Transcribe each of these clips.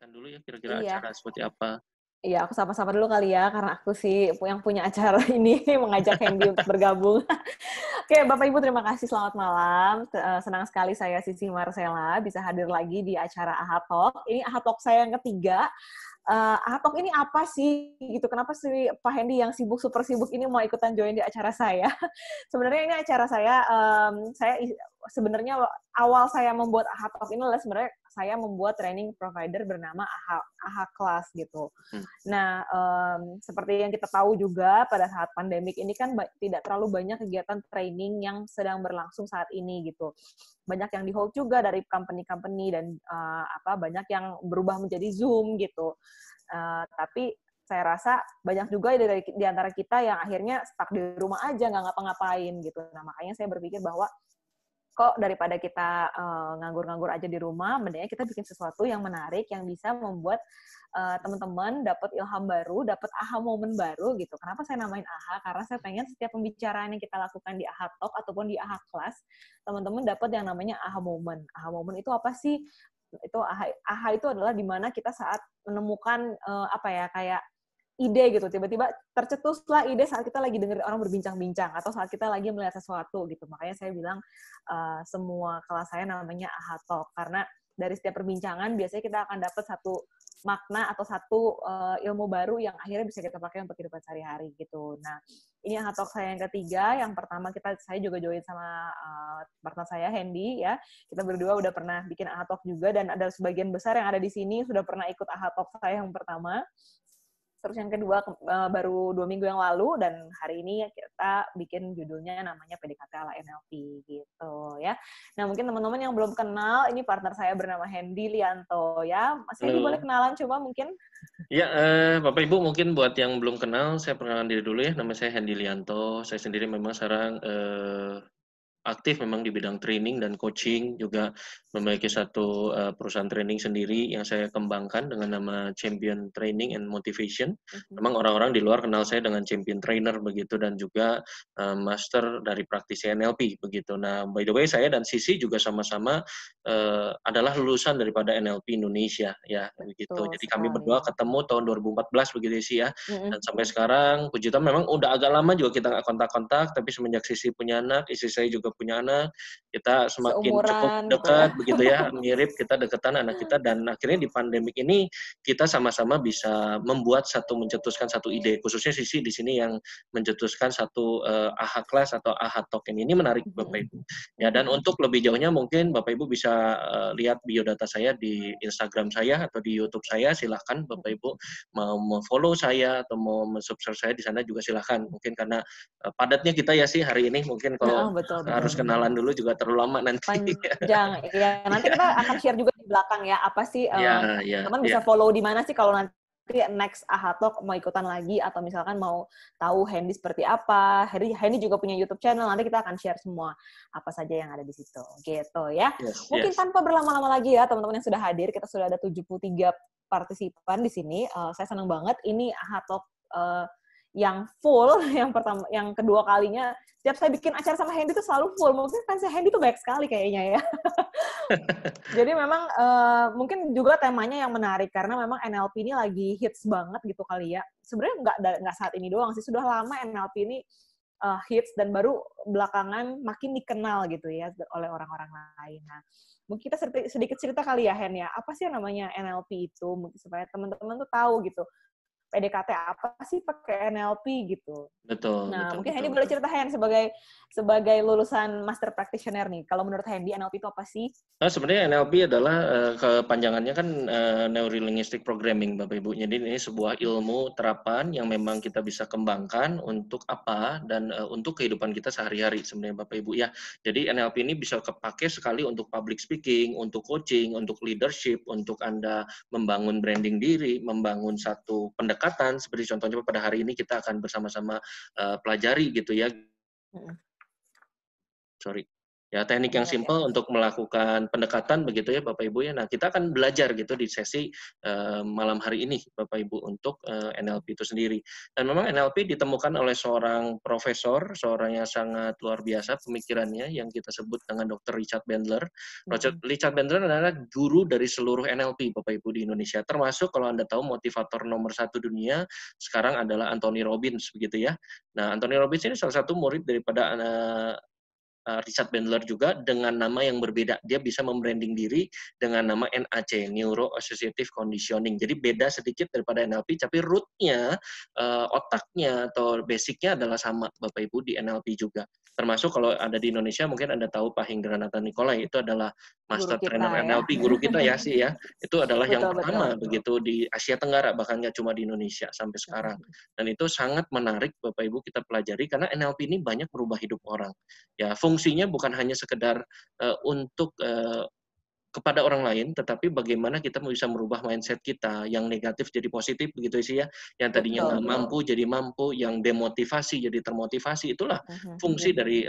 Jelaskan dulu ya kira-kira Iya. acara seperti apa. Iya, aku sapa-sapa dulu kali ya, karena aku sih yang punya acara ini, mengajak Hendy untuk bergabung. Oke, Bapak Ibu terima kasih, selamat malam. Senang sekali saya Sisi Marcella bisa hadir lagi di acara AHA Talk. Ini AHA Talk saya yang ketiga. AHA Talk ini apa sih? Gitu. Kenapa sih Pak Hendy yang sibuk, super sibuk ini mau ikutan join di acara saya? Sebenarnya ini acara saya sebenarnya awal saya membuat AHA Talk ini adalah sebenarnya saya membuat training provider bernama AHA Class gitu. Hmm. Nah, seperti yang kita tahu juga pada saat pandemik ini kan tidak terlalu banyak kegiatan training yang sedang berlangsung saat ini gitu. Banyak yang di hold juga dari company-company dan banyak yang berubah menjadi Zoom gitu. Tapi saya rasa banyak juga di antara kita yang akhirnya stuck di rumah aja, nggak ngapa-ngapain gitu. Nah, makanya saya berpikir bahwa kok daripada kita nganggur-nganggur aja di rumah, mendingan kita bikin sesuatu yang menarik, yang bisa membuat teman-teman dapat ilham baru, dapat aha momen baru gitu. Kenapa saya namain aha? Karena saya pengen setiap pembicaraan yang kita lakukan di AHA Talk ataupun di AHA Class, teman-teman dapat yang namanya aha momen. Aha momen itu apa sih? Itu aha itu adalah di mana kita saat menemukan kayak ide gitu, tiba-tiba tercetuslah ide saat kita lagi dengerin orang berbincang-bincang atau saat kita lagi melihat sesuatu gitu. Makanya saya bilang semua kelas saya namanya AHA Talk karena dari setiap perbincangan biasanya kita akan dapat satu makna atau satu ilmu baru yang akhirnya bisa kita pakai untuk kehidupan sehari-hari gitu. Nah, ini AHA Talk saya yang ketiga. Yang pertama saya juga join sama partner saya Hendy ya. Kita berdua udah pernah bikin AHA Talk juga dan ada sebagian besar yang ada di sini sudah pernah ikut AHA Talk saya yang pertama. Terus yang kedua baru 2 minggu yang lalu dan hari ini kita bikin judulnya namanya PDKT ala NLP gitu ya. Nah mungkin teman-teman yang belum kenal ini partner saya bernama Hendy Lianto ya. Mas Hendy boleh Halo. kenalan coba mungkin? Ya, Bapak Ibu mungkin buat yang belum kenal, saya perkenalkan diri dulu ya. Nama saya Hendy Lianto. Saya sendiri memang sekarang aktif memang di bidang training dan coaching, juga memiliki satu perusahaan training sendiri yang saya kembangkan dengan nama Champion Training and Motivation. Memang orang-orang di luar kenal saya dengan Champion Trainer begitu dan juga Master dari praktisi NLP begitu. Nah, by the way saya dan Sisi juga sama-sama adalah lulusan daripada NLP Indonesia ya begitu. Betul Jadi kami berdua sekali. ketemu tahun 2014 begitu sih ya. Mm-mm. Dan sampai sekarang puji Tuhan memang udah agak lama juga kita nggak kontak-kontak, tapi semenjak Sisi punya anak, istri saya juga punya anak, kita semakin cukup Seumuran gitu ya. dekat begitu ya, mirip, kita deketan anak kita dan akhirnya di pandemik ini kita sama-sama bisa mencetuskan satu ide, khususnya Sisi di sini yang mencetuskan satu AHA Class atau AHA Token ini menarik Bapak Ibu. Ya, dan untuk lebih jauhnya mungkin Bapak Ibu bisa lihat biodata saya di Instagram saya atau di YouTube saya, silahkan Bapak Ibu mau follow saya atau mau subscribe saya di sana juga silahkan. Mungkin karena padatnya kita ya sih hari ini, mungkin kalau Betul harus betul. kenalan dulu juga terlalu lama nanti. Panjang ya. Nanti kita akan share juga di belakang ya apa sih Ya, ya, teman-teman ya. bisa follow di mana sih kalau nanti next AHA Talk mau ikutan lagi atau misalkan mau tahu Hendy seperti apa. Hendy juga punya YouTube channel, nanti kita akan share semua apa saja yang ada di situ. Gitu ya. Yes, Mungkin yes. tanpa berlama-lama lagi ya teman-teman yang sudah hadir, kita sudah ada 73 partisipan di sini. Saya senang banget ini AHA Talk yang full, yang kedua kalinya. Setiap saya bikin acara sama Hendy itu selalu full. Mungkin kan Hendy tuh banyak sekali kayaknya ya. Jadi memang mungkin juga temanya yang menarik karena memang NLP ini lagi hits banget gitu kali ya. Sebenarnya nggak saat ini doang sih, sudah lama NLP ini hits dan baru belakangan makin dikenal gitu ya oleh orang-orang lain. Nah, mungkin kita sedikit cerita kali ya Hen ya. Apa sih yang namanya NLP itu supaya teman-teman tuh tahu gitu. PDKT apa sih pakai NLP gitu. Betul, Nah, betul, mungkin betul, Hendy boleh betul. cerita Hen sebagai lulusan master practitioner nih. Kalau menurut Hendy NLP itu apa sih? Nah, sebenarnya NLP adalah kepanjangannya kan Neuro Linguistic Programming, Bapak Ibu. Jadi ini sebuah ilmu terapan yang memang kita bisa kembangkan untuk apa dan untuk kehidupan kita sehari-hari sebenarnya Bapak Ibu ya. Jadi NLP ini bisa kepake sekali untuk public speaking, untuk coaching, untuk leadership, untuk Anda membangun branding diri, membangun satu pendekatan seperti contohnya pada hari ini kita akan bersama-sama pelajari gitu ya. Mm-mm. Sorry. Ya, teknik yang Iya, iya. simpel untuk melakukan pendekatan begitu ya Bapak Ibu ya. Nah, kita akan belajar gitu di sesi malam hari ini Bapak Ibu untuk NLP itu sendiri. Dan memang NLP ditemukan oleh seorang profesor, seorang yang sangat luar biasa pemikirannya yang kita sebut dengan Dr. Richard Bandler. Mhm. Richard Bandler adalah guru dari seluruh NLP Bapak Ibu di Indonesia. Termasuk kalau Anda tahu motivator nomor 1 dunia sekarang adalah Anthony Robbins begitu ya. Nah, Anthony Robbins ini salah satu murid daripada Richard Bandler juga dengan nama yang berbeda. Dia bisa membranding diri dengan nama NAC, Neuro Associative Conditioning. Jadi beda sedikit daripada NLP, tapi root-nya, otaknya atau basic-nya adalah sama Bapak Ibu di NLP juga. Termasuk kalau ada di Indonesia mungkin Anda tahu Pak Hingranatha Nikolai, itu adalah Guru master kita trainer ya. NLP, guru kita ya sih ya. Itu adalah yang Betul, betul. pertama begitu di Asia Tenggara, bahkan nggak cuma di Indonesia sampai sekarang. Mhm. Dan itu sangat menarik Bapak Ibu kita pelajari karena NLP ini banyak merubah hidup orang. Ya, fungsinya bukan hanya sekedar untuk kepada orang lain, tetapi bagaimana kita bisa merubah mindset kita yang negatif jadi positif begitu sih ya, yang tadinya Betul, nggak betul. mampu jadi mampu, yang demotivasi jadi termotivasi, itulah Mhm. fungsi dari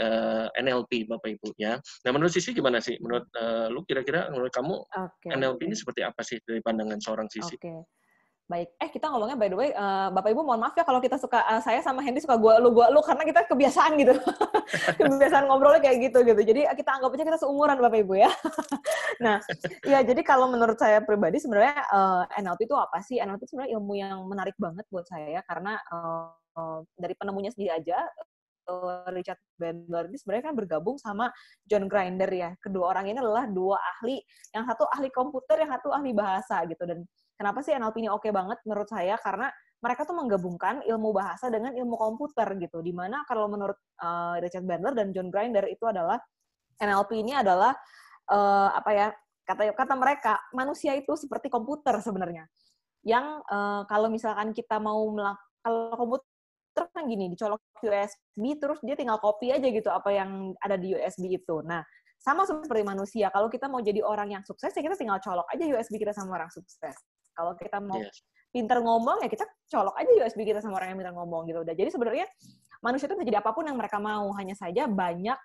NLP Bapak Ibu ya. Nah menurut Sisi gimana sih? Mhm. Menurut lu kira-kira menurut kamu Oke, NLP ini seperti apa sih dari pandangan seorang Sisi? oke. Baik. Kita ngomongnya by the way, Bapak Ibu mohon maaf ya kalau kita suka, saya sama Hendy suka gua lu karena kita kebiasaan gitu. Kebiasaan ngobrolnya kayak gitu gitu. Jadi kita anggap aja kita seumuran Bapak Ibu ya. Nah, ya jadi kalau menurut saya pribadi sebenarnya NLP itu apa sih? NLP itu sebenarnya ilmu yang menarik banget buat saya karena dari penemunya sendiri aja Richard Bandler ini sebenarnya kan bergabung sama John Grinder ya. Kedua orang ini adalah dua ahli, yang satu ahli komputer, yang satu ahli bahasa gitu. Dan kenapa sih NLP ini oke banget menurut saya? Karena mereka tuh menggabungkan ilmu bahasa dengan ilmu komputer gitu. Dimana kalau menurut Richard Bandler dan John Grinder itu adalah NLP ini adalah apa ya, kata mereka manusia itu seperti komputer sebenarnya. Yang kalau misalkan kita mau kalau komputer kan gini, dicolok USB terus dia tinggal copy aja gitu apa yang ada di USB itu. Nah, sama seperti manusia. Kalau kita mau jadi orang yang sukses ya kita tinggal colok aja USB kita sama orang sukses. Kalau kita mau Yes. pinter ngomong ya kita colok aja USB kita sama orang yang pinter ngomong gitu. Udah. Jadi sebenarnya manusia itu bisa jadi apapun yang mereka mau, hanya saja banyak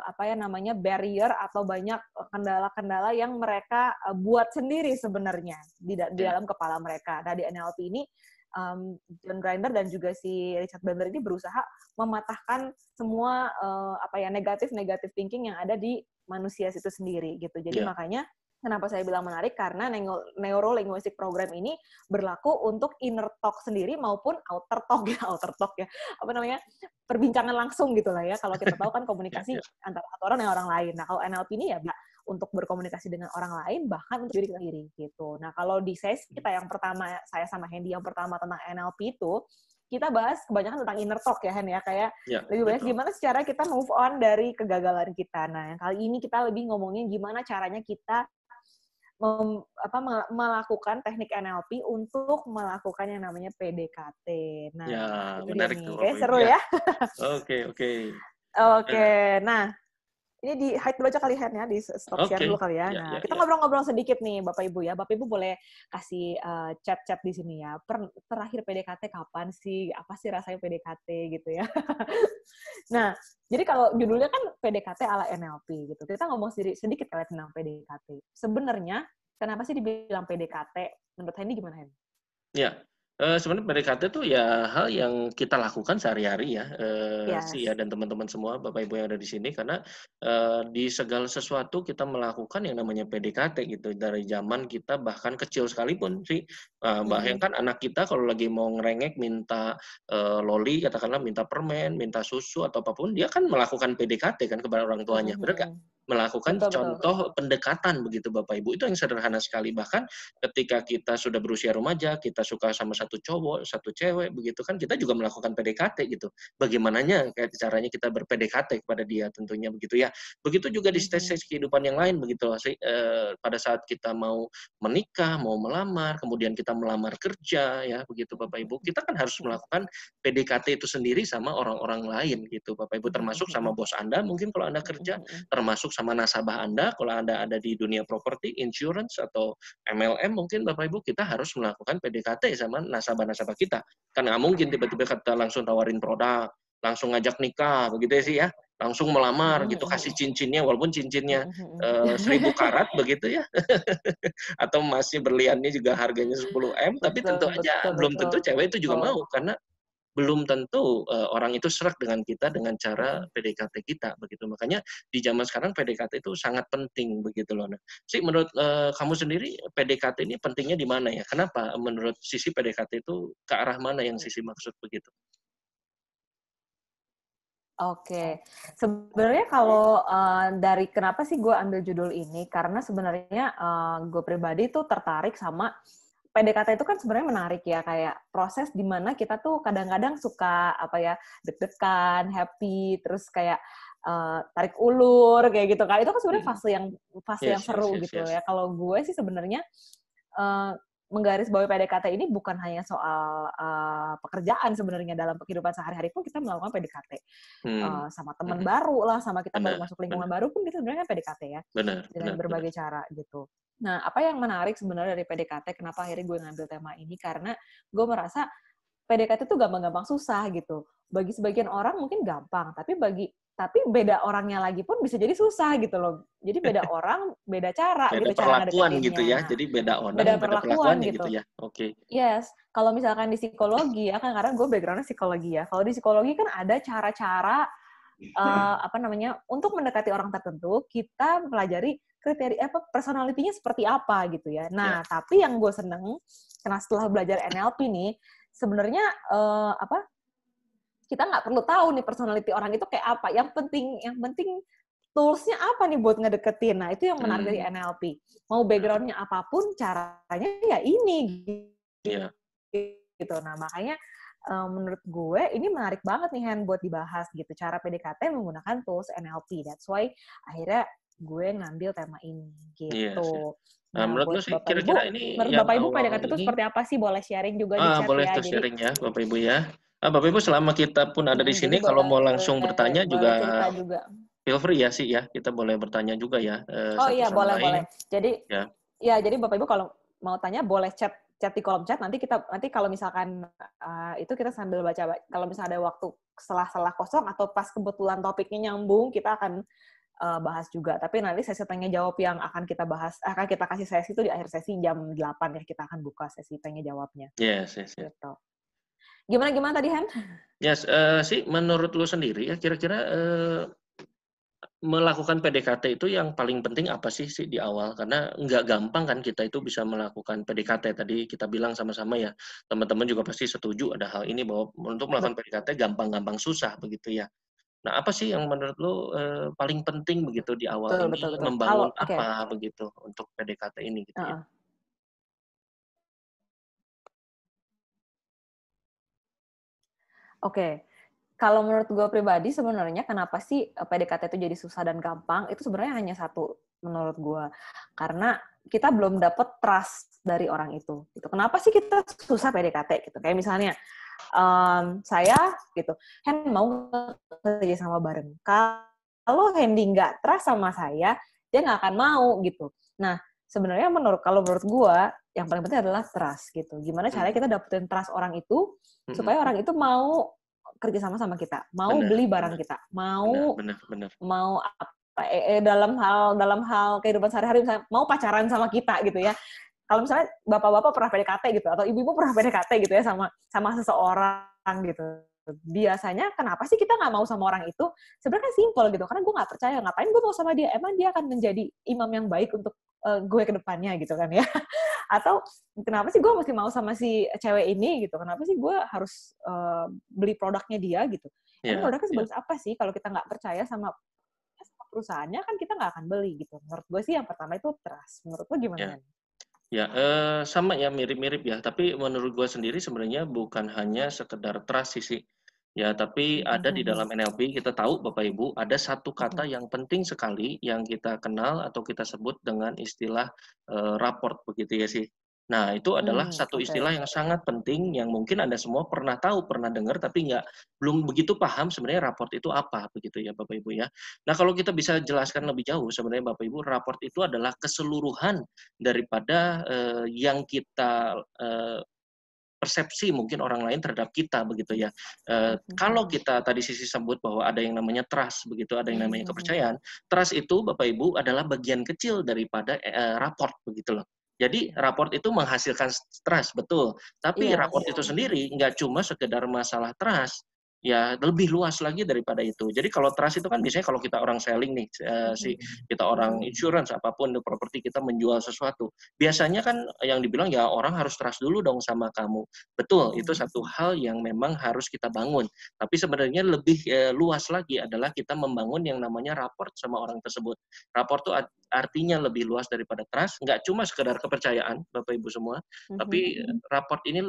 apa ya namanya barrier atau banyak kendala-kendala yang mereka buat sendiri sebenarnya di Ya. dalam kepala mereka. Nah di NLP ini John Grinder dan juga si Richard Bandler ini berusaha mematahkan semua apa ya negatif thinking yang ada di manusia itu sendiri gitu. Jadi Ya. makanya kenapa saya bilang menarik karena neuro linguistic program ini berlaku untuk inner talk sendiri maupun outer talk ya apa namanya perbincangan langsung gitu lah ya. Kalau kita tahu kan Ya. komunikasi Ya. antara satu orang dengan orang lain. Nah kalau NLP ini ya untuk berkomunikasi dengan orang lain, bahkan untuk diri kita sendiri gitu. Nah, kalau di sesi kita yang pertama, saya sama Hendy yang pertama tentang NLP itu, kita bahas kebanyakan tentang inner talk ya, Hen ya, kayak Ya, lebih banyak betul. gimana secara kita move on dari kegagalan kita. Nah, yang kali ini kita lebih ngomongin gimana caranya kita melakukan teknik NLP untuk melakukan yang namanya PDKT. Ya, Nah, itu dia menarik tuh nih. Kayaknya Bapak Ibu seru ya. ya. Oke, oke. Oke, nah ini di hide dulu aja kali Hen ya, di stop share Oke. dulu kali ya. Ya, Nah, ya, kita ya. ngobrol-ngobrol sedikit nih Bapak Ibu ya. Bapak Ibu boleh kasih chat-chat di sini ya. Terakhir PDKT kapan sih? Apa sih rasanya PDKT gitu ya. Nah, jadi kalau judulnya kan PDKT ala NLP gitu. Kita ngomong sedikit kali tentang PDKT. Sebenarnya kenapa sih dibilang PDKT? Menurut Hendy gimana, Hen? Ya, sebenarnya PDKT itu ya hal yang kita lakukan sehari-hari ya, sih ya Yes. dan teman-teman semua, Bapak Ibu yang ada di sini karena, di segala sesuatu kita melakukan yang namanya PDKT gitu, dari zaman kita bahkan kecil sekalipun sih, Mm-mm. bahkan anak kita kalau lagi mau ngerengek minta, loli katakanlah minta permen, minta susu atau apapun, dia kan melakukan PDKT kan kepada orang tuanya, Mm-mm, bener nggak? mm-mm. Melakukan Betul, betul. contoh pendekatan begitu Bapak Ibu, itu yang sederhana sekali, bahkan ketika kita sudah berusia remaja, kita suka sama satu cowok, satu cewek, begitu kan, kita juga melakukan PDKT gitu. Bagaimananya kayak caranya kita ber-PDKT kepada dia tentunya begitu ya. Begitu juga di Mhm. stage-stage kehidupan yang lain begitu sih, pada saat kita mau menikah, mau melamar, kemudian kita melamar kerja ya, begitu Bapak Ibu, kita kan harus melakukan PDKT itu sendiri sama orang-orang lain gitu Bapak Ibu, termasuk sama bos Anda mungkin kalau Anda kerja, termasuk sama nasabah Anda kalau Anda ada di dunia properti, insurance, atau MLM mungkin Bapak Ibu kita harus melakukan PDKT sama nasabah-nasabah kita. Kan nggak mungkin tiba-tiba kita langsung tawarin produk, langsung ngajak nikah, begitu ya sih ya. langsung melamar Mhm gitu, mhm kasih mhm. cincinnya walaupun cincinnya Mhm mhm. 1.000 karat begitu ya, atau emasnya berliannya juga harganya 10 M, tapi tentu Betul aja betul belum tentu cewek itu juga betul. mau, karena belum tentu, orang itu sreg dengan kita dengan cara Mhm. PDKT kita begitu. Makanya di zaman sekarang PDKT itu sangat penting begitu loh. Nah, menurut, kamu sendiri PDKT ini pentingnya di mana ya? Kenapa menurut sisi PDKT itu ke arah mana yang sisi maksud begitu? Oke, sebenarnya kalau, dari kenapa sih gue ambil judul ini, karena sebenarnya, gue pribadi tuh tertarik sama PDKT itu kan sebenarnya menarik ya, kayak proses di mana kita tuh kadang-kadang suka, apa ya, deg-degan, happy, terus kayak, tarik ulur, kayak gitu kan. Itu kan sebenarnya Mhm. fase yang Yes yes seru yes gitu yes. ya. Kalau gue sih sebenarnya, eee, menggarisbawahi PDKT ini bukan hanya soal, pekerjaan sebenarnya, dalam kehidupan sehari-hari pun kita melakukan PDKT. Mmm, Sama teman mhm. baru lah, sama kita baru Benar masuk lingkungan benar baru pun kita sebenarnya kan PDKT ya, benar dengan benar benar. berbagai cara gitu. Nah, apa yang menarik sebenarnya dari PDKT, kenapa akhirnya gue ngambil tema ini, karena gue merasa PDKT itu gampang-gampang susah gitu. Bagi sebagian orang mungkin gampang, tapi beda orangnya lagi pun bisa jadi susah gitu loh. Jadi beda orang, beda cara Beda gitu cara perlakuan gitu ngedeketinnya. ya, Nah, jadi beda orang, beda beda perlakuan perlakuannya gitu gitu. ya? Oke. Yes, kalau misalkan di psikologi ya kan, karena gue background-nya psikologi ya. Kalau di psikologi kan ada cara-cara, apa namanya, untuk mendekati orang tertentu, kita pelajari kriteria apa, personality-nya seperti apa gitu ya. Ya. Nah, tapi yang gue seneng, karena setelah belajar NLP nih, sebenarnya, apa, kita nggak perlu tahu nih personality orang itu kayak apa. Yang penting tools-nya apa nih buat ngedeketin. Nah, itu yang menarik dari Mmm, NLP. Mau background-nya apapun, caranya ya ini iya gitu. Nah, makanya menurut gue ini menarik banget nih Han buat dibahas gitu. Cara PDKT menggunakan tools NLP. That's why akhirnya gue ngambil tema ini iya sih. gitu. Nah, Nah, menurut lu buat sih Bapak Ibu, kira-kira ini menurut yang Bapak Ibu awal PDKT itu ini seperti apa sih? Boleh sharing juga di chat boleh ya. tuh Jadi sharing ya Bapak Ibu ya. Bapak Ibu selama kita pun ada di jadi sini kalau boleh mau langsung bertanya boleh juga cerita juga. feel free ya sih ya, kita boleh bertanya juga ya, Oh satu iya, sama boleh boleh. lain Jadi ya. jadi Bapak Ibu kalau mau tanya boleh chat chat di kolom chat, nanti kalau misalkan, itu kita sambil baca, kalau misalnya ada waktu selah-selah kosong atau pas kebetulan topiknya nyambung, kita akan, bahas juga. Tapi nanti sesi tanya jawab yang akan kita kasih sesi itu di akhir sesi jam 8 ya, kita akan buka sesi tanya jawabnya, Yes yes yes. gitu. Gimana gimana tadi, Han? Yes, sih menurut lu sendiri ya kira-kira, melakukan PDKT itu yang paling penting apa sih di awal? Karena nggak gampang kan kita itu bisa melakukan PDKT, tadi kita bilang sama-sama ya, teman-teman juga pasti setuju ada hal ini bahwa untuk melakukan PDKT gampang-gampang susah begitu ya. Nah, apa sih yang menurut lu, paling penting begitu di awal Betul ini betul betul. membangun Oke, apa begitu untuk PDKT ini gitu ya? heeh. Oke. Kalau menurut gue pribadi sebenarnya kenapa sih PDKT itu jadi susah dan gampang, itu sebenarnya hanya satu menurut gue. Karena kita belum dapet trust dari orang itu. Gitu. Kenapa sih kita susah PDKT gitu? Kayak misalnya saya gitu, Hen mau kerja sama bareng. Kalau Hendy nggak trust sama saya, dia nggak akan mau gitu. Nah, sebenarnya kalau menurut gue, yang paling penting adalah trust gitu. Gimana caranya Mhm kita dapetin trust orang itu mhm supaya mhm. orang itu mau kerja sama kita, mau Benar beli barang benar kita, benar mau benar benar. mau apa dalam hal kehidupan sehari-hari misalnya mau pacaran sama kita gitu ya. Kalau misalnya bapak-bapak pernah PDKT gitu atau ibu-ibu pernah PDKT gitu ya sama sama seseorang gitu. Biasanya kenapa sih kita nggak mau sama orang itu? Sebenarnya kan simpel gitu, karena gue nggak percaya, ngapain gue mau sama dia? Emang dia akan menjadi imam yang baik untuk gue ke depannya gitu kan ya? Atau kenapa sih gue mesti mau sama si cewek ini gitu? Kenapa sih gue harus beli produknya dia gitu? Emang Iya produknya iya. sebagus apa sih kalau kita nggak percaya sama perusahaannya kan kita nggak akan beli gitu. Menurut gue sih yang pertama itu trust. Menurut lo gimana Ya. Hen? Ya, sama ya mirip-mirip ya, tapi menurut gua sendiri sebenarnya bukan hanya sekedar trust sih. Ya, tapi ada di dalam NLP kita tahu Bapak Ibu, ada satu kata yang penting sekali yang kita kenal atau kita sebut dengan istilah, rapport begitu ya sih. Nah, itu adalah satu istilah Oke. yang sangat penting yang mungkin Anda semua pernah tahu, pernah dengar, tapi belum begitu paham sebenarnya rapport itu apa, begitu ya Bapak Ibu ya. Nah, kalau kita bisa jelaskan lebih jauh sebenarnya Bapak Ibu, rapport itu adalah keseluruhan daripada, yang kita, persepsi mungkin orang lain terhadap kita begitu ya. Kalau kita tadi Sisi sebut bahwa ada yang namanya trust begitu, ada yang namanya kepercayaan. Trust itu Bapak Ibu adalah bagian kecil daripada raport begitu loh. Jadi raport itu menghasilkan trust betul, tapi raport itu sendiri nggak cuma sekedar masalah trust. Ya lebih luas lagi daripada itu. Jadi kalau trust itu kan biasanya kalau kita orang selling nih, kita orang insurance apapun properti kita menjual sesuatu. Biasanya kan yang dibilang ya orang harus trust dulu dong sama kamu. Betul, itu satu hal yang memang harus kita bangun. Tapi sebenarnya lebih luas lagi adalah kita membangun yang namanya rapport sama orang tersebut. Rapport itu artinya lebih luas daripada trust, nggak cuma sekedar kepercayaan, Bapak Ibu semua, tapi rapport ini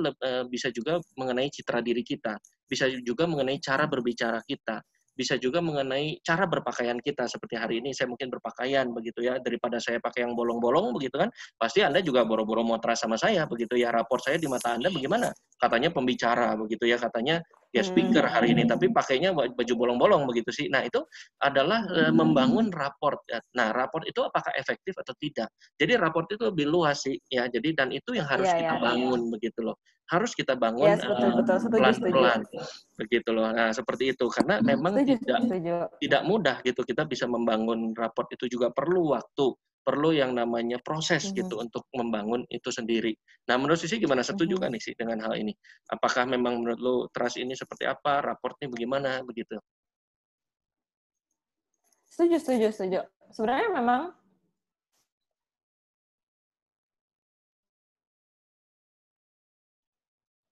bisa juga mengenai citra diri kita, bisa juga mengenai cara berbicara kita, bisa juga mengenai cara berpakaian kita. Seperti hari ini saya mungkin berpakaian begitu ya, daripada saya pakai yang bolong-bolong begitu kan, pasti Anda juga boro-boro mau trust sama saya begitu ya. Raport saya di mata Anda bagaimana? Katanya pembicara begitu ya, katanya ya speaker hari ini, tapi pakainya baju bolong-bolong begitu sih. Nah itu adalah membangun raport. Nah raport itu apakah efektif atau tidak? Jadi raport itu lebih luas sih ya. Jadi dan itu yang harus kita bangun begitu loh. Harus kita bangun pelan-pelan begitu loh. Nah seperti itu karena memang tidak mudah gitu kita bisa membangun raport, itu juga perlu waktu, perlu yang namanya proses gitu untuk membangun itu sendiri. Nah menurut Sisi gimana, setuju kan nih sih dengan hal ini? Apakah memang menurut lo trust ini seperti apa, raportnya bagaimana begitu? Setuju. Sebenarnya memang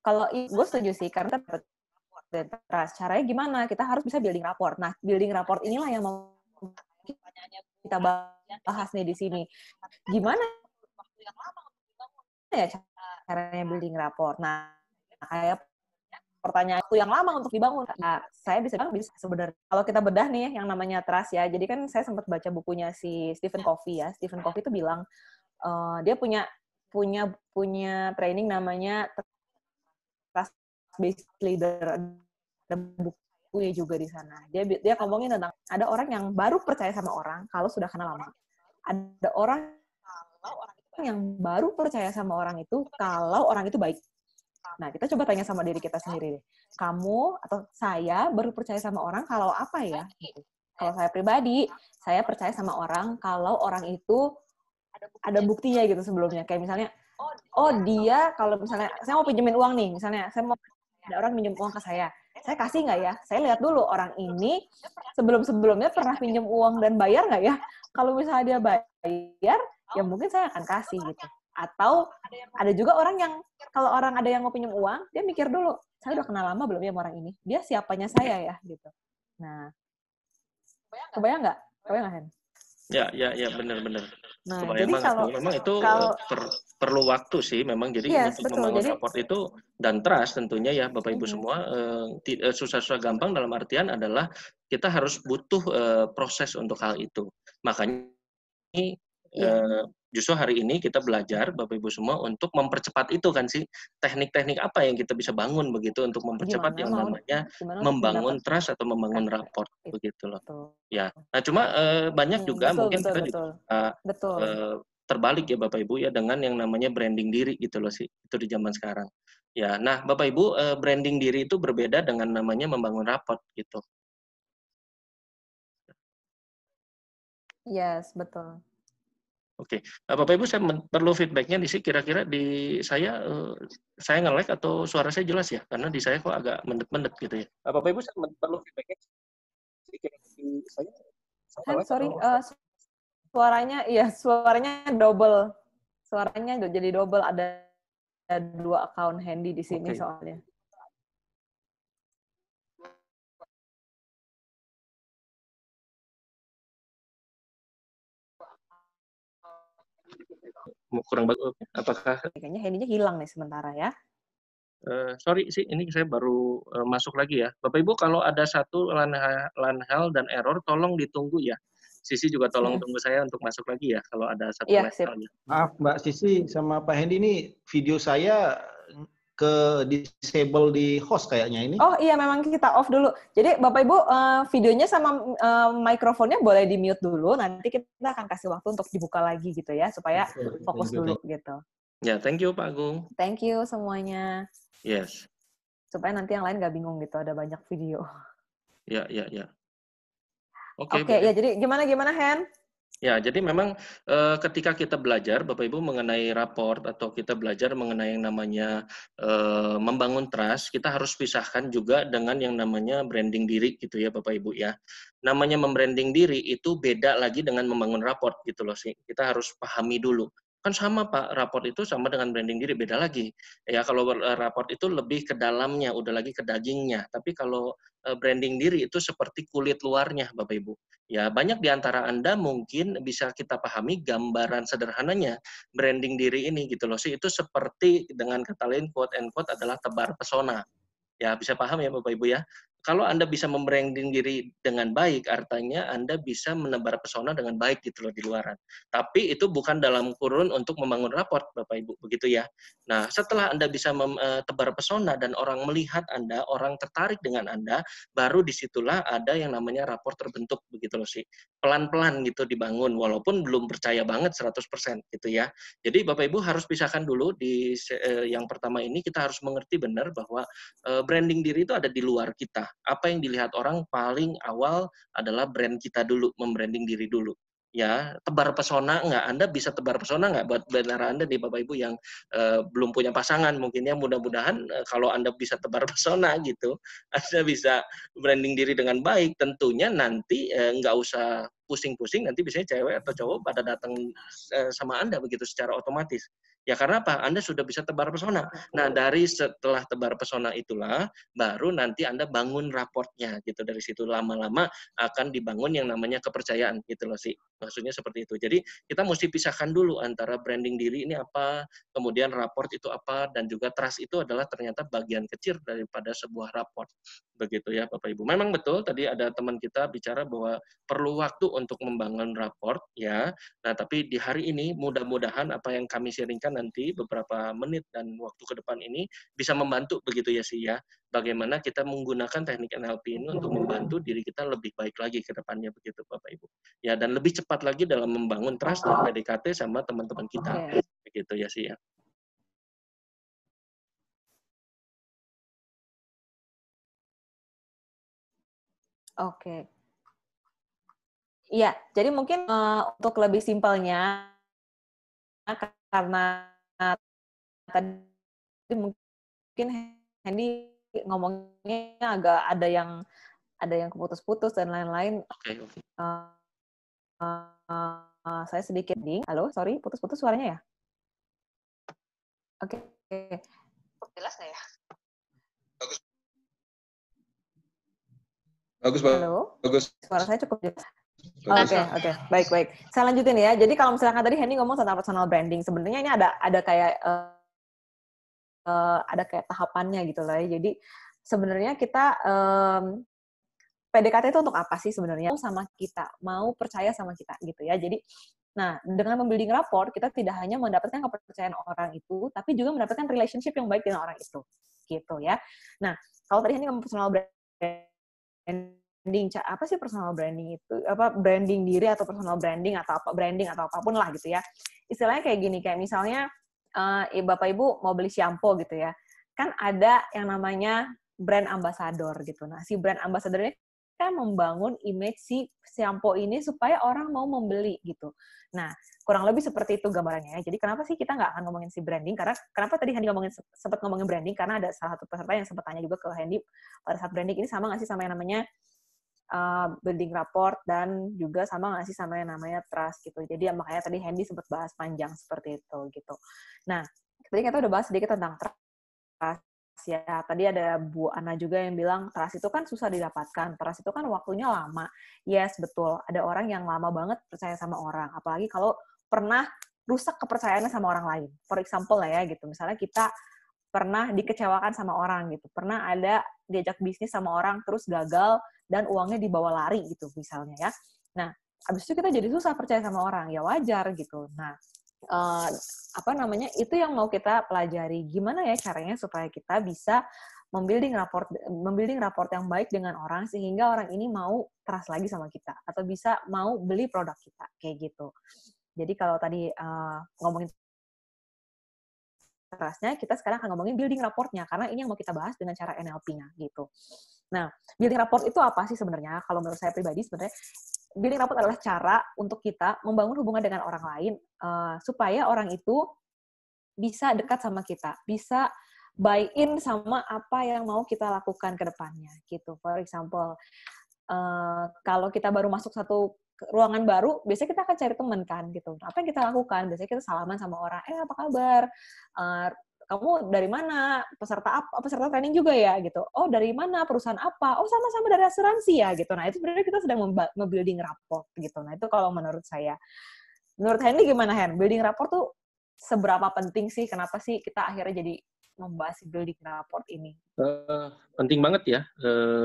kalau gue setuju sih, karena trust. Caranya gimana? Kita harus bisa building rapport. Nah, building rapport inilah yang mau kita bahas nih di sini. Gimana ya caranya building rapport? Nah, kayak pertanyaan itu yang lama untuk dibangun. Nah, saya bisa sebenarnya kalau kita bedah nih yang namanya trust ya. Jadi kan saya sempat baca bukunya si Stephen Covey ya. Stephen Covey itu bilang dia punya training namanya trust based leader. Ada bukunya juga di sana. Dia ngomongin tentang ada orang yang baru percaya sama orang kalau sudah kenal lama. Ada orang yang baru percaya sama orang itu kalau orang itu baik. Nah, kita coba tanya sama diri kita sendiri deh. Kamu atau saya baru percaya sama orang kalau apa ya? Kalau saya pribadi, saya percaya sama orang kalau orang itu ada buktinya gitu sebelumnya. Kayak misalnya, oh dia kalau misalnya, saya mau pinjemin uang nih, misalnya saya mau ada orang pinjam uang ke saya kasih nggak ya? Saya lihat dulu orang ini sebelum-sebelumnya pernah pinjam uang dan bayar nggak ya? Kalau misalnya dia bayar, ya mungkin saya akan kasih gitu. Atau ada juga orang yang, kalau orang ada yang mau pinjam uang, dia mikir dulu, saya udah kenal lama belum ya sama orang ini? Dia siapanya saya ya? Gitu. Nah, kebayang nggak, Hen? Ya, benar-benar. Nah, kebayang jadi banget. Memang itu perlu waktu sih, memang. Jadi untuk membangun rapport itu dan trust tentunya ya, Bapak Ibu semua, susah-susah gampang dalam artian adalah kita harus butuh proses untuk hal itu. Makanya justru hari ini kita belajar, Bapak Ibu semua, untuk mempercepat itu kan sih. Teknik-teknik apa yang kita bisa bangun begitu untuk mempercepat yang namanya membangun trust atau membangun rapport begitu loh. Ya. Nah, cuma banyak juga mungkin kita juga terbalik ya Bapak Ibu ya dengan yang namanya branding diri gitu loh sih. Itu di zaman sekarang. Ya, nah Bapak Ibu, branding diri itu berbeda dengan namanya membangun rapport gitu. Yes, betul. Oke, Bapak Ibu saya perlu feedbacknya di sini, kira-kira di saya nge-lag atau suara saya jelas ya? Karena di saya kok agak mendet-mendet gitu ya. Bapak Ibu saya perlu feedbacknya di saya. Sorry, suaranya double. Suaranya jadi double, ada 2 account Handy di sini soalnya. Kurang bagus, apakah? Kayaknya Handy-nya hilang nih sementara ya. Sorry sih, ini saya baru masuk lagi ya. Bapak Ibu kalau ada satu lanhal dan error, tolong ditunggu ya. Sisi juga tolong tunggu saya untuk masuk lagi ya, kalau ada satu lanhal ya. Maaf Mbak Sisi sama Pak Hendy, ini video saya ke disable di host kayaknya ini. Oh iya, memang kita off dulu. Jadi Bapak Ibu, videonya sama mikrofonnya boleh di-mute dulu, nanti kita akan kasih waktu untuk dibuka lagi gitu ya, supaya fokus dulu gitu. Ya, thank you Pak Agung. Thank you semuanya. Yes. Supaya nanti yang lain nggak bingung gitu, ada banyak video. Ya, ya, ya. Oke, Oke, Bu. ya jadi gimana Hen? Ya, jadi memang ketika kita belajar, Bapak Ibu, mengenai raport atau kita belajar mengenai yang namanya membangun trust, kita harus pisahkan juga dengan yang namanya branding diri gitu ya, Bapak Ibu ya. Namanya membranding diri itu beda lagi dengan membangun raport gitu loh sih. Kita harus pahami dulu. Kan sama Pak, raport itu sama dengan branding diri, beda lagi. Ya kalau raport itu lebih ke dalamnya, udah lagi ke dagingnya. Tapi kalau branding diri itu seperti kulit luarnya, Bapak Ibu. Ya, banyak di antara Anda mungkin bisa kita pahami gambaran sederhananya branding diri ini gitu loh sih. Itu seperti dengan kata lain quote and quote adalah tebar pesona. Ya, bisa paham ya Bapak Ibu ya. Kalau Anda bisa membranding diri dengan baik, artinya Anda bisa menebar pesona dengan baik gitu loh di luaran. Tapi itu bukan dalam kurun untuk membangun raport, Bapak Ibu, begitu ya. Nah, setelah Anda bisa tebar pesona dan orang melihat Anda, orang tertarik dengan Anda, baru disitulah ada yang namanya raport terbentuk, begitu loh sih. Pelan-pelan gitu dibangun, walaupun belum percaya banget 100% gitu ya. Jadi Bapak Ibu harus pisahkan dulu di yang pertama ini kita harus mengerti benar bahwa branding diri itu ada di luar kita. Apa yang dilihat orang paling awal adalah brand kita dulu, membranding diri dulu. Ya, tebar pesona nggak? Anda bisa tebar pesona nggak buat benar Anda nih Bapak Ibu yang belum punya pasangan mungkin ya, mudah-mudahan kalau Anda bisa tebar pesona gitu, Anda bisa branding diri dengan baik, tentunya nanti nggak usah pusing-pusing, nanti biasanya cewek atau cowok pada datang sama Anda begitu secara otomatis. Ya karena apa? Anda sudah bisa tebar pesona. Nah, dari setelah tebar pesona itulah baru nanti Anda bangun raportnya gitu. Dari situ lama-lama akan dibangun yang namanya kepercayaan gitu loh sih. Maksudnya seperti itu. Jadi kita mesti pisahkan dulu antara branding diri ini apa, kemudian raport itu apa, dan juga trust itu adalah ternyata bagian kecil daripada sebuah raport. Begitu ya Bapak Ibu. Memang betul tadi ada teman kita bicara bahwa perlu waktu untuk membangun raport ya. Nah, tapi di hari ini mudah-mudahan apa yang kami sharingkan nanti beberapa menit dan waktu ke depan ini bisa membantu begitu ya sih ya. Bagaimana kita menggunakan teknik NLP ini untuk membantu diri kita lebih baik lagi ke depannya begitu Bapak Ibu. Ya, dan lebih cepat lagi dalam membangun trust dan PDKT sama teman-teman kita. Begitu ya sih ya. Oke. Iya, jadi mungkin untuk lebih simpelnya karena tadi mungkin Hendy ngomongnya agak ada yang putus-putus dan lain-lain. Oke, oke. Saya sedikit ding. Halo, sorry, putus-putus suaranya ya? Oke. Jelas nggak ya? Bagus. Bagus, Pak. Halo? Bagus. Suara saya cukup jelas. Oke. Baik. Saya lanjutin ya. Jadi kalau misalkan tadi Hendy ngomong tentang personal branding, sebenarnya ini ada kayak tahapannya gitu lah ya. Jadi sebenarnya kita PDKT itu untuk apa sih sebenarnya? Sama kita, mau percaya sama kita gitu ya. Jadi, nah dengan membuilding rapport, kita tidak hanya mendapatkan kepercayaan orang itu, tapi juga mendapatkan relationship yang baik dengan orang itu, gitu ya. Nah, kalau tadi ini ngomong personal branding, apa sih personal branding itu? Apa branding diri atau personal branding atau apa branding atau apapun lah gitu ya. Istilahnya kayak gini, kayak misalnya Bapak Ibu mau beli shampoo gitu ya, kan ada yang namanya brand ambassador gitu. Nah, si brand ambassador ini kan membangun image si shampoo ini supaya orang mau membeli gitu. Nah, kurang lebih seperti itu gambarannya. Jadi kenapa sih kita nggak akan ngomongin si branding? Karena kenapa tadi Hendy sempat ngomongin branding? Karena ada salah satu peserta yang sempat tanya juga ke Hendy pada saat branding ini sama nggak sih sama yang namanya building rapport dan juga sama nggak sih sama yang namanya trust gitu. Jadi makanya tadi Hendy sempat bahas panjang seperti itu gitu. Nah, tadi kita udah bahas sedikit tentang trust. Ya, tadi ada Bu Ana juga yang bilang trust itu kan susah didapatkan, trust itu kan waktunya lama. Yes, betul. Ada orang yang lama banget percaya sama orang, apalagi kalau pernah rusak kepercayaannya sama orang lain. For example lah ya gitu, misalnya kita pernah dikecewakan sama orang gitu, pernah ada diajak bisnis sama orang terus gagal dan uangnya dibawa lari gitu misalnya ya. Nah, habis itu kita jadi susah percaya sama orang, ya wajar gitu. Nah, itu yang mau kita pelajari, gimana ya caranya supaya kita bisa membuilding rapport yang baik dengan orang sehingga orang ini mau trust lagi sama kita atau bisa mau beli produk kita kayak gitu. Jadi kalau tadi ngomongin trust-nya, kita sekarang akan ngomongin building rapport-nya, karena ini yang mau kita bahas dengan cara NLP-nya gitu. Nah, building rapport itu apa sih sebenarnya? Kalau menurut saya pribadi sebenarnya building rapport adalah cara untuk kita membangun hubungan dengan orang lain supaya orang itu bisa dekat sama kita, bisa buy-in sama apa yang mau kita lakukan ke depannya gitu. For example, kalau kita baru masuk satu ruangan baru, biasanya kita akan cari teman kan gitu. Apa yang kita lakukan? Biasanya kita salaman sama orang, apa kabar? Kamu dari mana? Peserta apa? Peserta training juga ya gitu. Oh, dari mana? Perusahaan apa? Oh, sama-sama dari asuransi ya gitu. Nah, itu sebenarnya kita sedang nge-building rapport gitu. Nah, itu kalau menurut saya. Menurut Hendy gimana, Hen? Building rapport tuh seberapa penting sih? Kenapa sih kita akhirnya jadi membahas building rapport ini? Penting banget ya,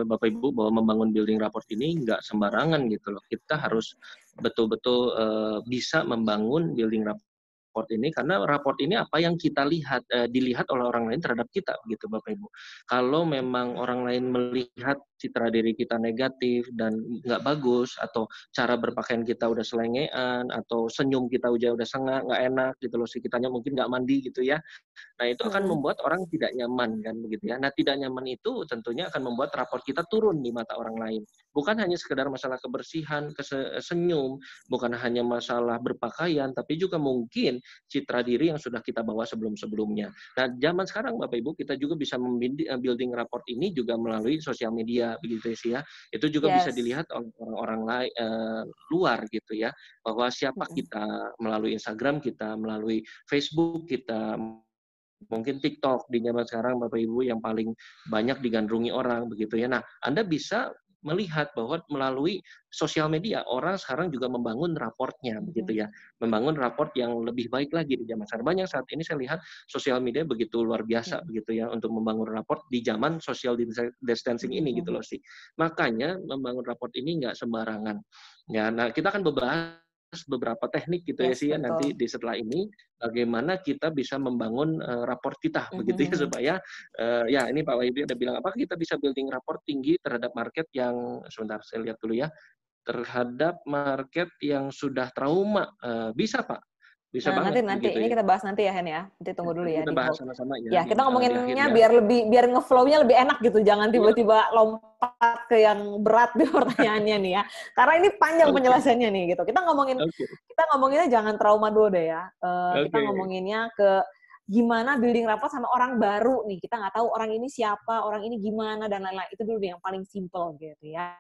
Bapak Ibu, bahwa membangun building rapport ini nggak sembarangan gitu loh. Kita harus betul-betul bisa membangun building rapport ini, karena rapport ini apa yang kita lihat, dilihat oleh orang lain terhadap kita, gitu Bapak Ibu. Kalau memang orang lain melihat citra diri kita negatif dan nggak bagus, atau cara berpakaian kita udah selengean, atau senyum kita udah sengak, nggak enak gitu loh, kitanya mungkin nggak mandi gitu ya. Nah, itu akan membuat orang tidak nyaman kan begitu ya. Nah, tidak nyaman itu tentunya akan membuat rapor kita turun di mata orang lain. Bukan hanya sekedar masalah kebersihan, senyum, bukan hanya masalah berpakaian, tapi juga mungkin citra diri yang sudah kita bawa sebelum-sebelumnya. Nah, zaman sekarang Bapak Ibu kita juga bisa building raport ini juga melalui sosial media begitu sih ya. Itu juga bisa dilihat oleh orang-orang lain luar gitu ya, bahwa siapa kita melalui Instagram kita, melalui Facebook kita, mungkin TikTok di zaman sekarang Bapak Ibu yang paling banyak digandrungi orang begitu ya. Nah, Anda bisa melihat bahwa melalui sosial media orang sekarang juga membangun raportnya begitu ya. Membangun raport yang lebih baik lagi di zaman sekarang. Banyak saat ini saya lihat sosial media begitu luar biasa begitu ya untuk membangun raport di zaman social distancing ini gitu loh sih. Makanya membangun raport ini nggak sembarangan. Ya, nah kita akan membahas beberapa teknik gitu ya sih ya nanti di setelah ini bagaimana kita bisa membangun raport kita begitu ya supaya ya ini Pak Wahyudi ada bilang apakah kita bisa building raport tinggi terhadap market yang sebentar saya lihat dulu ya terhadap market yang sudah trauma bisa Pak bisa Nah, banget nanti begitu ini ya. kita bahas nanti ya Hen ya. Nanti tunggu dulu ya Kita di bahas hold. sama-sama Ya, kita di akhir ngomonginnya ya. biar ngeflow-nya lebih enak gitu. Jangan tiba-tiba lompat ke yang berat di pertanyaannya nih ya. Karena ini panjang penjelasannya nih gitu. Kita ngomonginnya jangan trauma dulu deh ya. Kita ngomonginnya ke gimana building rapport sama orang baru nih. Kita nggak tahu orang ini siapa, orang ini gimana dan lain-lain. Itu dulu yang paling simple gitu ya.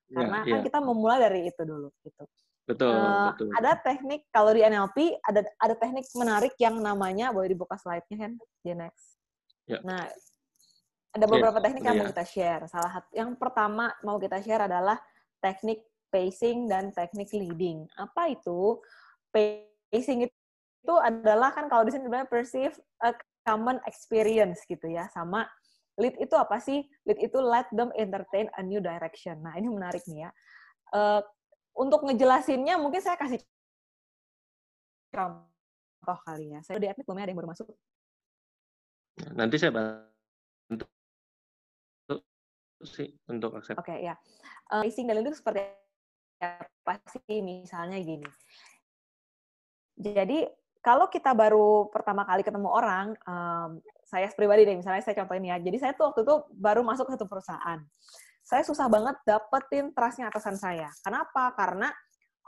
Karena kan kita memulai dari itu dulu gitu. Betul. Ada teknik kalau di NLP ada teknik menarik yang namanya boleh dibuka slide-nya kan di next. Ya. Nah, ada beberapa teknik yang mau kita share. Yang pertama mau kita share adalah teknik pacing dan teknik leading. Apa itu? Pacing itu adalah kan kalau di sini sebenarnya perceive a common experience gitu ya. Sama lead itu apa sih? Lead itu let them entertain a new direction. Nah, ini menarik nih ya. Untuk ngejelasinnya mungkin saya kasih contoh kali ya. Saya udah admit belum ada yang baru masuk. Nanti saya bantu sih untuk akses. Oke, ya. Pacing dan itu seperti apa sih? Misalnya gini. Jadi kalau kita baru pertama kali ketemu orang, saya pribadi deh, misalnya saya contohin ya. Jadi saya tuh waktu itu baru masuk ke satu perusahaan. Saya susah banget dapetin trust-nya atasan saya. Kenapa? Karena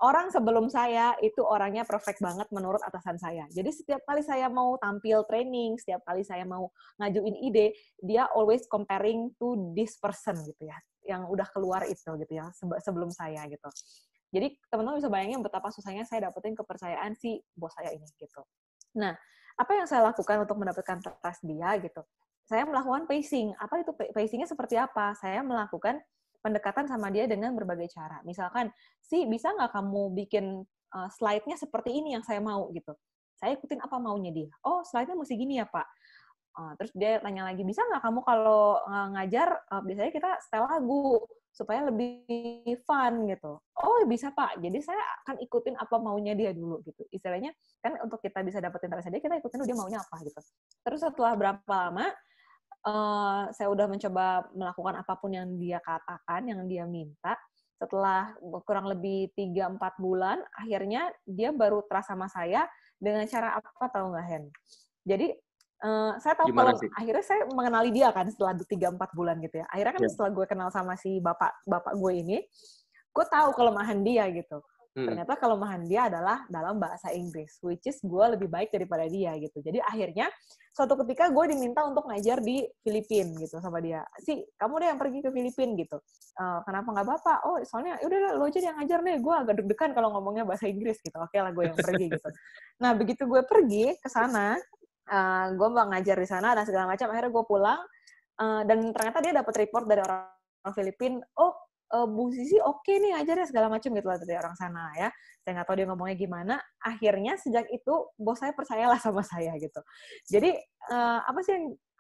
orang sebelum saya itu orangnya perfect banget menurut atasan saya. Jadi setiap kali saya mau tampil training, setiap kali saya mau ngajuin ide, dia always comparing to this person gitu ya, yang udah keluar itu gitu ya, sebelum saya gitu. Jadi teman-teman bisa bayangin betapa susahnya saya dapetin kepercayaan si bos saya ini gitu. Nah, apa yang saya lakukan untuk mendapatkan trust dia gitu? Saya melakukan pacing. Apa itu pacingnya seperti apa? Saya melakukan pendekatan sama dia dengan berbagai cara. Misalkan, bisa nggak kamu bikin slide-nya seperti ini yang saya mau gitu. Saya ikutin apa maunya dia. Oh, slide-nya mesti gini ya, Pak. Terus dia tanya lagi, bisa nggak kamu kalau ngajar, biasanya kita setel lagu supaya lebih fun gitu. Oh, bisa Pak. Jadi saya akan ikutin apa maunya dia dulu gitu. Istilahnya kan untuk kita bisa dapetin trust dia, kita ikutin dia maunya apa gitu. Terus setelah berapa lama, saya udah mencoba melakukan apapun yang dia katakan, yang dia minta. Setelah kurang lebih 3-4 bulan, akhirnya dia baru trust sama saya dengan cara apa tahu nggak, Hen? Jadi saya tahu Gimana kalau sih? akhirnya saya mengenali dia kan setelah 3-4 bulan gitu ya. Akhirnya kan Ya. setelah gue kenal sama si bapak gue ini, gue tahu kelemahan dia gitu. Ternyata kelemahan dia adalah dalam bahasa Inggris, which is gue lebih baik daripada dia gitu. Jadi akhirnya suatu ketika gue diminta untuk ngajar di Filipina gitu sama dia. Kamu deh yang pergi ke Filipina gitu. Kenapa nggak Bapak? Oh, soalnya udah lo aja yang ngajar deh. Gue agak deg-degan kalau ngomongnya bahasa Inggris gitu. Oke lah, gue yang pergi gitu. Nah, begitu gue pergi ke sana, gue mau ngajar di sana dan segala macam. Akhirnya gue pulang dan ternyata dia dapat report dari orang Filipina. Oh, Bu Sisi oke nih ajarnya segala macam gitu lah dari orang sana ya. Saya nggak tahu dia ngomongnya gimana. Akhirnya sejak itu bos saya percayalah sama saya gitu. Jadi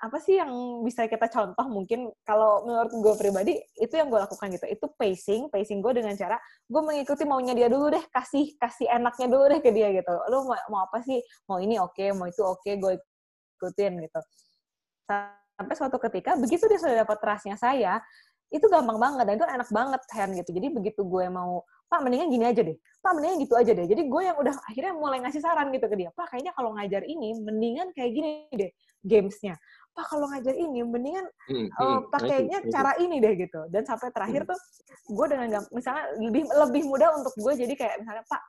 apa sih yang bisa kita contoh mungkin kalau menurut gue pribadi itu yang gue lakukan gitu. Itu pacing gue dengan cara gue mengikuti maunya dia dulu deh, kasih enaknya dulu deh ke dia gitu. Lu mau apa sih? Mau ini oke, mau itu oke, gue ikutin gitu. Sampai suatu ketika begitu dia sudah dapat trust-nya saya, itu gampang banget dan itu enak banget Hen gitu. Jadi begitu gue mau, Pak mendingan gini aja deh, Pak mendingan gitu aja deh. Jadi gue yang udah akhirnya mulai ngasih saran gitu ke dia, Pak kayaknya kalau ngajar ini mendingan kayak gini deh gamesnya. Pak kalau ngajar ini mendingan pakainya cara ini deh gitu. Dan sampai terakhir tuh gue dengan misalnya lebih mudah untuk gue jadi kayak misalnya Pak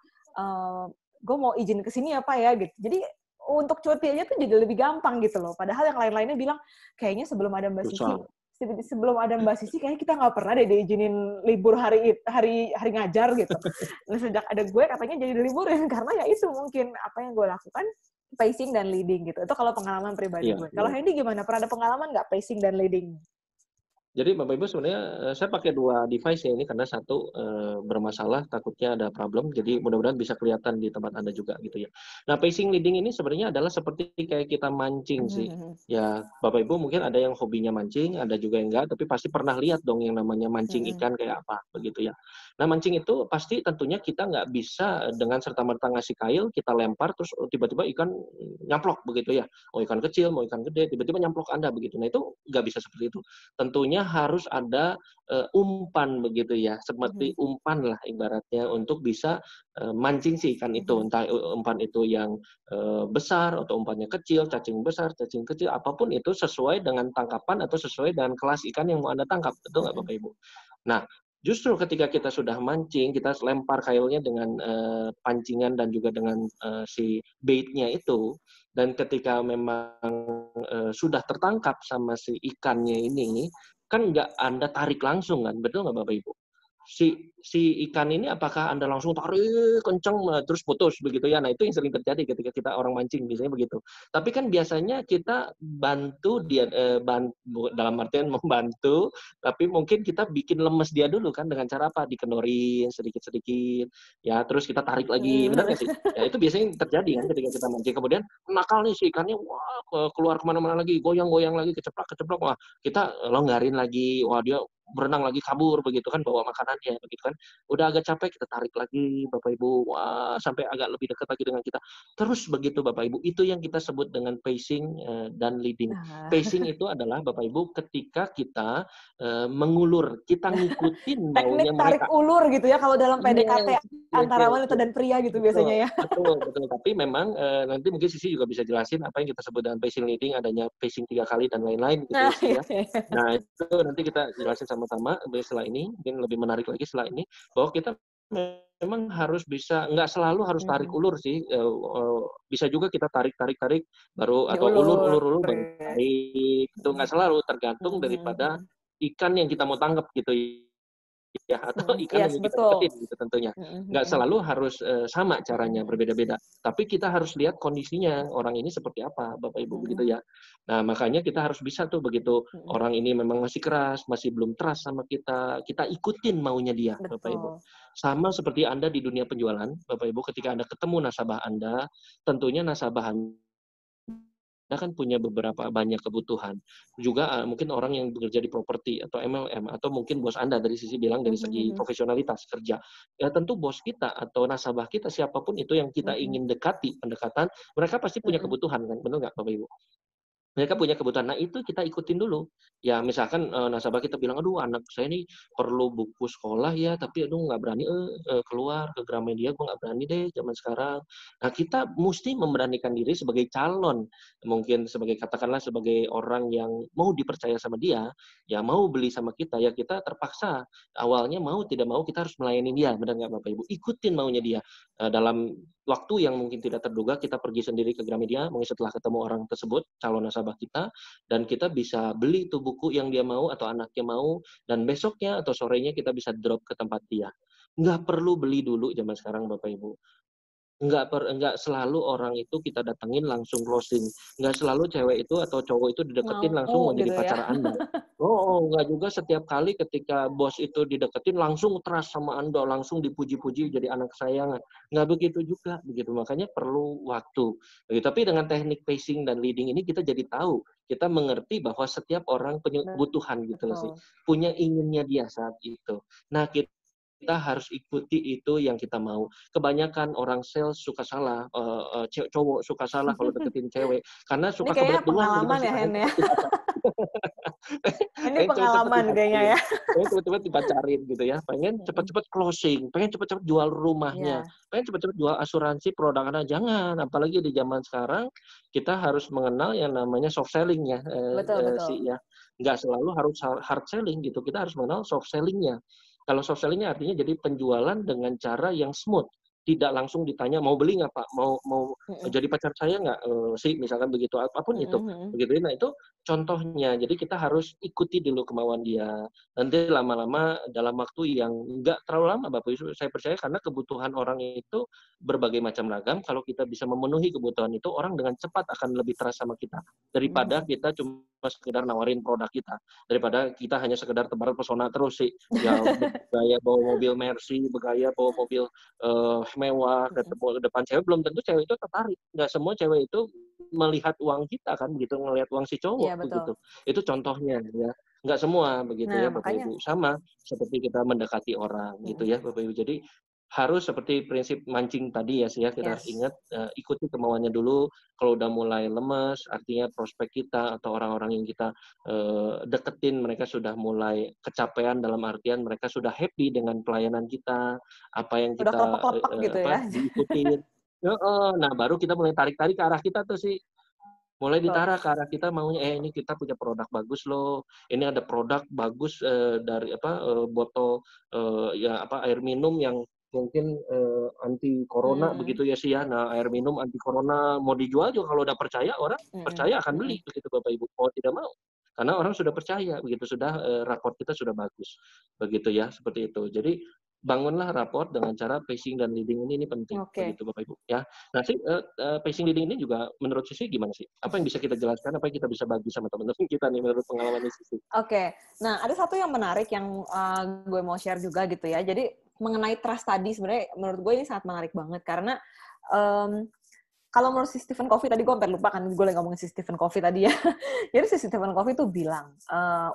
gue mau izin ke sini ya Pak ya gitu. Jadi untuk cuti aja tuh jadi lebih gampang gitu loh. Padahal yang lain-lainnya bilang kayaknya sebelum ada Mbak Sisi kayaknya kita nggak pernah deh diizinin libur hari ngajar gitu. Nah, sejak ada gue katanya jadi diliburin karena ya itu mungkin apa yang gue lakukan pacing dan leading gitu. Itu kalau pengalaman pribadi gue. Kalau Hendy gimana? Pernah ada pengalaman nggak pacing dan leading? Jadi Bapak Ibu sebenarnya saya pakai 2 device ya ini karena satu bermasalah takutnya ada problem, jadi mudah-mudahan bisa kelihatan di tempat Anda juga gitu ya. Nah pacing leading ini sebenarnya adalah seperti kayak kita mancing sih. Ya Bapak Ibu mungkin ada yang hobinya mancing, ada juga yang enggak, tapi pasti pernah lihat dong yang namanya mancing ikan kayak apa begitu ya. Nah mancing itu pasti tentunya kita nggak bisa dengan serta-merta ngasih kail, kita lempar terus tiba-tiba ikan nyamplok begitu ya. Mau ikan kecil, mau ikan gede, tiba-tiba nyamplok Anda begitu. Nah itu nggak bisa seperti itu. Tentunya harus ada umpan begitu ya, seperti umpan lah ibaratnya untuk bisa mancing si ikan itu, entah umpan itu yang besar atau umpannya kecil, cacing besar, cacing kecil, apapun itu sesuai dengan tangkapan atau sesuai dengan kelas ikan yang mau Anda tangkap, betul nggak Bapak Ibu? Nah, justru ketika kita sudah mancing, kita lempar kailnya dengan pancingan dan juga dengan si bait-nya itu, dan ketika memang sudah tertangkap sama si ikannya ini, kan nggak Anda tarik langsung kan, betul nggak Bapak Ibu? Si ikan ini apakah Anda langsung tarik kenceng terus putus begitu ya? Nah itu yang sering terjadi ketika kita orang mancing biasanya begitu. Tapi kan biasanya kita bantu dia dalam artian membantu, tapi mungkin kita bikin lemes dia dulu kan dengan cara apa? Dikenorin sedikit-sedikit, ya terus kita tarik lagi, benar nggak sih? Ya itu biasanya terjadi kan ketika kita mancing. Kemudian nakal nih si ikannya, wah keluar kemana-mana lagi, goyang-goyang lagi, keceplak-keceplak, wah kita longgarin lagi, wah dia berenang lagi kabur begitu kan bawa makanannya begitu kan udah agak capek kita tarik lagi Bapak Ibu wah sampai agak lebih dekat lagi dengan kita terus begitu Bapak Ibu itu yang kita sebut dengan pacing dan leading. Pacing itu adalah Bapak Ibu ketika kita mengulur kita ngikutin maunya tarik mereka ulur gitu ya kalau dalam PDKT antara wanita dan pria gitu biasanya ya. Betul. Tapi memang nanti mungkin Sisi juga bisa jelasin apa yang kita sebut dengan pacing leading, adanya pacing 3 kali dan lain-lain gitu ya. Nah itu nanti kita jelasin sama-sama setelah ini, mungkin lebih menarik lagi setelah ini, bahwa kita memang harus bisa, nggak selalu harus tarik ulur sih, bisa juga kita tarik baru atau ulur baru tarik, itu nggak selalu, tergantung daripada ikan yang kita mau tangkap gitu ya atau ikan yang kita deketin gitu tentunya. Nggak selalu harus sama caranya, berbeda-beda. Tapi kita harus lihat kondisinya orang ini seperti apa, Bapak Ibu begitu ya. Nah makanya kita harus bisa tuh begitu orang ini memang masih keras, masih belum trust sama kita, kita ikutin maunya dia, Bapak Ibu. Sama seperti Anda di dunia penjualan, Bapak Ibu, ketika Anda ketemu nasabah Anda, tentunya nasabah Anda kan punya beberapa banyak kebutuhan. Juga mungkin orang yang bekerja di properti atau MLM atau mungkin bos Anda dari sisi bilang dari segi profesionalitas kerja. Ya tentu bos kita atau nasabah kita siapapun itu yang kita ingin dekati pendekatan, mereka pasti punya kebutuhan kan, benar nggak Bapak Ibu? Mereka punya kebutuhan. Nah, itu kita ikutin dulu. Ya, misalkan nasabah kita bilang, "Aduh, anak saya nih perlu buku sekolah ya, tapi aduh nggak berani keluar ke Gramedia, gue nggak berani deh zaman sekarang." Nah, kita mesti memberanikan diri sebagai calon, mungkin sebagai katakanlah sebagai orang yang mau dipercaya sama dia, ya mau beli sama kita, ya kita terpaksa. Awalnya mau tidak mau kita harus melayani dia, benar nggak Bapak Ibu? Ikutin maunya dia. Dalam waktu yang mungkin tidak terduga, kita pergi sendiri ke Gramedia, mungkin setelah ketemu orang tersebut, calon nasabah kita, dan kita bisa beli itu buku yang dia mau atau anaknya mau, dan besoknya atau sorenya kita bisa drop ke tempat dia. Nggak perlu beli dulu zaman sekarang Bapak Ibu. Nggak selalu orang itu kita datengin langsung closing. Nggak selalu cewek itu atau cowok itu dideketin langsung Mau mau jadi gitu ya. pacar Anda. Nggak juga setiap kali ketika bos itu dideketin langsung trust sama Anda, langsung dipuji-puji jadi anak kesayangan. Nggak begitu juga, begitu. Makanya perlu waktu. Begitu. Tapi dengan teknik pacing dan leading ini kita jadi tahu, kita mengerti bahwa setiap orang punya kebutuhan gitu loh sih. Betul. Punya inginnya dia saat itu. Nah, kita harus ikuti itu yang kita mau. Kebanyakan orang sales suka salah, cowok suka salah kalau deketin cewek, karena Ini suka kayaknya kebelet duluan gitu kan, pengalaman ya, suka Hen ya. Ini pengen cepet-cepet pengalaman kayaknya ya. pengen cepet-cepet dipacarin gitu ya, pengen cepet-cepet closing, pengen cepet-cepet jual rumahnya, Iya, pengen cepet-cepet jual asuransi produk Anda, jangan. Apalagi di zaman sekarang, kita harus mengenal yang namanya soft selling ya, betul betul. ya. Nggak selalu harus hard selling gitu, kita harus mengenal soft selling-nya. Kalau soft selling-nya artinya jadi penjualan dengan cara yang smooth, tidak langsung ditanya, "Mau beli nggak Pak? Mau mau Mm-mm. jadi pacar saya nggak?" Sih, misalkan begitu, apapun itu. Mm-mm. Begitu. Nah, itu contohnya. Jadi kita harus ikuti dulu kemauan dia. Nanti lama-lama dalam waktu yang nggak terlalu lama, Bapak Ibu, saya percaya karena kebutuhan orang itu berbagai macam ragam. Kalau kita bisa memenuhi kebutuhan itu, orang dengan cepat akan lebih trust sama kita. Daripada Mm-mm. kita cuma sekedar nawarin produk kita. Daripada kita hanya sekedar tebar pesona terus sih. Ya, bergaya bawa mobil Mercy, bergaya bawa mobil mewah ke depan cewek, belum tentu cewek itu tertarik. Nggak semua cewek itu melihat uang kita kan begitu, ngelihat uang si Iya cowok betul. begitu. Itu contohnya ya. Nggak semua begitu Nah ya Bapak makanya. Ibu. Sama seperti kita mendekati orang gitu Mm-mm. ya Bapak Ibu. Jadi harus seperti prinsip mancing tadi ya sih ya, kita harus Yes. ingat ikuti kemauannya dulu. Kalau udah mulai lemes, artinya prospek kita atau orang-orang yang kita deketin mereka sudah mulai kecapean, dalam artian mereka sudah happy dengan pelayanan kita, apa yang Udah kita kelepek-kelepek gitu ya. diikutin. Nah baru kita mulai tarik-tarik ke arah kita tuh sih. Mulai Betul. ditarik ke arah kita maunya, ini kita punya produk bagus loh. Ini ada produk bagus dari botol air minum yang mungkin anti corona Mm-mm. begitu ya sih ya. Nah, air minum anti corona mau dijual juga kalau udah percaya orang Mm-mm. percaya akan Mm-mm. beli begitu Bapak Ibu. Mau tidak mau. Karena orang sudah percaya begitu sudah raport kita sudah bagus. Begitu ya, seperti itu. Jadi bangunlah raport dengan cara pacing dan leading ini penting Oke. begitu Bapak Ibu ya. Nah sih pacing leading ini juga menurut Sisi gimana sih? Apa yang bisa kita jelaskan? Apa yang kita bisa bagi sama teman-teman kita nih menurut pengalaman Sisi? Oke. Nah ada satu yang menarik yang gue mau share juga gitu ya. Jadi mengenai trust tadi sebenarnya menurut gue ini sangat menarik banget karena kalau menurut si Stephen Covey tadi gue hampir lupa kan gue lagi ngomongin si Stephen Covey tadi ya. Jadi si Stephen Covey tuh bilang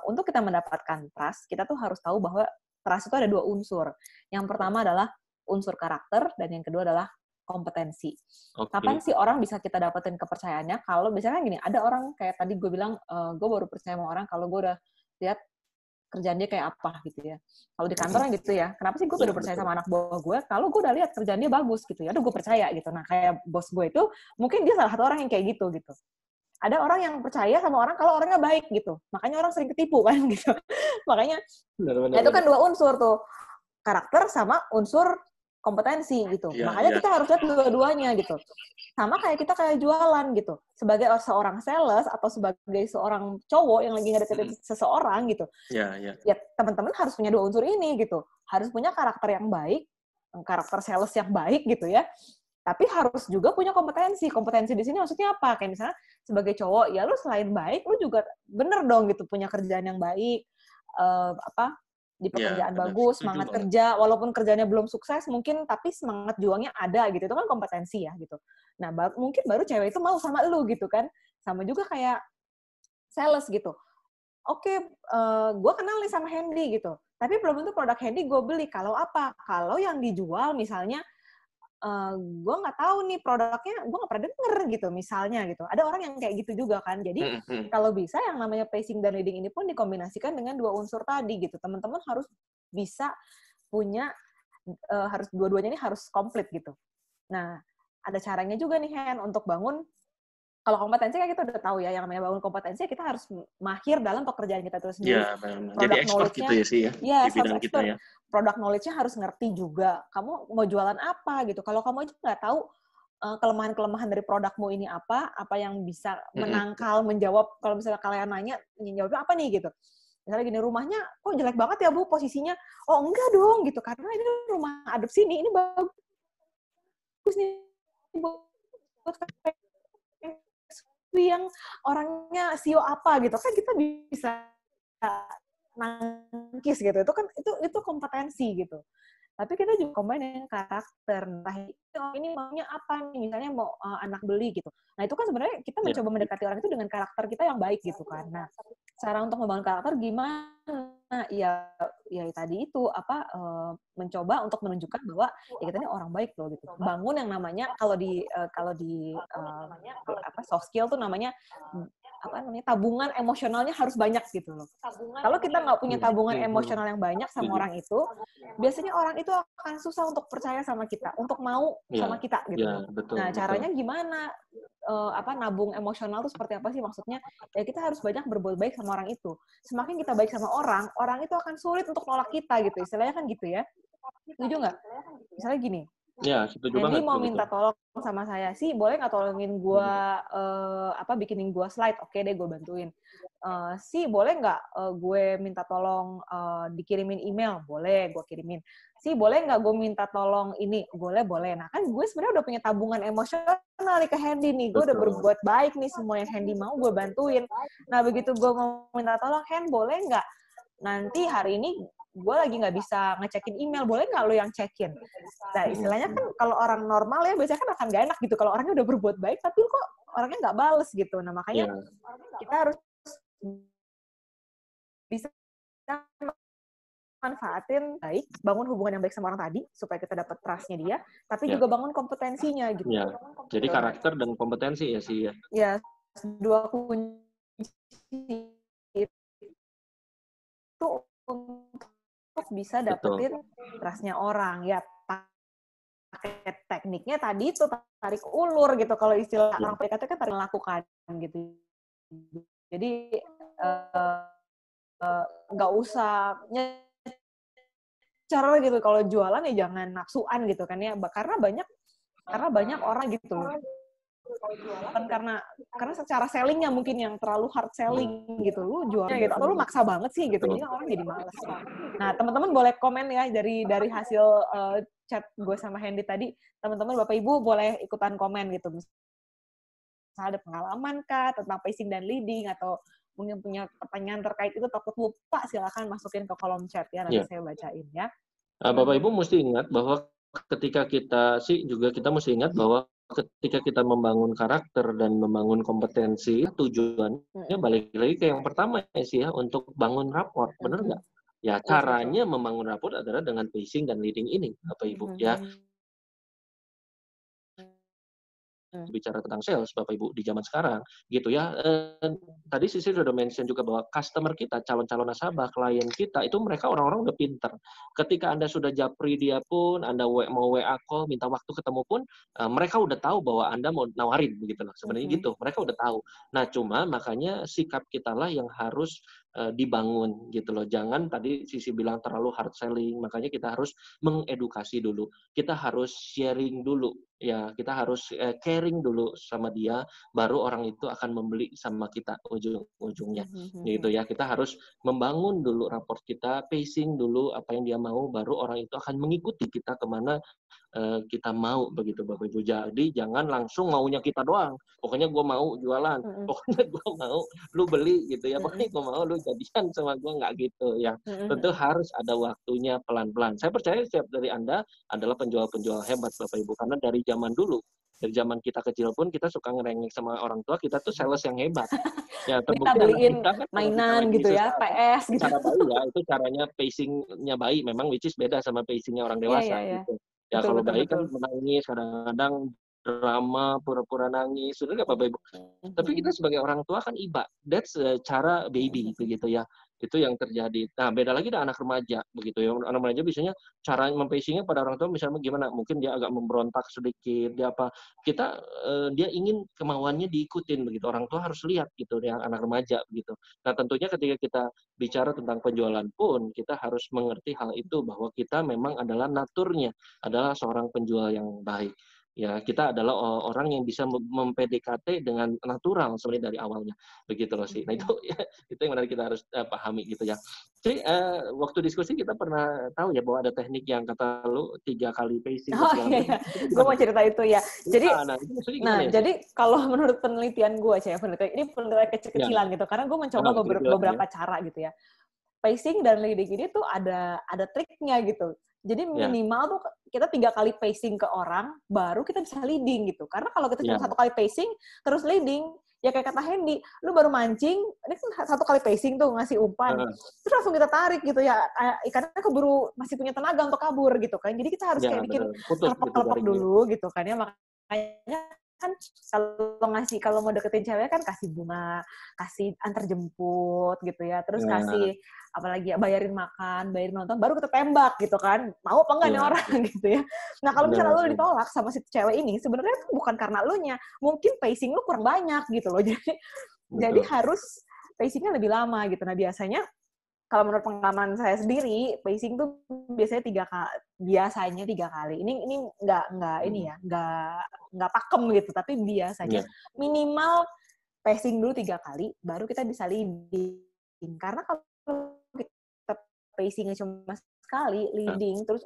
untuk kita mendapatkan trust kita tuh harus tahu bahwa trust itu ada 2 unsur. Yang pertama adalah unsur karakter dan yang kedua adalah kompetensi. Okay. Kapan sih orang bisa kita dapetin kepercayaannya? Kalau misalnya gini, ada orang kayak tadi gue bilang, gue baru percaya sama orang kalau gue udah lihat kerjaan dia kayak apa gitu ya. Kalau di kantor gitu ya, kenapa sih gue baru percaya sama anak buah gue? Kalau gue udah lihat kerjaan dia bagus gitu ya, aduh gue percaya gitu. Nah kayak bos gue itu, mungkin dia salah satu orang yang kayak gitu. Ada orang yang percaya sama orang kalau orangnya baik gitu. Makanya orang sering ketipu kan gitu. Makanya itu kan 2 unsur tuh. Karakter sama unsur kompetensi gitu. Ya, Makanya ya. kita harus lihat dua-duanya gitu. Sama kayak kita kayak jualan gitu. Sebagai seorang sales atau sebagai seorang cowok yang lagi ngedeketin seseorang gitu. Ya, ya. Ya teman-teman harus punya 2 unsur ini gitu. Harus punya karakter yang baik, karakter sales yang baik gitu ya. Tapi harus juga punya kompetensi. Kompetensi di sini maksudnya apa? Kayak misalnya sebagai cowok, ya lu selain baik, lu juga bener dong gitu punya kerjaan yang baik, di pekerjaan bagus, semangat kerja, walaupun kerjanya belum sukses mungkin, tapi semangat juangnya ada gitu. Itu kan kompetensi ya gitu. Nah, mungkin baru cewek itu mau sama lu gitu kan. Sama juga kayak sales gitu. Oke, gue kenal nih sama Hendy gitu. Tapi belum tentu produk Hendy gue beli. Kalau apa? Kalau yang dijual misalnya gue nggak tahu nih produknya, gue nggak pernah denger gitu misalnya gitu. Ada orang yang kayak gitu juga kan. Jadi kalau bisa yang namanya pacing dan leading ini pun dikombinasikan dengan dua unsur tadi gitu. Teman-teman harus bisa punya, harus dua-duanya ini harus komplit gitu. Nah, ada caranya juga nih Hen untuk bangun. Kalau kompetensi kan kita udah tahu ya, yang namanya bangun kompetensi kita harus mahir dalam pekerjaan kita itu sendiri. Ya, jadi expert gitu ya sih ya, di bidang kita ya. Product knowledge-nya harus ngerti juga. Kamu mau jualan apa gitu. Kalau kamu aja nggak tahu kelemahan-kelemahan dari produkmu ini apa yang bisa menangkal, menjawab, kalau misalnya kalian nanya, jawabnya apa nih gitu. Misalnya gini, rumahnya kok jelek banget ya Bu posisinya. Oh enggak dong gitu, karena ini rumah adopsi nih, ini bagus nih buat yang orangnya CEO apa gitu kan, kita bisa nangkis gitu. Itu kan itu kompetensi gitu. Tapi kita juga combine dengan karakter. Entah ini maunya apa nih, misalnya mau anak beli gitu. Nah, itu kan sebenarnya kita mencoba mendekati orang itu dengan karakter kita yang baik gitu kan. Nah, cara untuk membangun karakter gimana? Ya tadi itu mencoba untuk menunjukkan bahwa ya kita ini orang baik loh gitu. Bangun yang namanya kalau di soft skill tuh namanya tabungan emosionalnya harus banyak gitu loh. Kalau kita nggak punya tabungan emosional yang banyak sama orang itu, biasanya orang itu akan susah untuk percaya sama kita, untuk mau sama kita gitu. Betul, nah, caranya gimana? Nabung emosional itu seperti apa sih maksudnya? Ya kita harus banyak berbuat baik sama orang itu. Semakin kita baik sama orang itu akan sulit untuk nolak kita gitu. Istilahnya kan gitu ya. Setuju nggak? Misalnya gini. Ya, setuju banget. Hendy mau minta tolong sama saya sih, boleh nggak tolongin gue bikinin gue slide? Oke deh, gue bantuin. Boleh nggak gue minta tolong dikirimin email? Boleh, gue kirimin. Boleh nggak gue minta tolong ini? Boleh. Nah kan gue sebenarnya udah punya tabungan emosional nih ke Hendy nih. Gue udah berbuat baik nih, semua yang Hendy mau gue bantuin. Nah begitu gue mau minta tolong, Hen boleh nggak? Nanti hari ini gue lagi nggak bisa ngecekin email, boleh nggak lo yang cekin? Nah, istilahnya kan kalau orang normal ya biasanya kan akan nggak enak gitu kalau orangnya udah berbuat baik tapi kok orangnya nggak bales gitu. Nah, makanya kita harus bisa manfaatin baik, bangun hubungan yang baik sama orang tadi supaya kita dapat trust-nya dia, tapi juga bangun kompetensinya gitu. Ya. Jadi karakter dan kompetensi ya sih ya. Ya, dua kunci itu untuk bisa dapetin trust-nya orang. Ya, pakai tekniknya tadi itu tarik ulur gitu. Kalau istilah orang PDKT kan tarik lakukan gitu. Jadi nggak usah cara gitu. Kalau jualan ya jangan nafsuan gitu kan ya. Karena banyak orang gitu loh. Kan karena secara sellingnya mungkin yang terlalu hard selling gitu, lu jualnya gitu atau lu maksa banget sih gitu, jadi orang jadi malas. Nah, teman-teman boleh komen ya dari hasil chat gue sama Hendy tadi, teman-teman Bapak Ibu boleh ikutan komen gitu, misalnya ada pengalaman kah tentang pacing dan leading atau mungkin punya pertanyaan terkait itu takut lupa, silakan masukin ke kolom chat ya, nanti saya bacain ya. Bapak Ibu mesti ingat bahwa ketika kita mesti ingat bahwa ketika kita membangun karakter dan membangun kompetensi, tujuannya balik lagi ke yang pertama sih ya, untuk bangun rapor, benar nggak? Ya, caranya membangun rapor adalah dengan pacing dan leading ini, Bapak Ibu ya. Bicara tentang sales, Bapak Ibu, di zaman sekarang, gitu ya. Tadi Sisi sudah mention juga bahwa customer kita, calon-calon nasabah, klien kita, itu mereka orang-orang udah pinter. Ketika Anda sudah japri dia pun, Anda mau WA call, minta waktu ketemu pun, mereka udah tahu bahwa Anda mau nawarin, begitu loh. Sebenarnya gitu, mereka udah tahu. Nah, cuma makanya sikap kita lah yang harus dibangun gitu loh. Jangan tadi Sisi bilang terlalu hard selling, makanya kita harus mengedukasi dulu. Kita harus sharing dulu. Ya, kita harus caring dulu sama dia, baru orang itu akan membeli sama kita ujung-ujungnya. Gitu ya. Kita harus membangun dulu raport kita, pacing dulu apa yang dia mau, baru orang itu akan mengikuti kita kemana kita mau, begitu Bapak Ibu. Jadi jangan langsung maunya kita doang. Pokoknya gue mau jualan, pokoknya gue mau lu beli gitu ya, pokoknya gue mau lu jadian sama gue, nggak gitu ya. Tentu harus ada waktunya pelan-pelan. Saya percaya setiap dari Anda adalah penjual-penjual hebat Bapak Ibu, karena dari zaman dulu, dari zaman kita kecil pun kita suka ngerengek sama orang tua, kita tuh sales yang hebat. Ya, kita beliin mainan gitu ya, PS gitu. Cara bayi ya, itu caranya pacingnya bayi, memang which is beda sama pacingnya orang dewasa gitu. Ya Betul, kalau betul, bayi kan betul. menangis, kadang-kadang drama, pura-pura nangis, sebenarnya nggak apa-apa Ibu. Tapi kita sebagai orang tua kan iba, that's cara baby begitu ya. Itu yang terjadi. Nah, beda lagi dengan anak remaja begitu ya. Anak remaja biasanya cara mempacingnya pada orang tua misalnya gimana? Mungkin dia agak memberontak sedikit, dia apa? Dia ingin kemauannya diikutin begitu. Orang tua harus lihat gitu ya anak remaja begitu. Nah, tentunya ketika kita bicara tentang penjualan pun kita harus mengerti hal itu bahwa kita memang adalah naturnya adalah seorang penjual yang baik. Ya, kita adalah orang yang bisa mem-PDKT dengan natural sebenarnya dari awalnya. Begitu loh sih. Nah, itu ya, itu yang benar kita harus pahami gitu ya. Jadi waktu diskusi kita pernah tahu ya bahwa ada teknik yang kata lu 3 kali pacing dan Oh segala iya, macam. iya. Gue mau cerita itu ya. Jadi, Nah, itu maksudnya gimana ya sih? jadi kalau menurut penelitian gue, ini penelitian Ya, kecil-kecilan gitu. Karena gue mencoba kecil-kecilan ya. beberapa cara gitu ya. Pacing dan leading ini tuh ada triknya gitu. Jadi Ya, minimal tuh kita 3 kali pacing ke orang, baru kita bisa leading gitu. Karena kalau kita cuma ya. 1 kali pacing, terus leading, ya kayak kata Hendy, lu baru mancing, ini kan 1 kali pacing tuh ngasih umpan, Heeh. terus langsung kita tarik gitu ya, ikannya keburu masih punya tenaga untuk kabur gitu kan. Jadi kita harus Ya, kayak bikin betul. Putus gitu kelepek-kelepek jaringnya. dulu gitu kan ya. Makanya kan kalau mau deketin cewek kan kasih bunga, kasih antar jemput gitu ya, terus Ya, kasih apalagi ya, bayarin makan, bayarin nonton, baru kita tembak gitu kan, mau apa enggak nih ya, orang gitu ya. Nah kalau misalnya benar. lu ditolak sama si cewek ini, sebenarnya bukan karena elunya, mungkin pacing lu kurang banyak gitu loh. Jadi Betul. harus pacingnya lebih lama gitu. Nah biasanya kalau menurut pengalaman saya sendiri, pacing tuh biasanya 3 kali. Ini nggak ini ya, nggak pakem gitu, tapi biasanya Ya, minimal pacing dulu 3 kali, baru kita bisa leading. Karena kalau kita pacingnya cuma sekali, ya. leading terus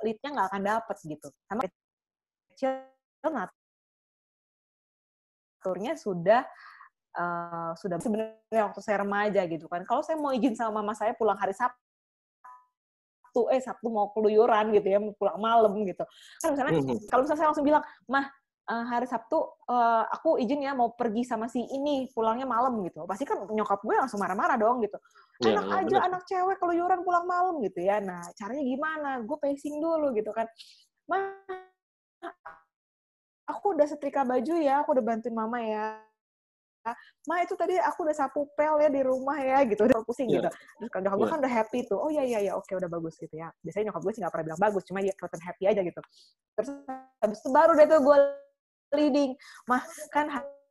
leadnya nggak akan dapet gitu. Sama kecil naturnya sudah sebenarnya waktu saya remaja gitu kan. Kalau saya mau izin sama mama saya pulang hari Sabtu mau keluyuran gitu ya, mau pulang malam gitu. Kan misalnya kalau misalnya saya langsung bilang, "Mah, hari Sabtu aku izin ya mau pergi sama si ini, pulangnya malam," gitu. Pasti kan nyokap gue langsung marah-marah dong gitu. Ya, Enak ya, aja benar. anak cewek keluyuran pulang malam gitu ya. Nah, caranya gimana? Gue pacing dulu gitu kan. "Mah, aku udah setrika baju ya, aku udah bantuin mama ya. Ma itu tadi aku udah sapu pel ya di rumah ya," gitu, udah pusing Ya, gitu. Terus kan nyokap gue ya. kan udah happy tuh, "Oh iya, oke udah bagus," gitu ya. Biasanya nyokap gue sih nggak pernah bilang bagus, cuma dia kelihatan happy aja gitu. Terus habis itu baru deh tuh gue leading, "Mah, kan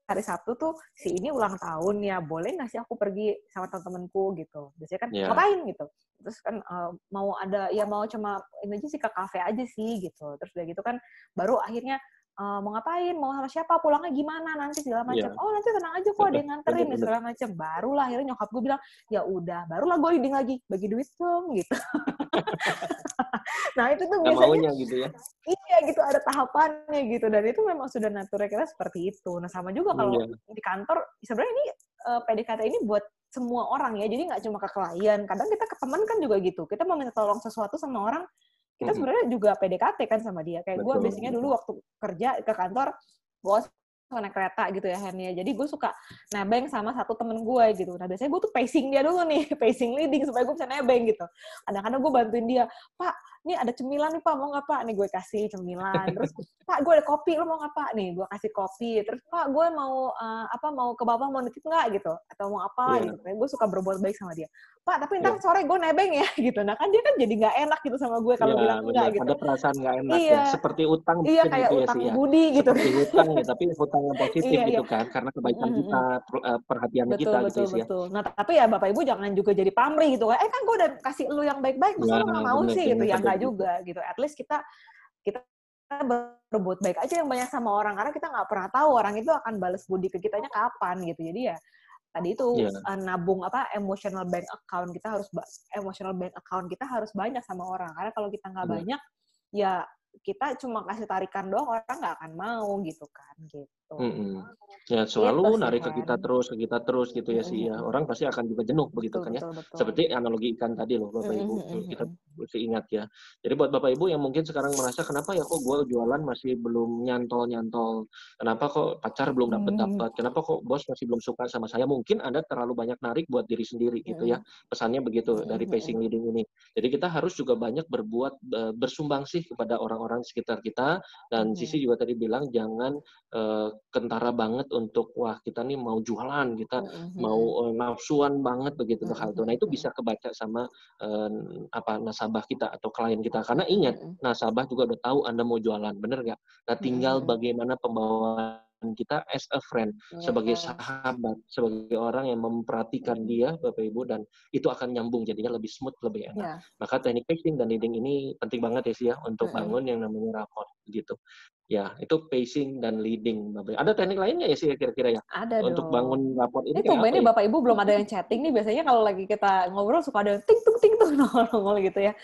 hari Sabtu tuh si ini ulang tahun ya, boleh nggak sih aku pergi sama temen-temenku," gitu. Biasanya kan, Ya. "Ngapain?" gitu. Terus kan mau cuma ini aja sih, ke kafe aja sih gitu. Terus udah gitu kan baru akhirnya mau ngapain, mau sama siapa, pulangnya gimana nanti segala macam. Ya. "Oh nanti tenang aja kok, ada yang nganterin," Benar. segala macam. Barulah akhirnya nyokap gue bilang, "Ya udah," barulah gue leading lagi, "Bagi duit dong," gitu. Nah itu tuh Nah, biasanya maunya gitu ya. iya gitu, ada tahapannya gitu, dan itu memang sudah naturnya kita seperti itu. Nah sama juga kalau Iya. di kantor, sebenarnya ini PDKT ini buat semua orang ya, jadi nggak cuma ke klien. Kadang kita ke teman kan juga gitu, kita mau minta tolong sesuatu sama orang, kita sebenarnya juga PDKT kan sama dia. Kayak gue Betul. biasanya dulu waktu kerja ke kantor, gue suka naik kereta gitu ya, Hen ya. Jadi gue suka nebeng sama satu temen gue gitu. Nah biasanya gue tuh pacing dia dulu nih, pacing leading supaya gue bisa nebeng gitu. Kadang-kadang gue bantuin dia, "Pak, ini ada cemilan nih Pak, mau nggak Pak?" Nih gue kasih cemilan. Terus, "Pak, gue ada kopi, lo mau nggak Pak?" Nih gue kasih kopi. Terus, "Pak, gue mau mau ke Bapak mau nitip nggak?" gitu. Atau mau apa Iya. gitu. Kayak gue suka berbuat baik sama dia. "Pak, tapi ntar Iya. sore gue nebeng ya," gitu. Nah kan dia kan jadi nggak enak gitu sama gue kalau Iya, bilang benar. enggak gitu. Ada perasaan nggak enak ya. Iya, Seperti utang iya mungkin kayak gitu ya utang sih ya. budi gitu. Seperti hutang ya, tapi hutang yang positif Iya, iya. gitu kan, karena kebaikan kita, perhatiannya kita Betul, gitu ya betul, sih ya. betul. Nah, tapi ya Bapak Ibu jangan juga jadi pamrih gitu kan. Kan gue udah kasih lu yang baik-baik, masa Ya, lu nggak mau benar, sih gitu? jangan Ya sampai nggak begitu. juga gitu. At least kita berbuat baik aja yang banyak sama orang, karena kita nggak pernah tahu orang itu akan balas budi ke kitanya kapan gitu. Jadi ya tadi itu Iya. nabung emotional bank account kita harus banyak sama orang, karena kalau kita nggak Iya. banyak ya kita cuma kasih tarikan doang, orang nggak akan mau gitu kan gitu. Ya, Itu selalu sih, narik ke Hen. ke kita terus gitu ya sih ya. Orang pasti akan juga jenuh begitu kan ya. Betul. Seperti analogi ikan tadi loh Bapak Ibu. Kita mesti ingat ya. Jadi buat Bapak Ibu yang mungkin sekarang merasa kenapa ya kok gue jualan masih belum nyantol-nyantol. Kenapa kok pacar belum dapat-dapat. Kenapa kok bos masih belum suka sama saya. Mungkin Anda terlalu banyak narik buat diri sendiri gitu ya. Pesannya begitu dari pacing leading ini. Jadi kita harus juga banyak bersumbangsi kepada orang-orang sekitar kita. Dan Sisi juga tadi bilang jangan kentara banget untuk wah kita nih mau jualan, kita mau nafsuan banget begitu hal itu. Nah itu bisa kebaca sama nasabah kita atau klien kita. Karena ingat nasabah juga udah tahu Anda mau jualan, bener nggak? Nah tinggal bagaimana pembawaan kita as a friend, sebagai sahabat, sebagai orang yang memperhatikan dia, Bapak Ibu, dan itu akan nyambung jadinya lebih smooth, lebih enak. Maka teknik pacing dan leading ini penting banget ya sih ya untuk bangun yang namanya rapport gitu. Ya, itu pacing dan leading. Ada teknik lainnya ya sih kira-kira ya? Ada Untuk dong. bangun rapport ini Ini kayak tumben apa nih ya? Bapak Ibu belum ada yang chatting nih. Biasanya kalau lagi kita ngobrol suka ada yang ting tung nongol gitu ya.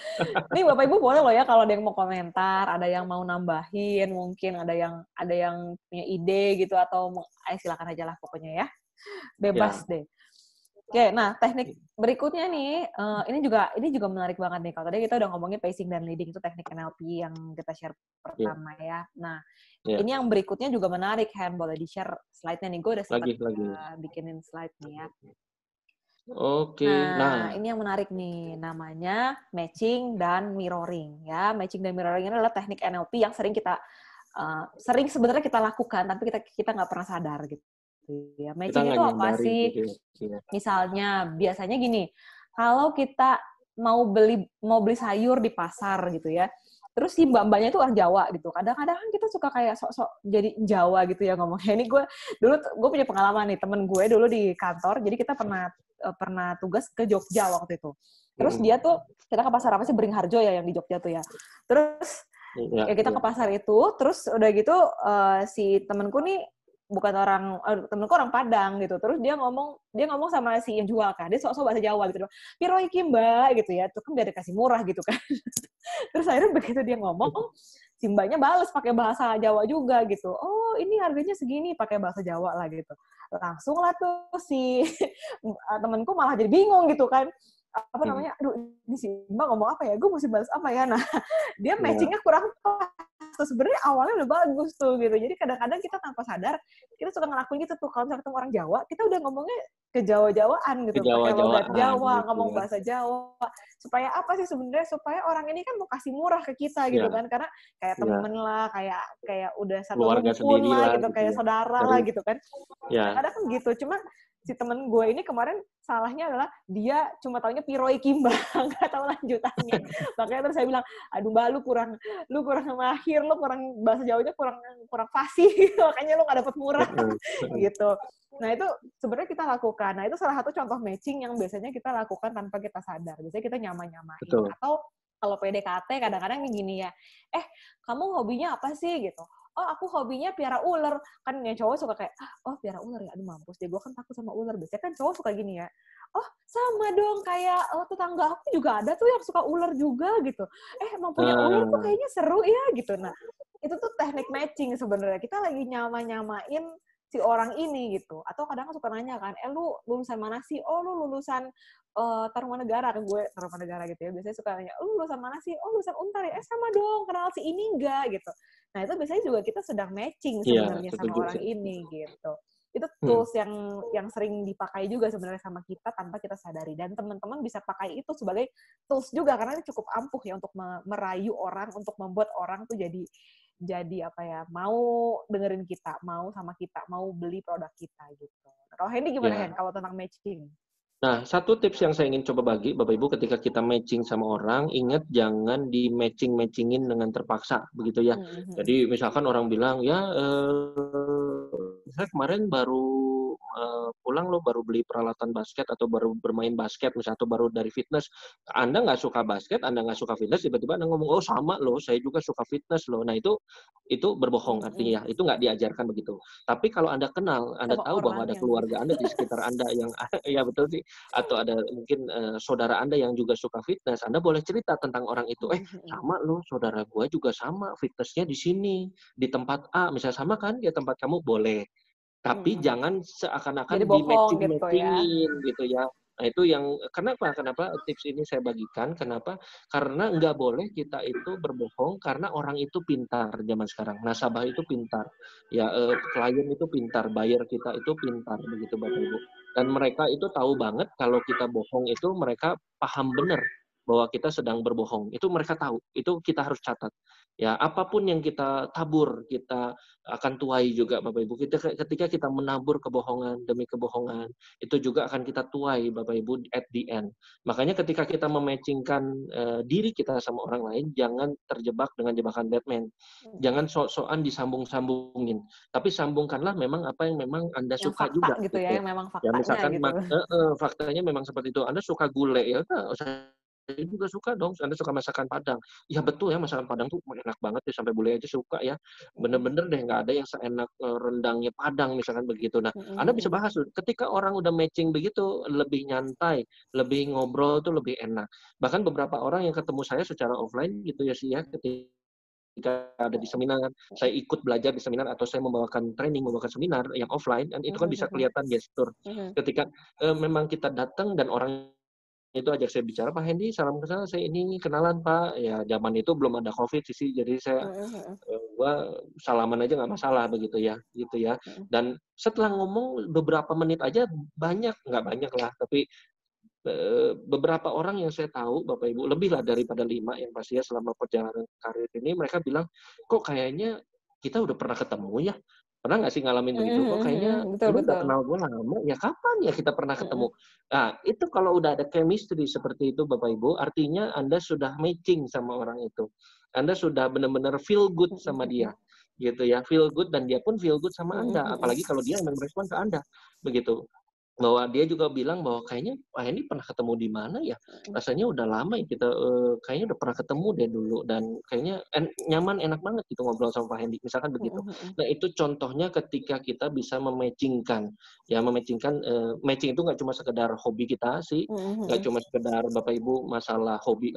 Nih Bapak Ibu boleh loh ya kalau ada yang mau komentar, ada yang mau nambahin, mungkin ada yang punya ide gitu atau silakan aja lah pokoknya ya. Bebas deh. Oke, nah teknik berikutnya nih, ini juga menarik banget nih. Kalau tadi kita udah ngomongin pacing dan leading, itu teknik NLP yang kita share pertama ya. Nah, ini yang berikutnya juga menarik, Hen. Boleh di-share slide-nya nih. Gue udah sempat bikinin slide nih ya. Oke, nah ini yang menarik nih, namanya matching dan mirroring ya. Matching dan mirroring ini adalah teknik NLP yang sering sebenarnya kita lakukan, tapi kita nggak pernah sadar gitu. Ya, matching itu apa sih? Gitu ya. Misalnya, biasanya gini, kalau kita mau beli sayur di pasar gitu ya, terus si mbak-mbaknya itu orang Jawa gitu. Kadang-kadang kan kita suka kayak sok-sok jadi Jawa gitu ya ngomongnya. Ini gue punya pengalaman nih, temen gue dulu di kantor, jadi kita pernah tugas ke Jogja waktu itu. Terus dia tuh, kita ke pasar apa sih, Beringharjo ya yang di Jogja tuh ya. Terus ya kita ke pasar itu, terus udah gitu si temenku nih temenku orang Padang gitu. Terus dia ngomong sama si yang jual kan, dia sok-sok bahasa Jawa gitu. Piro iki mbak gitu ya, itu kan biar dikasih murah gitu kan. Terus akhirnya begitu dia ngomong, si mbaknya bales pakai bahasa Jawa juga gitu. Oh ini harganya segini, pakai bahasa Jawa lah gitu. Langsung lah tuh si temenku malah jadi bingung gitu kan. Apa namanya, aduh ini si mbak ngomong apa ya, gue mesti balas apa ya. Nah dia matchingnya kurang pas. Sebenarnya awalnya udah bagus tuh gitu. Jadi kadang-kadang kita tanpa sadar kita suka ngelakuin gitu tuh. Kalau misalnya ketemu orang Jawa, kita udah ngomongnya ke Jawa-Jawaan gitu, pakai logat Jawa, gitu ngomong ya. Bahasa Jawa. Supaya apa sih sebenarnya? Supaya orang ini kan mau kasih murah ke kita gitu kan. Karena kayak temen lah, kayak udah satu rumpun lah gitu, kayak saudara lah gitu kan. Kadang-kadang kan gitu. Cuma si temen gue ini kemarin salahnya adalah dia cuma taunya Piroi Kimba, nggak tahu lanjutannya. Makanya terus saya bilang, aduh mbak lu kurang mahir, lu kurang bahasa Jawanya kurang fasih, makanya lu nggak dapet murah gitu. Nah itu sebenarnya kita lakukan. Nah itu salah satu contoh matching yang biasanya kita lakukan tanpa kita sadar. Biasanya kita nyamain. Atau kalau PDKT kadang-kadang gini ya, kamu hobinya apa sih gitu? Oh aku hobinya piara ular. Kan yang cowok suka kayak, oh piara ular ya, aduh mampus deh, gue kan takut sama ular. Biasanya kan cowok suka gini ya, oh sama dong kayak tetangga aku juga ada tuh yang suka ular juga gitu. Emang punya ular tuh kayaknya seru ya gitu. Nah itu tuh teknik matching sebenarnya. Kita lagi nyamain si orang ini gitu. Atau kadang suka nanya kan, lu lulusan mana sih? Oh lu lulusan Tarumanegara, kan gue Tarumanegara gitu ya. Biasanya suka nanya, lu lulusan mana sih? Oh lulusan Untar ya. Sama dong, kenal si ini enggak gitu. Nah itu biasanya juga kita sedang matching sebenarnya sama orang ini gitu. Itu tools yang sering dipakai juga sebenarnya sama kita tanpa kita sadari. Dan teman-teman bisa pakai itu sebagai tools juga karena ini cukup ampuh ya untuk merayu orang, untuk membuat orang tuh jadi apa ya, mau dengerin kita, mau sama kita, mau beli produk kita gitu. Nah, kalau Hendy gimana Hen kalau tentang matching? Nah, satu tips yang saya ingin coba bagi, Bapak Ibu, ketika kita matching sama orang, ingat jangan di matching-matchingin dengan terpaksa, begitu ya. Jadi misalkan orang bilang, ya saya kemarin baru pulang lo baru beli peralatan basket atau baru bermain basket misalnya atau baru dari fitness. Anda nggak suka basket, Anda nggak suka fitness, tiba-tiba Anda ngomong, oh sama loh, saya juga suka fitness loh. Nah itu berbohong artinya, itu nggak diajarkan begitu. Tapi kalau Anda kenal, Anda tahu bahwa ada keluarga Anda di sekitar Anda yang, ya betul sih, atau ada mungkin saudara Anda yang juga suka fitness, Anda boleh cerita tentang orang itu. Sama loh, saudara gue juga sama, fitnessnya di sini, di tempat A, misalnya sama kan, di tempat kamu boleh. Tapi jangan seakan-akan Jadi bohong gitu ya. di-matching-matchingin gitu ya. Nah itu yang kenapa tips ini saya bagikan, kenapa? Karena nggak boleh kita itu berbohong karena orang itu pintar zaman sekarang. Nasabah itu pintar, ya klien itu pintar, buyer kita itu pintar, begitu Bapak Ibu. Dan mereka itu tahu banget kalau kita bohong itu mereka paham benar bahwa kita sedang berbohong. Itu mereka tahu, itu kita harus catat. Ya, apapun yang kita tabur, kita akan tuai juga Bapak Ibu. Ketika kita menabur kebohongan demi kebohongan, itu juga akan kita tuai Bapak Ibu at the end. Makanya ketika kita mematchingkan diri kita sama orang lain, jangan terjebak dengan jebakan Batman. Jangan sok-sokan disambung-sambungin. Tapi sambungkanlah memang apa yang memang Anda Yang suka fakta juga. gitu ya, yang memang Ya faktanya misalkan gitu. faktanya memang seperti itu. Anda suka gulai, ya saya juga suka dong. Anda suka masakan Padang. Ya betul ya, masakan Padang tuh enak banget ya, sampai bule aja suka ya. Bener-bener deh, nggak ada yang seenak rendangnya Padang misalkan begitu. Nah, Anda bisa bahas ketika orang udah matching begitu, lebih nyantai, lebih ngobrol tuh lebih enak. Bahkan beberapa orang yang ketemu saya secara offline gitu ya sih ya, ketika ada di seminar, saya ikut belajar di seminar atau saya membawakan training, membawakan seminar yang offline, dan itu kan bisa kelihatan gestur. Ketika memang kita datang dan orang itu ajak saya bicara, Pak Hendy, salam kenal, saya ini kenalan Pak. Ya zaman itu belum ada COVID sih, jadi gua salaman aja nggak masalah begitu ya, gitu ya. Dan setelah ngomong beberapa menit aja nggak banyak lah, tapi beberapa orang yang saya tahu, Bapak Ibu, lebih lah daripada 5 yang pasti ya selama perjalanan karir ini, mereka bilang, kok kayaknya kita udah pernah ketemu ya? Pernah nggak sih ngalamin begitu? Kok kayaknya lu udah kenal gue lama, ya kapan ya kita pernah ketemu? Nah, itu kalau udah ada chemistry seperti itu, Bapak Ibu, artinya Anda sudah matching sama orang itu. Anda sudah benar-benar feel good sama dia. Gitu ya, feel good, dan dia pun feel good sama Anda. Apalagi kalau dia memang merespon ke Anda. Begitu. Bahwa dia juga bilang bahwa kayaknya Pak Hendy pernah ketemu di mana ya, rasanya udah lama ya kita kayaknya udah pernah ketemu deh dulu, dan kayaknya nyaman, enak banget gitu ngobrol sama Pak Hendy, misalkan begitu. Nah itu contohnya ketika kita bisa mematchingkan matching itu nggak cuma sekedar hobi kita sih, nggak cuma sekedar Bapak Ibu masalah hobi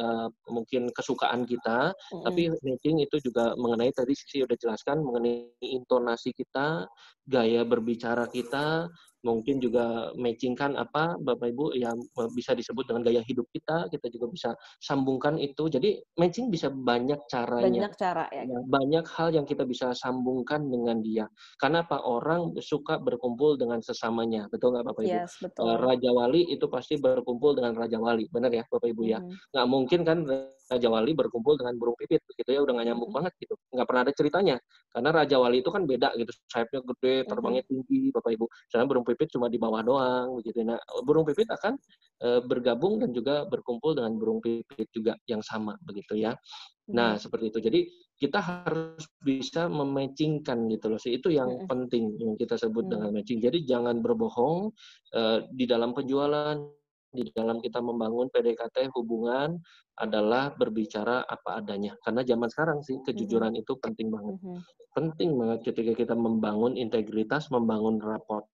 mungkin kesukaan kita, tapi matching itu juga mengenai, tadi sih udah jelaskan, mengenai intonasi kita, gaya berbicara kita, mungkin juga matchingkan apa Bapak Ibu yang bisa disebut dengan gaya hidup kita juga bisa sambungkan itu. Jadi matching bisa banyak caranya. Banyak cara ya. Banyak hal yang kita bisa sambungkan dengan dia. Karena apa? Orang suka berkumpul dengan sesamanya. Betul nggak Bapak Ibu? Yes, betul. Raja Wali itu pasti berkumpul dengan Raja Wali. Benar ya Bapak Ibu ya? Nggak mungkin kan Raja Wali berkumpul dengan burung pipit. Begitu ya, udah nggak nyambung banget gitu. Nggak pernah ada ceritanya. Karena Raja Wali itu kan beda gitu. Sayapnya gede, terbangnya tinggi Bapak Ibu. Soalnya burung pipit cuma di bawah doang. Begitu. Nah, burung pipit akan bergabung dan juga berkumpul dengan burung pipit juga yang sama. Begitu ya. Nah, seperti itu. Jadi kita harus bisa mematchingkan gitu loh sih. Itu yang penting yang kita sebut dengan matching. Jadi jangan berbohong di dalam penjualan, di dalam kita membangun PDKT hubungan adalah berbicara apa adanya. Karena zaman sekarang sih kejujuran itu penting banget. Penting banget ketika kita membangun integritas, membangun raport.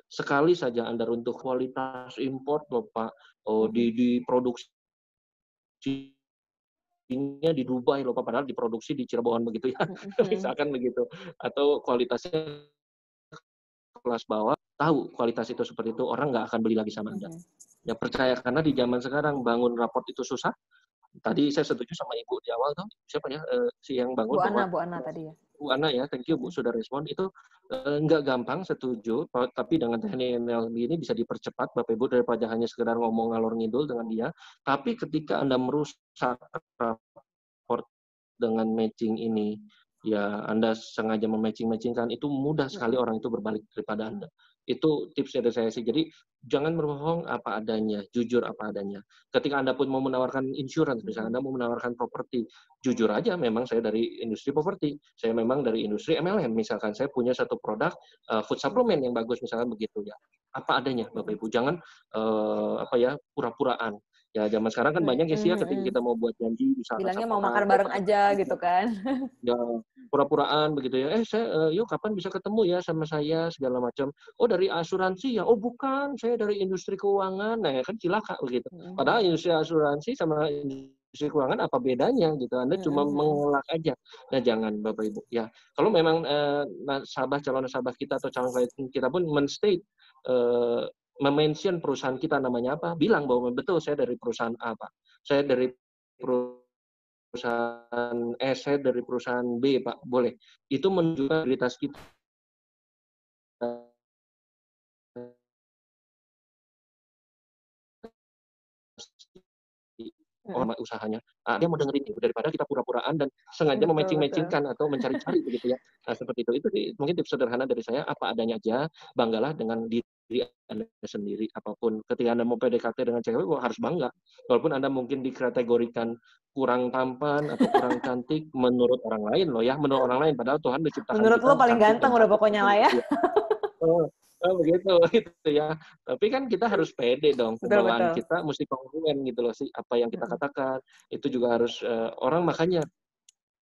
Sekali saja Anda runtuh kualitas import loh Pak, di produksi nya di Dubai loh, padahal diproduksi di Cirebon begitu ya, misalkan begitu. Atau kualitasnya kelas bawah, tahu kualitas itu seperti itu, orang nggak akan beli lagi sama Anda. Ya percaya, karena di zaman sekarang bangun raport itu susah. Tadi saya setuju sama Ibu di awal tuh, siapa ya si yang bangun Bu Ana tadi ya. Bu Ana ya, thank you Bu sudah respon. Itu nggak gampang, setuju, tapi dengan teknik NLP ini bisa dipercepat Bapak Ibu, daripada hanya sekedar ngomong ngalor ngidul dengan dia. Tapi ketika Anda merusak raport dengan matching ini, ya Anda sengaja mematching-matchingkan, itu mudah sekali orang itu berbalik daripada Anda. Itu tipsnya dari saya sih. Jadi jangan berbohong apa adanya, jujur apa adanya. Ketika Anda pun mau menawarkan insurance, misalnya Anda mau menawarkan properti, jujur aja, memang saya dari industri properti, saya memang dari industri MLM, misalkan saya punya satu produk food supplement yang bagus, misalkan begitu ya. Apa adanya Bapak Ibu, jangan pura-puraan. Ya zaman sekarang kan banyak ya sih ya, ketika kita mau buat janji bisa bilangnya mau makan bareng aja gitu kan. Ya pura-puraan begitu ya. Saya yuk kapan bisa ketemu ya sama saya segala macam. Oh dari asuransi ya. Oh bukan, saya dari industri keuangan. Nah ya kan cilaka begitu. Padahal industri asuransi sama industri Sisi keuangan apa bedanya gitu? Anda cuma mengelak aja. Nah, jangan Bapak Ibu. Ya, kalau memang calon nasabah kita atau calon klien kita pun men-state mention perusahaan kita namanya apa, bilang bahwa betul saya dari perusahaan A, Pak. Saya dari perusahaan saya dari perusahaan B, Pak. Boleh. Itu menunjukkan identitas kita. Usahanya, dia mau dengerin itu daripada kita pura-puraan dan sengaja mematching-matchingkan atau mencari-cari begitu ya. Nah, seperti itu. Itu mungkin tips sederhana dari saya, apa adanya aja, banggalah dengan diri Anda sendiri. Apapun, ketika Anda mau PDKT dengan cewek, harus bangga. Walaupun Anda mungkin dikategorikan kurang tampan atau kurang cantik menurut orang lain loh ya, menurut orang lain. Padahal Tuhan menciptakan menurut kita lo paling ganteng udah pokoknya lah ya. Begitu gitu ya. Tapi kan kita harus pede dong. Pembawaan kita mesti kongruen gitu loh sih. Apa yang kita katakan itu juga harus orang, makanya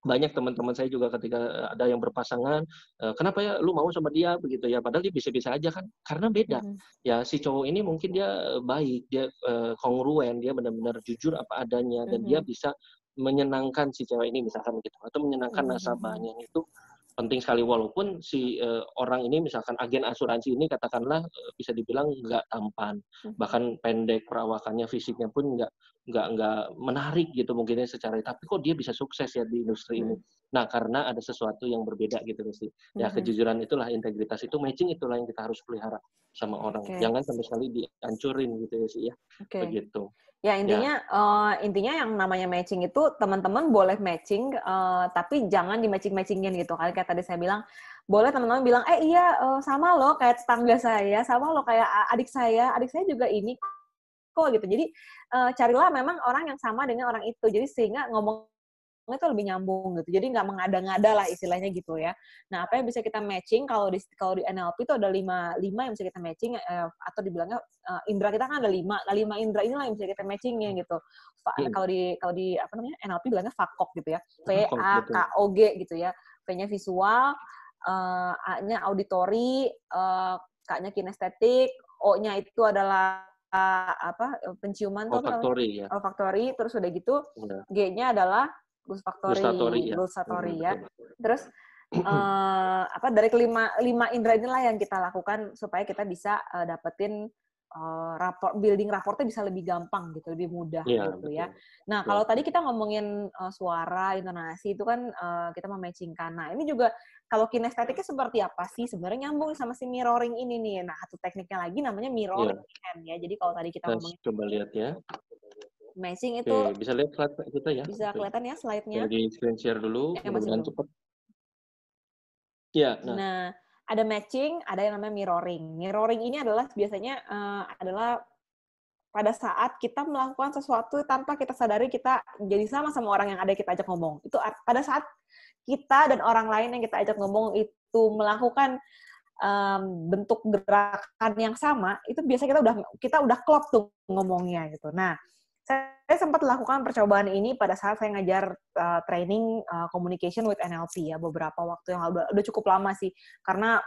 banyak teman-teman saya juga ketika ada yang berpasangan, kenapa ya lu mau sama dia begitu ya, padahal dia bisa-bisa aja kan, karena beda. Ya si cowok ini mungkin dia baik, dia kongruen, dia benar-benar jujur apa adanya dan dia bisa menyenangkan si cewek ini misalkan gitu, atau menyenangkan nasabahnya. Itu penting sekali, walaupun si orang ini misalkan agen asuransi ini katakanlah bisa dibilang nggak tampan, bahkan pendek, perawakannya, fisiknya pun nggak menarik gitu mungkinnya secara, tapi kok dia bisa sukses ya di industri ini. Nah, karena ada sesuatu yang berbeda gitu sih. Ya kejujuran itulah, integritas itu, matching itulah yang kita harus pelihara sama orang. Jangan sampai sekali dihancurin gitu ya sih ya. Begitu. Ya intinya yang namanya matching itu teman-teman boleh matching, tapi jangan di matching-matchingin gitu. Kali kayak tadi saya bilang, boleh teman-teman bilang, iya sama loh kayak tetangga saya, sama loh kayak adik saya juga ini kok gitu. Jadi carilah memang orang yang sama dengan orang itu. Jadi sehingga ngomongnya itu lebih nyambung gitu. Jadi nggak mengada-ngada lah istilahnya gitu ya. Nah, apa yang bisa kita matching kalau di NLP itu ada 5 yang bisa kita matching, atau dibilangnya indera kita kan ada 5. Nah, 5 indera inilah yang bisa kita matchingin gitu. Kalau di apa namanya? NLP bilangnya FAKOG gitu ya. V-A-K-O-G gitu ya. V-nya visual, A-nya auditory, K-nya kinestetik, O-nya itu adalah penciuman tuh olfaktori, terus udah gitu G-nya adalah gustatory ya. Terus dari kelima indera inilah yang kita lakukan supaya kita bisa dapetin building raportnya bisa lebih gampang gitu, lebih mudah gitu ya. Nah, kalau tadi kita ngomongin suara, intonasi itu kan kita mematchingkan. Nah, ini juga kalau kinestetiknya seperti apa sih? Sebenarnya nyambung sama si mirroring ini nih. Nah, satu tekniknya lagi namanya mirroring hand ya. Jadi kalau tadi kita ngomongin, coba lihat ya. Matching itu bisa lihat slide kita ya. Bisa kelihatan ya slide-nya. Lagi screen share dulu, mudah-mudahan cepat. Ya, nah, ada matching, ada yang namanya mirroring. Mirroring ini adalah biasanya adalah pada saat kita melakukan sesuatu tanpa kita sadari kita jadi sama orang yang ada kita ajak ngomong. Itu pada saat kita dan orang lain yang kita ajak ngomong itu melakukan bentuk gerakan yang sama, itu biasanya kita udah klop tuh ngomongnya gitu. Nah, saya sempat lakukan percobaan ini pada saat saya ngajar training communication with NLP ya, beberapa waktu yang udah cukup lama sih, karena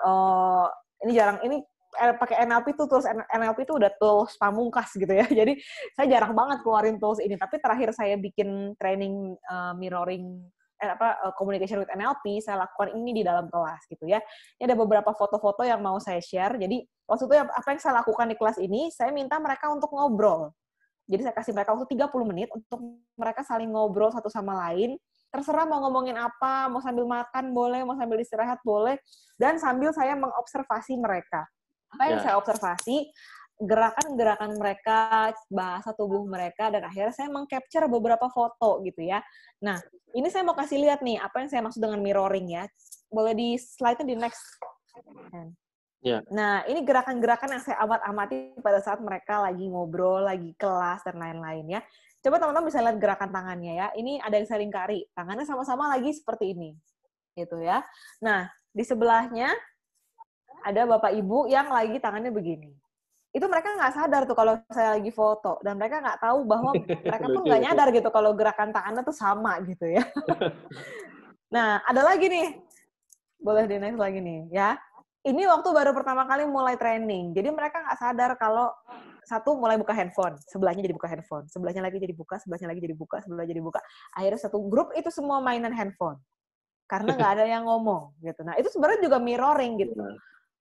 ini pakai NLP tuh, tools NLP itu udah tools pamungkas gitu ya, jadi saya jarang banget keluarin tools ini, tapi terakhir saya bikin training mirroring communication with NLP, saya lakukan ini di dalam kelas gitu ya. Ini ada beberapa foto-foto yang mau saya share. Jadi waktu itu apa yang saya lakukan di kelas ini, saya minta mereka untuk ngobrol. Jadi saya kasih mereka waktu 30 menit untuk mereka saling ngobrol satu sama lain. Terserah mau ngomongin apa, mau sambil makan boleh, mau sambil istirahat boleh, dan sambil saya mengobservasi mereka. Apa yang saya observasi? Gerakan-gerakan mereka, bahasa tubuh mereka, dan akhirnya saya meng-capture beberapa foto gitu ya. Nah, ini saya mau kasih lihat nih, apa yang saya maksud dengan mirroring ya. Boleh di slide-nya di next. Nah, ini gerakan-gerakan yang saya amati pada saat mereka lagi ngobrol, lagi kelas, dan lain-lain ya. Coba teman-teman bisa lihat gerakan tangannya ya. Ini ada yang saya lingkari. Tangannya sama-sama lagi seperti ini. Gitu ya. Nah, di sebelahnya ada Bapak Ibu yang lagi tangannya begini. Itu mereka nggak sadar tuh kalau saya lagi foto. Dan mereka nggak tahu bahwa mereka pun nggak nyadar gitu kalau gerakan tangannya tuh sama gitu ya. Nah, ada lagi nih. Boleh di next lagi nih ya. ini waktu baru pertama kali mulai training. Jadi mereka nggak sadar kalau satu mulai buka handphone, sebelahnya jadi buka handphone, sebelahnya lagi jadi buka, sebelahnya lagi jadi buka, sebelahnya jadi buka. Akhirnya satu grup itu semua mainan handphone. Karena nggak ada yang ngomong gitu. Nah, itu sebenarnya juga mirroring gitu.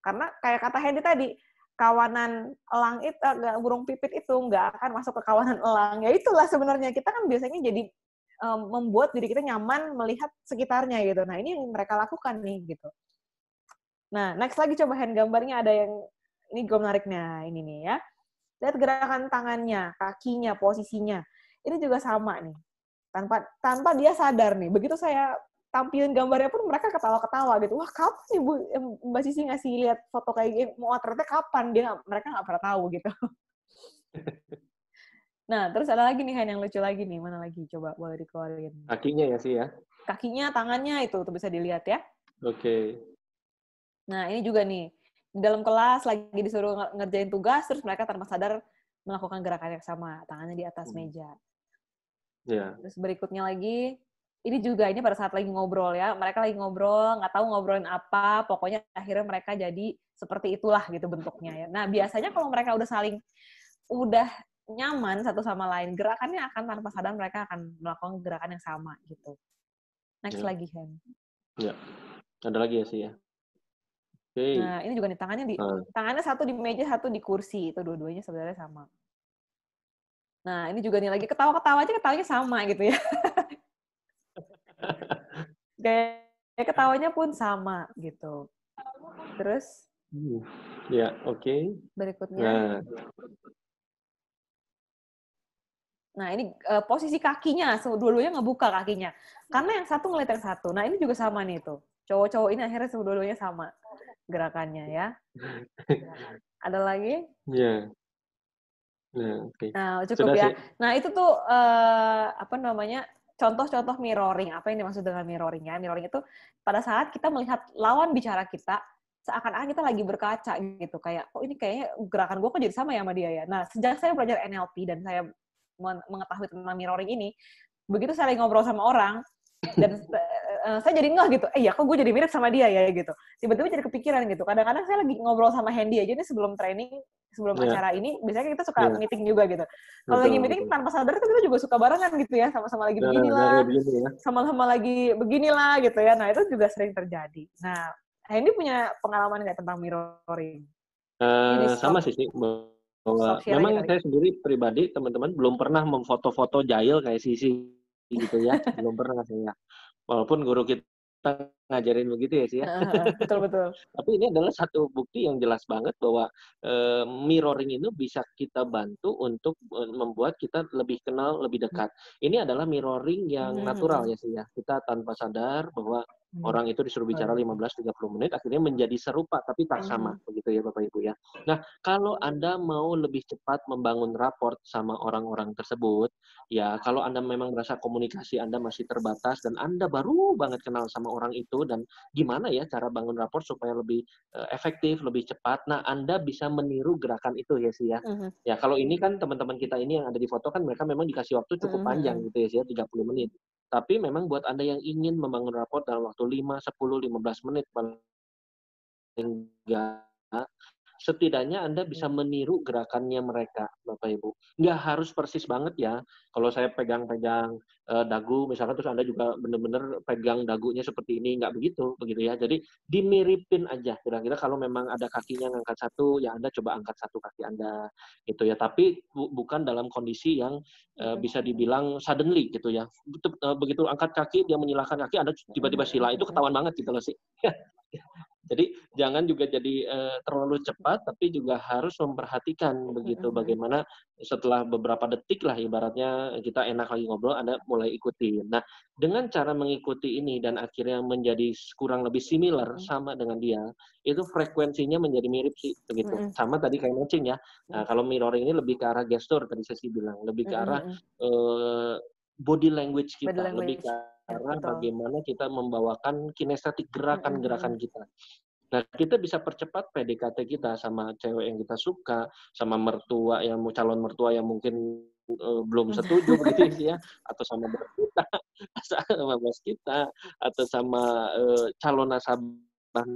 Karena kayak kata Hendy tadi, kawanan elang itu, burung pipit itu nggak akan masuk ke kawanan elang. Ya itulah sebenarnya kita kan biasanya jadi membuat diri kita nyaman melihat sekitarnya gitu. Nah, ini yang mereka lakukan nih gitu. Nah, next lagi coba hand gambarnya ada yang ini gue menariknya ini nih ya. Lihat gerakan tangannya, kakinya, posisinya. Ini juga sama nih. Tanpa dia sadar nih. Begitu saya tampilin gambarnya pun mereka ketawa-ketawa gitu. Wah, kapan nih Bu Mbak Sisi ngasih lihat foto kayak gini? Mau ternyata kapan? Mereka nggak pernah tahu gitu. Nah, terus ada lagi nih Han yang lucu lagi nih. Mana lagi? Coba boleh dikeluarin. Kakinya ya sih ya. Kakinya, tangannya itu tuh bisa dilihat ya. Oke. Nah, ini juga nih. Di dalam kelas lagi disuruh ngerjain tugas, terus mereka tanpa sadar melakukan gerakan yang sama, tangannya di atas meja. Ya. Terus berikutnya lagi, ini juga ini pada saat lagi ngobrol ya, mereka lagi ngobrol, nggak tahu ngobrolin apa, pokoknya akhirnya mereka jadi seperti itulah gitu bentuknya ya. Nah, biasanya kalau mereka udah nyaman satu sama lain, gerakannya akan tanpa sadar mereka akan melakukan gerakan yang sama gitu. Next lagi, Hen. Ya. Ada lagi ya sih ya. Okay. Nah, ini juga nih tangannya satu di meja, satu di kursi. Itu dua-duanya sebenarnya sama. Nah, ini juga nih lagi ketawa-ketawa aja ketawanya sama gitu ya. Gaya ketawanya pun sama gitu. Terus ya, oke. Berikutnya. Nah, ini posisi kakinya, dua-duanya ngebuka kakinya. Karena yang satu ngeliat yang satu. Nah, ini juga sama nih tuh. Cowok-cowok ini akhirnya dua-duanya sama gerakannya ya. Ada lagi? Iya. Nah, oke. Nah, cukup ya. Nah, itu tuh contoh-contoh mirroring. Apa yang dimaksud dengan mirroring ya? Mirroring itu pada saat kita melihat lawan bicara kita, seakan-akan kita lagi berkaca gitu. Kayak, oh ini kayaknya gerakan gue kok jadi sama ya sama dia ya. Nah, sejak saya belajar NLP dan saya mengetahui tentang mirroring ini, begitu saya lagi ngobrol sama orang, dan saya jadi ngeh gitu, iya kok gue jadi mirip sama dia ya gitu. Tiba-tiba jadi kepikiran gitu. Kadang-kadang saya lagi ngobrol sama Hendy aja nih sebelum training, sebelum acara ini, biasanya kita suka meeting juga gitu. Kalau lagi meeting tanpa sadar itu kita juga suka barengan gitu ya, sama-sama lagi beginilah, sama-sama lagi beginilah gitu ya. Nah itu juga sering terjadi. Nah Hendy punya pengalaman nggak tentang mirroring? Sama sih bahwa memang saya sendiri pribadi teman-teman belum pernah memfoto-foto Jail kayak Sisi gitu ya, belum pernah saya. Walaupun guru kita ngajarin begitu ya sih ya. Betul. Tapi ini adalah satu bukti yang jelas banget bahwa mirroring itu bisa kita bantu untuk membuat kita lebih kenal, lebih dekat. Ini adalah mirroring yang natural ya sih ya. Kita tanpa sadar bahwa orang itu disuruh bicara 15-30 menit, akhirnya menjadi serupa tapi tak sama, begitu ya Bapak Ibu ya. Nah, kalau Anda mau lebih cepat membangun raport sama orang-orang tersebut, ya kalau Anda memang merasa komunikasi Anda masih terbatas dan Anda baru banget kenal sama orang itu dan gimana ya cara bangun raport supaya lebih efektif, lebih cepat, nah Anda bisa meniru gerakan itu ya sih ya. Ya kalau ini kan teman-teman kita ini yang ada di foto kan mereka memang dikasih waktu cukup panjang gitu ya sih ya, 30 menit. Tapi memang buat Anda yang ingin membangun raport dalam waktu 5, 10, 15 menit paling enggak, setidaknya Anda bisa meniru gerakannya mereka, Bapak Ibu. Nggak harus persis banget ya. Kalau saya pegang-pegang dagu, misalkan terus Anda juga benar-benar pegang dagunya seperti ini, nggak begitu ya. Jadi dimiripin aja. Kira-kira kalau memang ada kakinya ngangkat satu, ya Anda coba angkat satu kaki Anda, gitu ya. Tapi bukan dalam kondisi yang bisa dibilang suddenly gitu ya. Begitu angkat kaki, dia menyilahkan kaki, Anda tiba-tiba sila, itu ketahuan banget gitu loh sih. Jadi jangan juga jadi terlalu cepat, tapi juga harus memperhatikan begitu bagaimana setelah beberapa detik lah ibaratnya kita enak lagi ngobrol, Anda mulai ikuti. Nah, dengan cara mengikuti ini dan akhirnya menjadi kurang lebih similar sama dengan dia, itu frekuensinya menjadi mirip sih begitu. Sama tadi kayak matching ya. Nah, kalau mirroring ini lebih ke arah gestur tadi saya bilang, lebih ke arah body language kita, lebih ke arah bagaimana kita membawakan kinestetik gerakan-gerakan kita. Nah, kita bisa percepat PDKT kita sama cewek yang kita suka, sama mertua yang calon mertua yang mungkin belum setuju begitu ya, atau sama bos kita, atau sama calon nasabah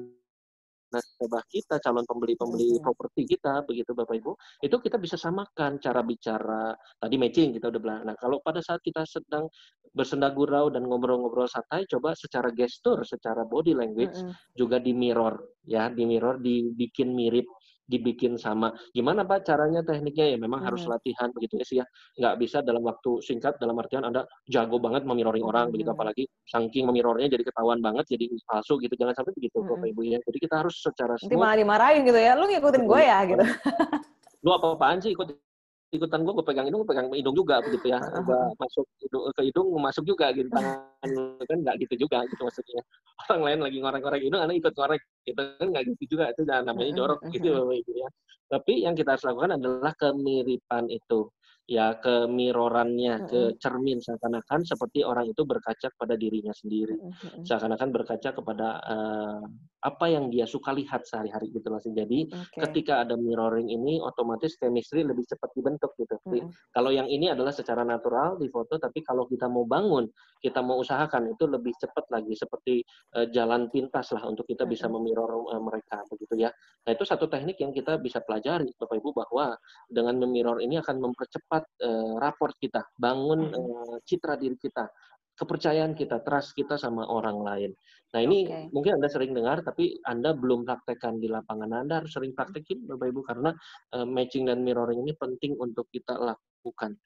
nasabah kita, calon pembeli-pembeli properti kita, begitu Bapak Ibu, itu kita bisa samakan cara bicara, tadi matching kita udah bilang. Nah, kalau pada saat kita sedang bersenda gurau dan ngobrol-ngobrol santai, coba secara gestur, secara body language juga di mirror, ya, di mirror, dibikin mirip, dibikin sama. Gimana Pak caranya, tekniknya? Ya memang harus latihan begitu ya sih ya. Nggak bisa dalam waktu singkat, dalam artian Anda jago banget memirroring orang begitu, apalagi saking memirrornya jadi ketahuan banget, jadi palsu gitu. Jangan sampai begitu Bapak Ibu ya. Jadi kita harus secara Nanti smooth. malah dimarahin gitu ya, lu ngikutin gue ya gitu. Lu apa-apaan sih ikutan gue pegang hidung, gue pegang hidung juga begitu ya. Udah masuk ke hidung masuk juga gitu, tangan kan nggak gitu juga gitu maksudnya. Orang lain lagi ngorek-ngorek hidung, Anda ikut ngorek gitu kan, nggak gitu juga, itu namanya jorok gitu Bapak Ibu ya. Tapi yang kita harus lakukan adalah kemiripan itu. Ya, kemirrorannya, ke cermin, seakan-akan seperti orang itu berkaca pada dirinya sendiri. Seakan-akan berkaca kepada apa yang dia suka lihat sehari-hari gitu loh. Jadi ketika ada mirroring ini, otomatis chemistry lebih cepat dibentuk gitu. Kalau yang ini adalah secara natural di foto, tapi kalau kita mau bangun, kita mau usahakan, itu lebih cepat lagi, seperti jalan pintas lah untuk kita bisa memirror mereka begitu ya. Nah, itu satu teknik yang kita bisa pelajari Bapak Ibu, bahwa dengan memirror ini akan mempercepat raport kita, bangun citra diri kita, kepercayaan kita, trust kita sama orang lain. Nah, ini mungkin Anda sering dengar, tapi Anda belum praktekkan di lapangan. Anda harus sering praktekin Bapak Ibu, karena matching dan mirroring ini penting untuk kita lakukan.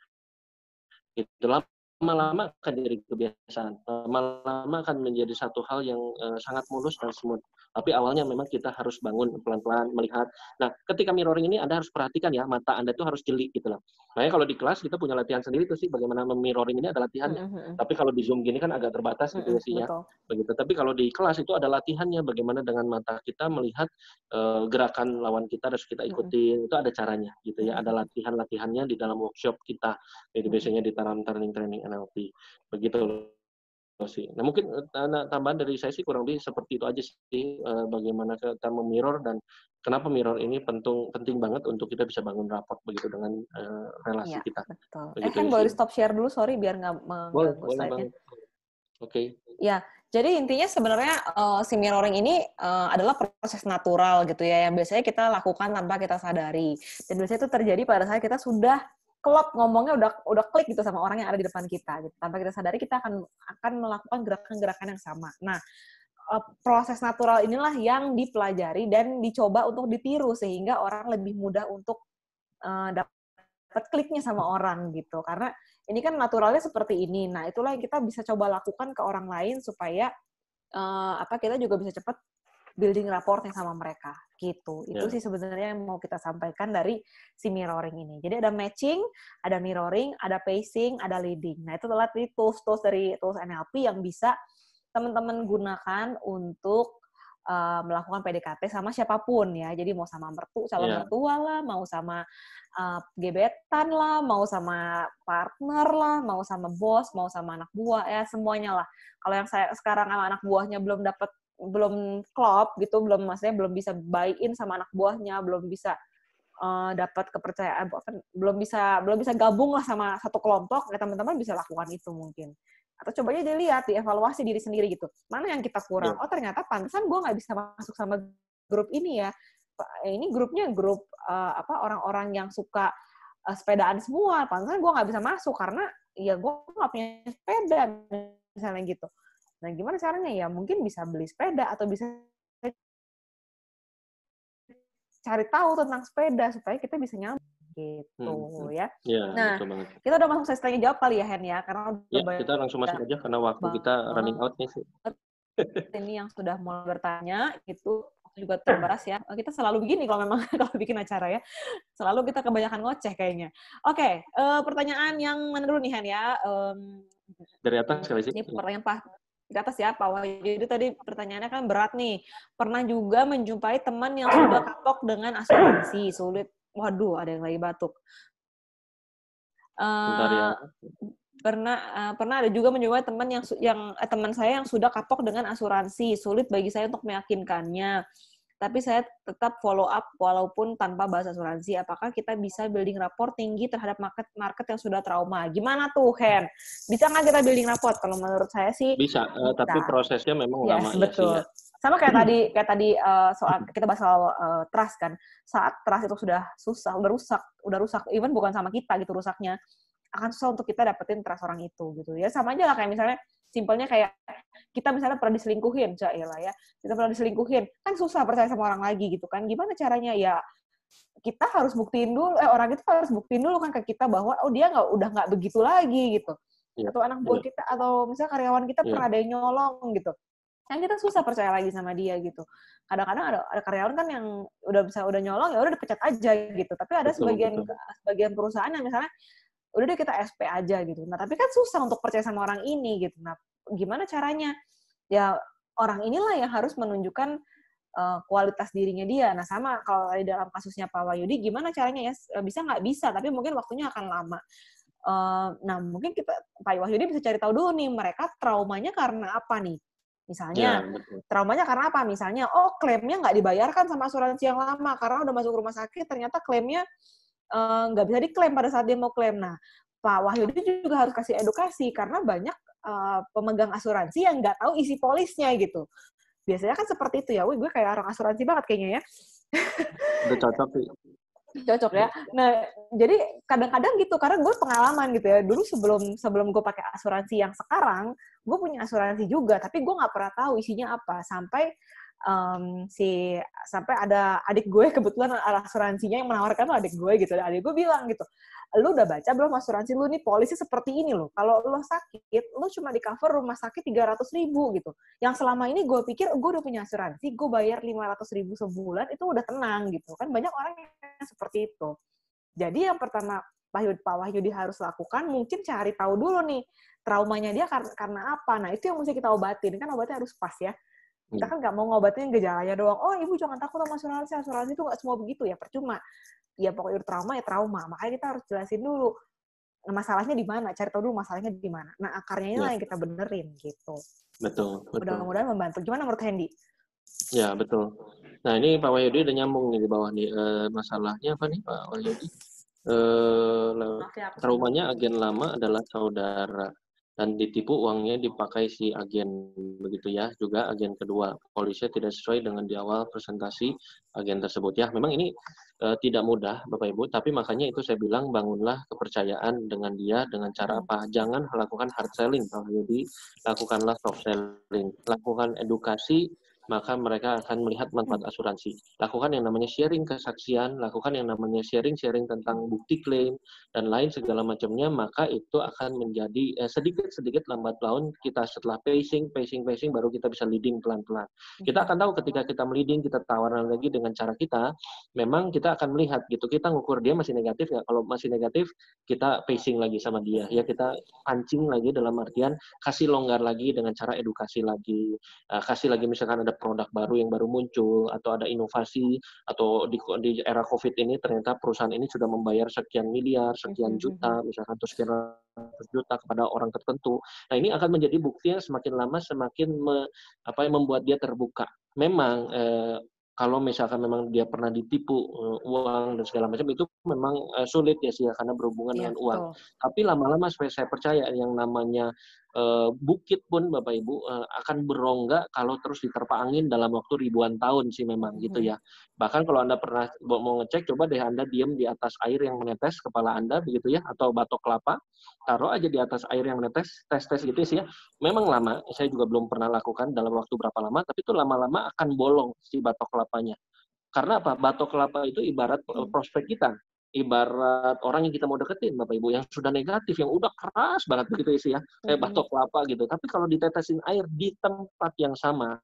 Itu lama-lama akan jadi kebiasaan, lama-lama akan menjadi satu hal yang sangat mulus dan smooth. Tapi awalnya memang kita harus bangun pelan-pelan, melihat. Nah, ketika mirroring ini Anda harus perhatikan ya, mata Anda itu harus jeli gitu loh. Makanya kalau di kelas kita punya latihan sendiri tuh sih, bagaimana mirroring ini ada latihannya. Tapi kalau di Zoom gini kan agak terbatas gitu ya sih ya. Begitu. Tapi kalau di kelas itu ada latihannya, bagaimana dengan mata kita melihat gerakan lawan kita, harus kita ikutin. Itu ada caranya gitu ya. Ada latihan-latihannya di dalam workshop kita. Jadi biasanya di training NLP. Begitu sih. Nah, mungkin tambahan dari saya sih kurang lebih seperti itu aja sih, bagaimana kita memirror dan kenapa mirror ini penting banget untuk kita bisa bangun raport begitu dengan relasi kita. Betul. Begitu Kan boleh stop share dulu, sorry biar nggak mengganggu slide-nya. Oke. Ya, jadi intinya sebenarnya si mirroring ini adalah proses natural gitu ya, yang biasanya kita lakukan tanpa kita sadari. Dan biasanya itu terjadi pada saat kita sudah klop ngomongnya, udah klik gitu sama orang yang ada di depan kita gitu. Tanpa kita sadari kita akan melakukan gerakan-gerakan yang sama. Nah, proses natural inilah yang dipelajari dan dicoba untuk ditiru sehingga orang lebih mudah untuk dapat kliknya sama orang gitu. Karena ini kan naturalnya seperti ini. Nah, itulah yang kita bisa coba lakukan ke orang lain supaya kita juga bisa cepat building raportnya sama mereka gitu. Itu sih sebenarnya yang mau kita sampaikan dari si mirroring ini. Jadi ada matching, ada mirroring, ada pacing, ada leading. Nah, itu adalah tools dari tools NLP yang bisa teman-teman gunakan untuk melakukan PDKT sama siapapun ya. Jadi mau sama calon mertua lah, mau sama gebetan lah, mau sama partner lah, mau sama bos, mau sama anak buah ya, semuanya lah. Kalau yang saya sekarang sama anak buahnya belum klop gitu, maksudnya belum bisa buy-in sama anak buahnya, belum bisa dapat kepercayaan, belum bisa gabung lah sama satu kelompok, ya teman-teman bisa lakukan itu mungkin. Atau coba aja dilihat, dievaluasi diri sendiri gitu. Mana yang kita kurang? Oh, ternyata pantesan gue nggak bisa masuk sama grup ini ya. Ini grupnya grup orang-orang yang suka sepedaan semua. Pantesan gue nggak bisa masuk karena ya gue nggak punya sepeda misalnya gitu. Nah, gimana caranya ya? Mungkin bisa beli sepeda atau bisa cari tahu tentang sepeda supaya kita bisa nyambung gitu ya. Nah, kita udah masuk sesi jawab kali ya, Hen ya, karena kita langsung masuk aja karena waktu kita running out nih sih. Ini yang sudah mulai bertanya itu juga terbatas ya. Kita selalu begini kalau memang kalau bikin acara ya. Selalu kita kebanyakan ngoceh kayaknya. Oke, pertanyaan yang mana dulu nih, Hen ya? Dari atas kali sih. Ini pertanyaan di atas ya, Pak Wahyu. Jadi tadi pertanyaannya kan berat nih. Pernah juga menjumpai teman yang sudah kapok dengan asuransi, sulit. Waduh, ada yang lagi batuk. Pernah ada juga menjumpai teman saya yang sudah kapok dengan asuransi, sulit bagi saya untuk meyakinkannya. Tapi saya tetap follow up walaupun tanpa bahas asuransi. Apakah kita bisa building rapport tinggi terhadap market yang sudah trauma? Gimana tuh, Hen? Bisa nggak kita building rapport? Kalau menurut saya sih bisa. Tapi prosesnya memang lama betul. ya sih. Sama kayak tadi soal kita bahas soal trust kan. Saat trust itu sudah susah, udah rusak, even bukan sama kita gitu rusaknya, akan susah untuk kita dapetin trust orang itu gitu. Ya sama aja lah kayak misalnya simpelnya kayak kita misalnya pernah diselingkuhin, ya. Kita pernah diselingkuhin, kan susah percaya sama orang lagi gitu kan. Gimana caranya? Ya kita harus buktiin dulu, orang itu harus buktiin dulu kan ke kita bahwa dia udah nggak begitu lagi gitu. Atau anak buah kita atau misalnya karyawan kita pernah ada yang nyolong gitu. Kan kita susah percaya lagi sama dia gitu. Kadang-kadang ada karyawan kan yang udah nyolong ya udah dipecat aja gitu. Tapi ada sebagian perusahaan yang misalnya udah deh kita SP aja gitu. Nah, tapi kan susah untuk percaya sama orang ini gitu. Nah, gimana caranya? Ya orang inilah yang harus menunjukkan kualitas dirinya dia. Nah, sama kalau di dalam kasusnya Pak Wahyudi, gimana caranya ya? Bisa nggak bisa, tapi mungkin waktunya akan lama. Nah, mungkin Pak Wahyudi bisa cari tahu dulu nih, mereka traumanya karena apa nih? Misalnya, traumanya karena apa? Misalnya, klaimnya nggak dibayarkan sama asuransi yang lama, karena udah masuk rumah sakit, ternyata klaimnya nggak bisa diklaim pada saat dia mau klaim. Nah, Pak Wahyudi juga harus kasih edukasi, karena banyak pemegang asuransi yang nggak tahu isi polisnya gitu. Biasanya kan seperti itu ya, gue kayak orang asuransi banget kayaknya ya. Udah cocok sih. Cocok ya. Nah, jadi kadang-kadang gitu, karena gue pengalaman gitu ya. Dulu sebelum gue pakai asuransi yang sekarang, gue punya asuransi juga, tapi gue nggak pernah tahu isinya apa. Sampai ada adik gue, kebetulan asuransinya yang menawarkan tuh adik gue gitu. Adik gue bilang gitu, lu udah baca belum asuransi lu nih, polisi seperti ini loh. Kalau lu sakit, lu cuma di cover rumah sakit 300.000 gitu. Yang selama ini gue pikir, gue udah punya asuransi, gue bayar 500.000 sebulan, itu udah tenang gitu. Kan banyak orang yang seperti itu. Jadi yang pertama Pak Wahyudi harus lakukan, mungkin cari tahu dulu nih, traumanya dia karena apa. Nah, itu yang mesti kita obatin. Kan obatnya harus pas ya. Kita kan nggak mau ngobatin gejalanya doang. Oh, ibu jangan takut sama asuransi itu nggak semua begitu ya, percuma. Ya pokoknya trauma ya trauma. Makanya kita harus jelasin dulu masalahnya di mana, cari tahu dulu masalahnya di mana. Nah, akarnya ini lah yang kita benerin gitu. Betul. Mudah-mudahan membantu. Gimana menurut Hendy? Ya, betul. Nah, ini Pak Wahyudi udah nyambung nih di bawah nih. Masalahnya apa nih Pak Wahyudi? Traumanya agen lama adalah saudara. Dan ditipu uangnya dipakai si agen, begitu ya. Juga agen kedua, polisi tidak sesuai dengan di awal presentasi agen tersebut. Ya, memang ini tidak mudah, Bapak Ibu, tapi makanya itu saya bilang bangunlah kepercayaan dengan dia dengan cara apa? Jangan lakukan hard selling, Pak Wahyudi, lakukanlah soft selling, lakukan edukasi, maka mereka akan melihat manfaat asuransi. Lakukan yang namanya sharing kesaksian, lakukan yang namanya sharing tentang bukti klaim, dan lain segala macamnya, maka itu akan menjadi sedikit-sedikit lambat laun kita setelah pacing, baru kita bisa leading pelan-pelan. Kita akan tahu ketika kita leading, kita tawaran lagi dengan cara kita, memang kita akan melihat gitu, kita ngukur dia masih negatif nggak. Kalau masih negatif, kita pacing lagi sama dia. Ya kita pancing lagi dalam artian kasih longgar lagi dengan cara edukasi lagi. Kasih lagi misalkan ada produk baru yang baru muncul, atau ada inovasi, atau di era COVID ini ternyata perusahaan ini sudah membayar sekian miliar, sekian juta, misalkan atau sekian ratus juta kepada orang tertentu. Nah, ini akan menjadi bukti yang semakin lama semakin membuat dia terbuka. Memang kalau misalkan memang dia pernah ditipu uang dan segala macam, itu memang sulit ya sih ya, karena berhubungan dengan uang. Tapi lama-lama saya percaya yang namanya bukit pun Bapak Ibu akan berongga kalau terus diterpa angin dalam waktu ribuan tahun sih memang gitu ya. Bahkan kalau Anda pernah mau ngecek, coba deh Anda diam di atas air yang menetes kepala Anda begitu ya, atau batok kelapa, taruh aja di atas air yang menetes, tes gitu sih ya. Memang lama, saya juga belum pernah lakukan dalam waktu berapa lama, tapi itu lama-lama akan bolong si batok kelapanya. Karena apa? Batok kelapa itu ibarat prospek kita. Ibarat orang yang kita mau deketin, Bapak Ibu, yang sudah negatif, yang udah keras banget begitu sih ya, kayak batok kelapa gitu. Tapi kalau ditetesin air di tempat yang sama,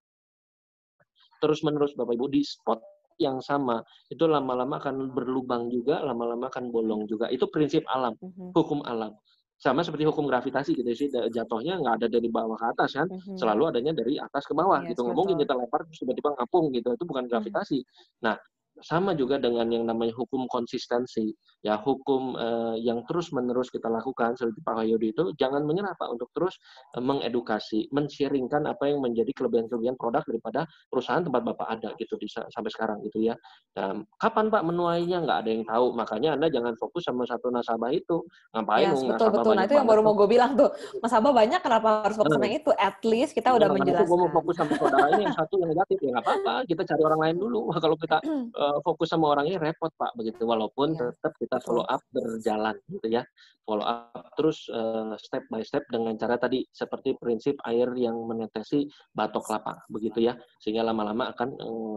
terus-menerus Bapak Ibu, di spot yang sama, itu lama-lama akan berlubang juga, lama-lama akan bolong juga. Itu prinsip alam, hukum alam. Sama seperti hukum gravitasi gitu sih, jatuhnya nggak ada dari bawah ke atas kan, selalu adanya dari atas ke bawah gitu. Nggak mungkin kita lempar terus tiba-tiba ngapung gitu, itu bukan gravitasi. Nah, sama juga dengan yang namanya hukum konsistensi. Ya, hukum yang terus-menerus kita lakukan seperti Pak Wahyudi itu jangan menyerah Pak untuk terus mengedukasi, men-sharingkan apa yang menjadi kelebihan-kelebihan produk daripada perusahaan tempat Bapak ada gitu sampai sekarang gitu ya. Dan kapan Pak menuainya nggak ada yang tahu. Makanya Anda jangan fokus sama satu nasabah itu. Ngapain Yes, nasabah betul. Nah, banyak itu yang banget baru mau tuh. gue bilang tuh. Nasabah banyak, kenapa harus fokus sama yang itu? At least kita udah Nah, itu gue mau menjelaskan. fokus sama saudara ini yang satu yang negatif ya nggak apa-apa, kita cari orang lain dulu. Kalau kita fokus sama orang ini repot Pak begitu. Walaupun Iya, tetap kita follow betul. up berjalan gitu ya, follow up terus step by step dengan cara tadi seperti prinsip air yang menetesi batok kelapa begitu ya, sehingga lama-lama akan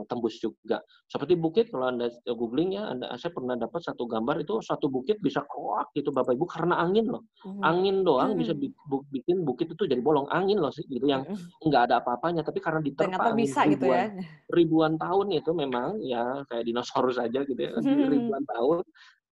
tembus juga. Seperti bukit kalau Anda googling ya, saya pernah dapat satu gambar itu satu bukit bisa keluar gitu Bapak Ibu karena angin loh. Angin doang bisa bikin bukit itu jadi bolong, angin loh sih gitu yang nggak ada apa-apanya, tapi karena Ternyata diterpa angin bisa gitu ya. ribuan tahun itu memang ya kayak dinosaurus aja gitu ya, ribuan tahun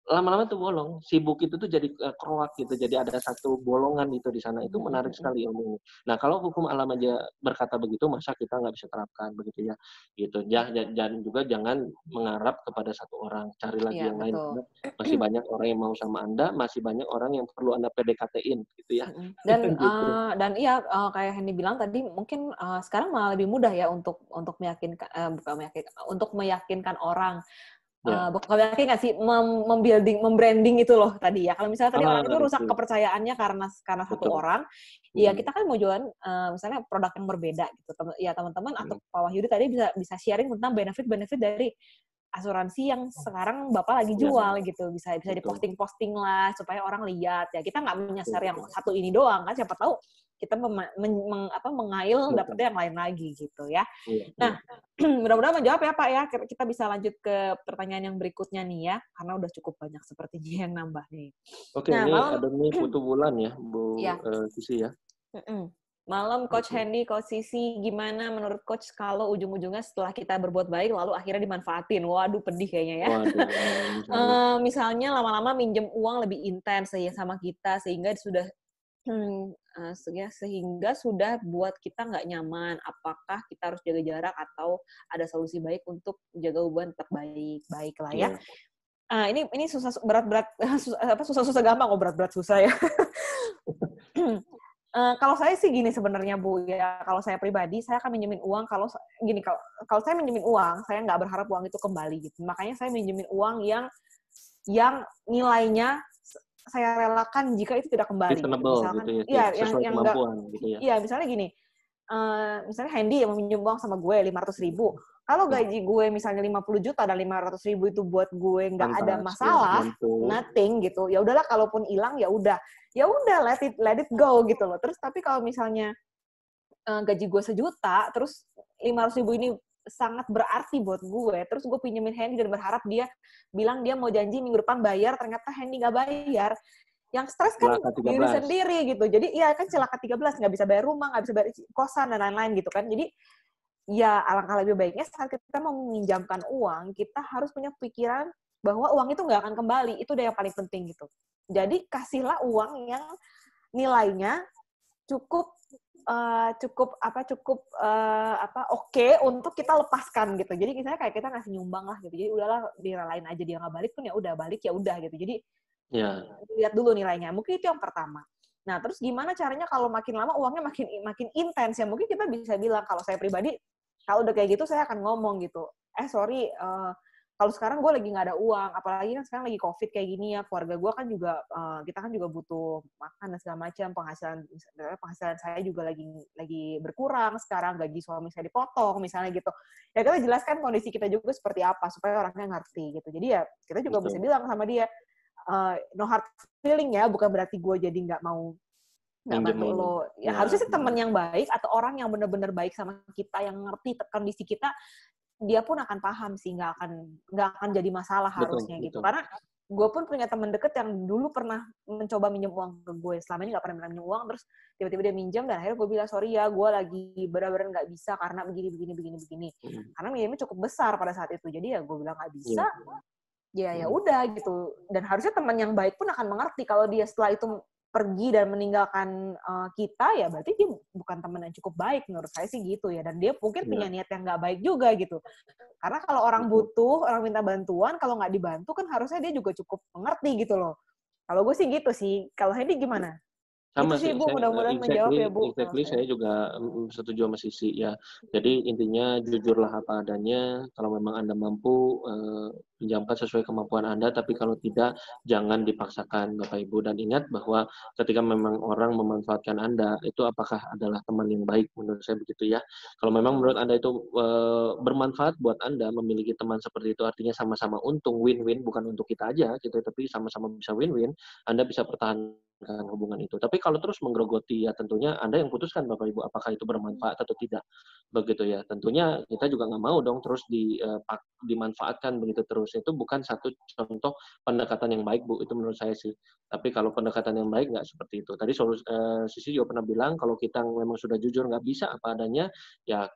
lama-lama tuh bolong, si bukit itu jadi kroak gitu, jadi ada satu bolongan itu di sana, itu menarik sekali ilmunya. Nah kalau hukum alam aja berkata begitu, masa kita nggak bisa terapkan begitu ya, gitu. Dan juga jangan mengharap kepada satu orang, cari lagi Iya, yang lain. betul. Karena masih banyak orang yang mau sama Anda, masih banyak orang yang perlu Anda PDKT-in gitu ya. Gitu. Dan iya, kayak Hendy bilang tadi, mungkin sekarang malah lebih mudah ya untuk meyakinkan, bukan meyakinkan, untuk meyakinkan orang. Ya. Bukan meyakinkan sih, membranding itu loh tadi ya. Kalau misalnya tadi orang itu rusak Itu. kepercayaannya karena satu Betul. orang, ya kita kan mau jualan misalnya produk yang berbeda gitu. Ya teman-teman atau Pak Wahyudi tadi bisa sharing tentang benefit-benefit dari asuransi yang sekarang Bapak lagi jual gitu. Bisa Betul. diposting-posting lah supaya orang lihat ya. Kita nggak menyasar yang satu ini doang kan, siapa tahu kita mengail dapetnya yang lain lagi gitu ya. Nah, mudah-mudahan menjawab ya Pak ya. Kita bisa lanjut ke pertanyaan yang berikutnya nih ya, karena udah cukup banyak sepertinya yang nambah nih. Oke, Nah, ini malam ada nih Putu Bulan ya, Bu ya. Sisi ya. Malam Coach Hendy, Coach Sisi, gimana menurut Coach kalau ujung-ujungnya setelah kita berbuat baik lalu akhirnya dimanfaatin? Waduh, pedih kayaknya ya. Waduh, misalnya lama-lama minjem uang lebih intens ya sama kita sehingga sudah buat kita nggak nyaman. Apakah kita harus jaga jarak atau ada solusi baik untuk jaga hubungan tetap baik lah ya. Ini susah berat-berat susah gampang kok, berat-berat susah ya. Kalau saya sih gini sebenarnya Bu ya, kalau saya pribadi saya akan minjemin uang kalau saya minjemin uang, saya nggak berharap uang itu kembali gitu. Makanya saya minjemin uang yang nilainya saya relakan jika itu tidak kembali. Misalkan, gitu ya, sesuai kemampuan gitu ya. Iya, misalnya gini, misalnya Hendy yang meminjam uang sama gue 500.000. Kalau gaji gue misalnya 50 juta dan 500.000 itu buat gue nggak ada masalah, nothing gitu. Ya udahlah, kalaupun hilang ya udah let it go gitu loh. Terus tapi kalau misalnya gaji gue 1 juta, terus 500.000 ini sangat berarti buat gue, terus gue pinjemin Hendy dan berharap dia bilang dia mau janji minggu depan bayar, ternyata Hendy nggak bayar. Yang stres kan diri sendiri gitu. Jadi iya kan celaka 13, nggak bisa bayar rumah, nggak bisa bayar kosan dan lain-lain gitu kan. Jadi ya alangkah lebih baiknya saat kita mau meminjamkan uang, kita harus punya pikiran bahwa uang itu nggak akan kembali. Itu udah yang paling penting gitu. Jadi kasihlah uang yang nilainya cukup oke untuk kita lepaskan gitu. Jadi misalnya kayak kita ngasih nyumbang lah gitu. Jadi udahlah direlain aja, dia nggak balik pun ya udah, balik ya udah gitu. Jadi lihat dulu nilainya. Mungkin itu yang pertama. Nah, terus gimana caranya kalau makin lama uangnya makin intens ya? Mungkin kita bisa bilang, kalau saya pribadi kalau udah kayak gitu saya akan ngomong gitu. Sorry, kalau sekarang gue lagi nggak ada uang, apalagi kan sekarang lagi COVID kayak gini ya, keluarga gue kan juga, kita kan juga butuh makan dan segala macam, penghasilan saya juga lagi berkurang sekarang, gaji suami saya dipotong misalnya gitu. Ya kita jelaskan kondisi kita juga seperti apa, supaya orangnya ngerti gitu. Jadi ya kita juga bisa bilang sama dia, no hard feeling ya, bukan berarti gue jadi nggak bantu lo. Ya harusnya sih teman yang baik atau orang yang benar-benar baik sama kita, yang ngerti kondisi kita, dia pun akan paham sih, nggak akan jadi masalah harusnya gitu. Karena gue pun punya teman deket yang dulu pernah mencoba minjem uang ke gue, selama ini nggak pernah minjem uang, terus tiba-tiba dia minjem dan akhirnya gue bilang sorry ya, gue lagi benar-benar nggak bisa karena begini. Karena minjemnya cukup besar pada saat itu, jadi ya gue bilang nggak bisa. Ya udah gitu. Dan harusnya teman yang baik pun akan mengerti kalau dia setelah itu pergi dan meninggalkan kita, ya berarti dia bukan teman yang cukup baik menurut saya sih gitu ya. Dan dia mungkin punya niat yang nggak baik juga gitu. Karena kalau orang butuh, orang minta bantuan, kalau nggak dibantu kan harusnya dia juga cukup mengerti gitu loh. Kalau gue sih gitu sih. Kalau Hendy gimana? Sama Itu sih sih, Bu, mudah-mudahan menjawab ya Bu. saya juga setuju sama Sisi ya. Jadi intinya jujurlah apa adanya. Kalau memang Anda mampu, pinjamkan sesuai kemampuan Anda. Tapi kalau tidak, jangan dipaksakan Bapak Ibu. Dan ingat bahwa ketika memang orang memanfaatkan Anda, itu apakah adalah teman yang baik menurut saya begitu ya. Kalau memang menurut Anda itu bermanfaat buat Anda memiliki teman seperti itu, artinya sama-sama untung, win-win, bukan untuk kita aja gitu, tapi sama-sama bisa win-win, Anda bisa pertahankan hubungan itu. Tapi kalau terus menggerogoti, ya tentunya Anda yang putuskan Bapak Ibu apakah itu bermanfaat atau tidak. Begitu ya. Tentunya kita juga nggak mau dong terus dimanfaatkan begitu terus. Itu bukan satu contoh pendekatan yang baik, Bu. Itu menurut saya sih. Tapi kalau pendekatan yang baik nggak seperti itu. Tadi Sisi juga pernah bilang kalau kita memang sudah jujur nggak bisa apa adanya, ya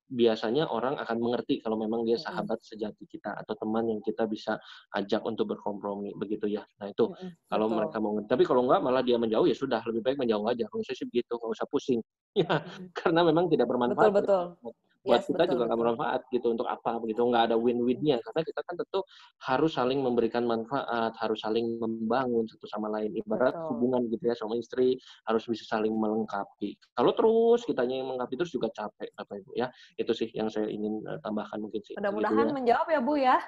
biasanya orang akan mengerti kalau memang dia sahabat sejati kita atau teman yang kita bisa ajak untuk berkompromi begitu ya. Nah itu kalau mereka mau ngerti. Tapi kalau enggak malah dia menjauh, ya sudah, lebih baik menjauh aja. Kalau saya sih begitu, nggak usah pusing. Ya, karena memang tidak bermanfaat. Betul. Buat kita juga nggak bermanfaat gitu, untuk apa begitu, nggak ada win-winnya, karena kita kan tentu harus saling memberikan manfaat, harus saling membangun satu sama lain, ibarat hubungan gitu ya, suami istri harus bisa saling melengkapi. Kalau terus kitanya yang melengkapi terus juga capek Bapak Ibu ya. Itu sih yang saya ingin tambahkan mungkin sih. Mudah-mudahan menjawab ya Bu ya.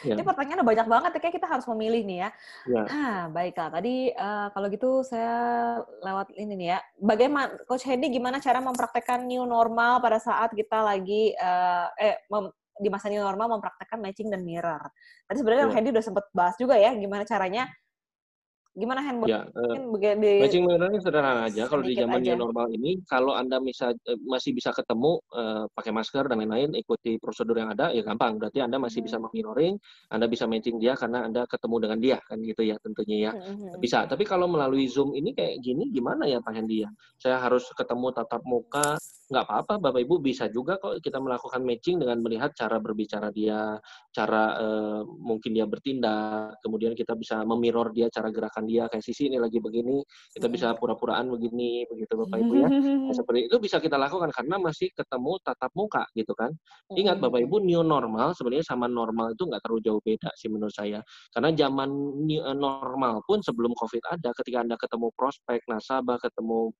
Ini pertanyaannya banyak banget ya, kayak kita harus memilih nih ya. Baiklah, tadi kalau gitu saya lewat ini nih ya. Bagaimana Coach Hendy, gimana cara mempraktekkan new normal pada saat kita lagi di masa new normal mempraktekkan matching dan mirror? Tadi sebenarnya Hendy udah sempat bahas juga ya, gimana caranya. Gimana Hen? Matching mirror ini sederhana aja. Kalau di zaman new normal ini, kalau Anda masih bisa ketemu pakai masker dan lain-lain, ikuti prosedur yang ada, ya gampang. Berarti Anda masih bisa mirroring, Anda bisa matching dia karena Anda ketemu dengan dia, kan gitu ya tentunya ya. Bisa. Tapi kalau melalui Zoom ini kayak gini, gimana ya Pak Hendy ya? Saya harus ketemu tatap muka, nggak apa-apa Bapak Ibu, bisa juga kok kita melakukan matching dengan melihat cara berbicara dia, cara mungkin dia bertindak, kemudian kita bisa memirror dia cara gerakan dia, kayak Sisi ini lagi begini, kita bisa pura-puraan begini, begitu Bapak Ibu ya. Nah, seperti itu bisa kita lakukan karena masih ketemu tatap muka gitu kan. Ingat Bapak Ibu, new normal sebenarnya sama normal itu nggak terlalu jauh beda sih menurut saya. Karena zaman normal pun sebelum COVID ada, ketika Anda ketemu prospek, nasabah, ketemu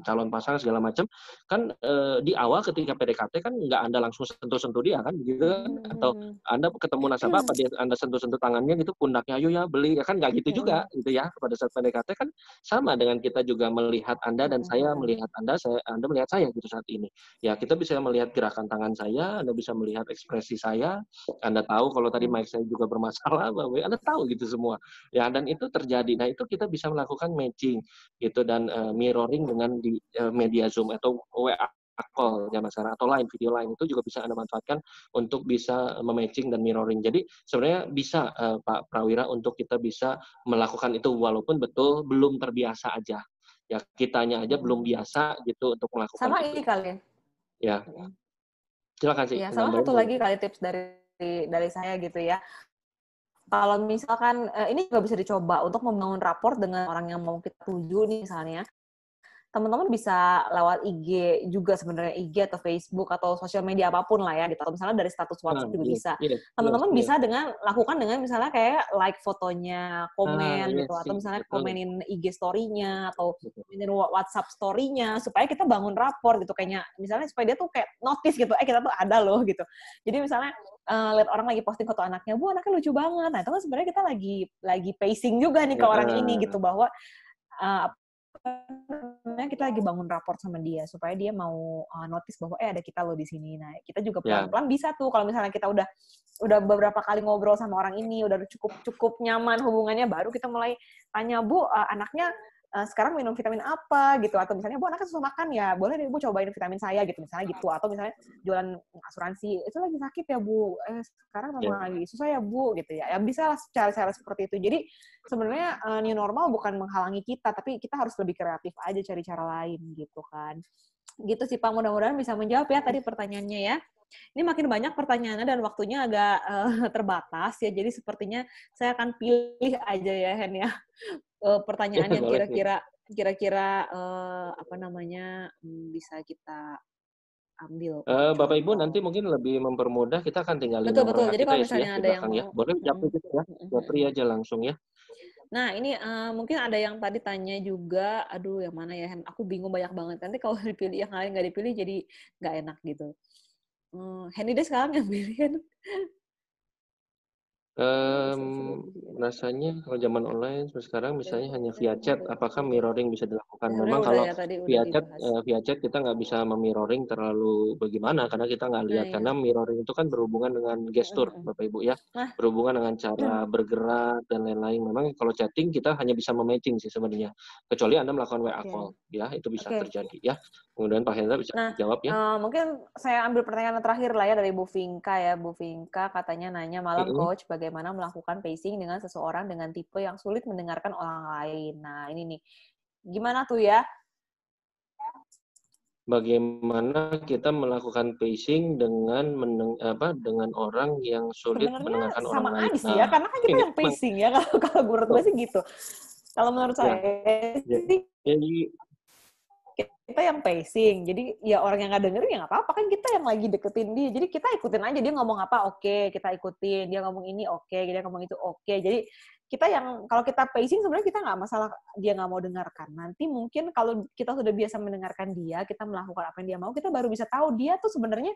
calon pasangan segala macam, kan di awal ketika PDKT kan nggak Anda langsung sentuh-sentuh dia kan, gitu kan? Atau Anda ketemu nasabah, Anda sentuh-sentuh tangannya gitu, pundaknya, ayo ya beli, ya kan nggak gitu juga gitu ya. Pada saat PDKT kan sama dengan kita juga melihat Anda dan saya melihat Anda melihat saya gitu saat ini. Ya kita bisa melihat gerakan tangan saya, Anda bisa melihat ekspresi saya, Anda tahu kalau tadi mic saya juga bermasalah, Anda tahu gitu semua. Ya dan itu terjadi. Nah itu kita bisa melakukan matching gitu dan mirroring dengan di media Zoom atau WA call zaman sekarang atau lain video lain, itu juga bisa Anda manfaatkan untuk bisa mematching dan mirroring. Jadi sebenarnya bisa Pak Prawira untuk kita bisa melakukan itu walaupun betul belum terbiasa aja. Ya kitanya aja belum biasa gitu untuk melakukan sama itu. Ini kali. Ya. Silakan sih. Ya, sama satu lagi kali tips dari saya gitu ya. Kalau misalkan ini juga bisa dicoba untuk membangun rapor dengan orang yang mau kita tuju nih misalnya. Teman-teman bisa lewat IG juga sebenarnya, IG atau Facebook atau sosial media apapun lah ya gitu. Atau misalnya dari status WhatsApp juga bisa. Teman-teman bisa lakukan dengan misalnya kayak like fotonya, komen gitu, atau misalnya komenin IG story-nya atau komenin WhatsApp story-nya supaya kita bangun rapor gitu, kayaknya misalnya supaya dia tuh kayak notice gitu, kita tuh ada loh gitu. Jadi misalnya lihat orang lagi posting foto anaknya, Bu anaknya lucu banget. Nah, itu kan sebenarnya kita lagi pacing juga nih ke orang ini gitu, bahwa kita lagi bangun raport sama dia supaya dia mau notice bahwa ada kita loh di sini. Nah, kita juga pelan-pelan bisa tuh kalau misalnya kita udah beberapa kali ngobrol sama orang ini, udah cukup nyaman hubungannya, baru kita mulai tanya, Bu, anaknya sekarang minum vitamin apa gitu, atau misalnya Bu anaknya susah makan ya, boleh deh Bu cobain vitamin saya gitu misalnya gitu, atau misalnya jualan asuransi itu lagi sakit ya Bu, sekarang memang lagi susah ya Bu gitu ya, bisa lah cara-cara seperti itu. Jadi sebenarnya new normal bukan menghalangi kita, tapi kita harus lebih kreatif aja cari cara lain gitu kan. Gitu sih Pak, mudah-mudahan bisa menjawab ya tadi pertanyaannya ya. Ini makin banyak pertanyaannya dan waktunya agak terbatas ya. Jadi sepertinya saya akan pilih aja ya Hen ya. Pertanyaan yang Boleh nih. kira-kira apa namanya bisa kita ambil Bapak Ibu contoh. nanti mungkin lebih mempermudah, kita akan tinggalin Betul nomor betul. hak Jadi kita kalau ya sih ya misalnya di ada yang belakang ya. mau, Boleh japri gitu ya, japri aja langsung ya. Nah ini mungkin ada yang tadi tanya juga, aduh yang mana ya Hen? Aku bingung banyak banget. Nanti kalau dipilih yang lain nggak dipilih jadi nggak enak gitu. Henny deh sekarang yang pilihin. Rasanya kalau zaman online sekarang misalnya hanya via chat, apakah mirroring bisa dilakukan? Memang Udah kalau ya tadi udah dibahas. via chat kita nggak bisa memirroring terlalu bagaimana karena kita nggak lihat. Nah, Karena ya. mirroring itu kan berhubungan dengan gestur, Bapak Ibu ya, Nah, berhubungan dengan cara bergerak dan lain-lain. Memang kalau chatting kita hanya bisa mematching sih sebenarnya, kecuali Anda melakukan WA call ya, itu bisa terjadi ya. Kemudian Pak Hendra bisa nah, jawab ya. mungkin saya ambil pertanyaan terakhir lah ya dari Bu Vinka ya. Bu Vinka katanya nanya, malam coach, bagaimana melakukan pacing dengan seseorang dengan tipe yang sulit mendengarkan orang lain. Nah, ini nih. Gimana tuh ya? Bagaimana kita melakukan pacing dengan dengan orang yang sulit Sebenarnya mendengarkan orang sama lain. aja sih ya, karena kan kita ini yang pacing ya. Kalau menurut gue sih gitu. Kalau menurut ya, saya sih jadi kita yang pacing. Jadi ya orang yang nggak dengerin ya nggak apa-apa, kan kita yang lagi deketin dia. Jadi kita ikutin aja dia ngomong apa, oke, kita ikutin. Dia ngomong ini, oke, dia ngomong itu, oke. Jadi kita yang kalau kita pacing sebenarnya kita nggak masalah dia nggak mau dengarkan. Nanti mungkin kalau kita sudah biasa mendengarkan dia, kita melakukan apa yang dia mau, kita baru bisa tahu dia tuh sebenarnya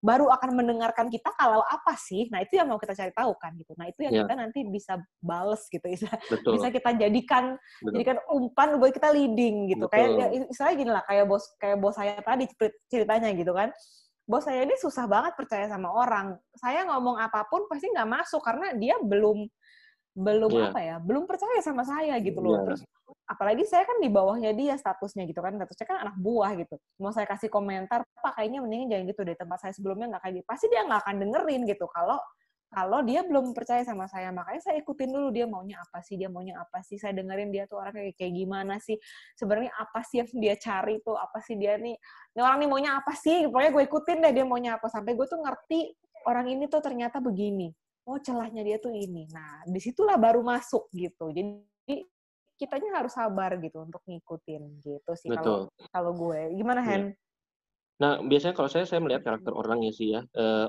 baru akan mendengarkan kita kalau apa sih. Nah, itu yang mau kita cari tahu kan gitu. Nah, itu yang kita nanti bisa bales gitu. Bisa kita jadikan umpan buat kita leading gitu. Betul. Kayak ya, istilahnya gini lah, kayak bos saya tadi ceritanya gitu kan. Bos saya ini susah banget percaya sama orang. Saya ngomong apapun pasti nggak masuk karena dia belum percaya sama saya gitu loh. Terus apalagi saya kan di bawahnya dia statusnya gitu kan, statusnya kan anak buah gitu. Mau saya kasih komentar, Pak kayaknya mendingan jangan gitu deh, tempat saya sebelumnya nggak kayak gitu. Pasti dia nggak akan dengerin gitu kalau dia belum percaya sama saya. Makanya saya ikutin dulu dia maunya apa sih, saya dengerin dia tuh orangnya kayak gimana sih, sebenarnya apa sih yang dia cari tuh, apa sih dia nih orang nih maunya apa sih, pokoknya gue ikutin deh dia maunya apa, sampai gue tuh ngerti orang ini tuh ternyata begini. Oh, celahnya dia tuh ini. Nah, disitulah baru masuk gitu. Jadi kitanya harus sabar gitu untuk ngikutin gitu sih kalau gue. Gimana Hen? Nah, biasanya kalau saya melihat karakter orang ya sih ya.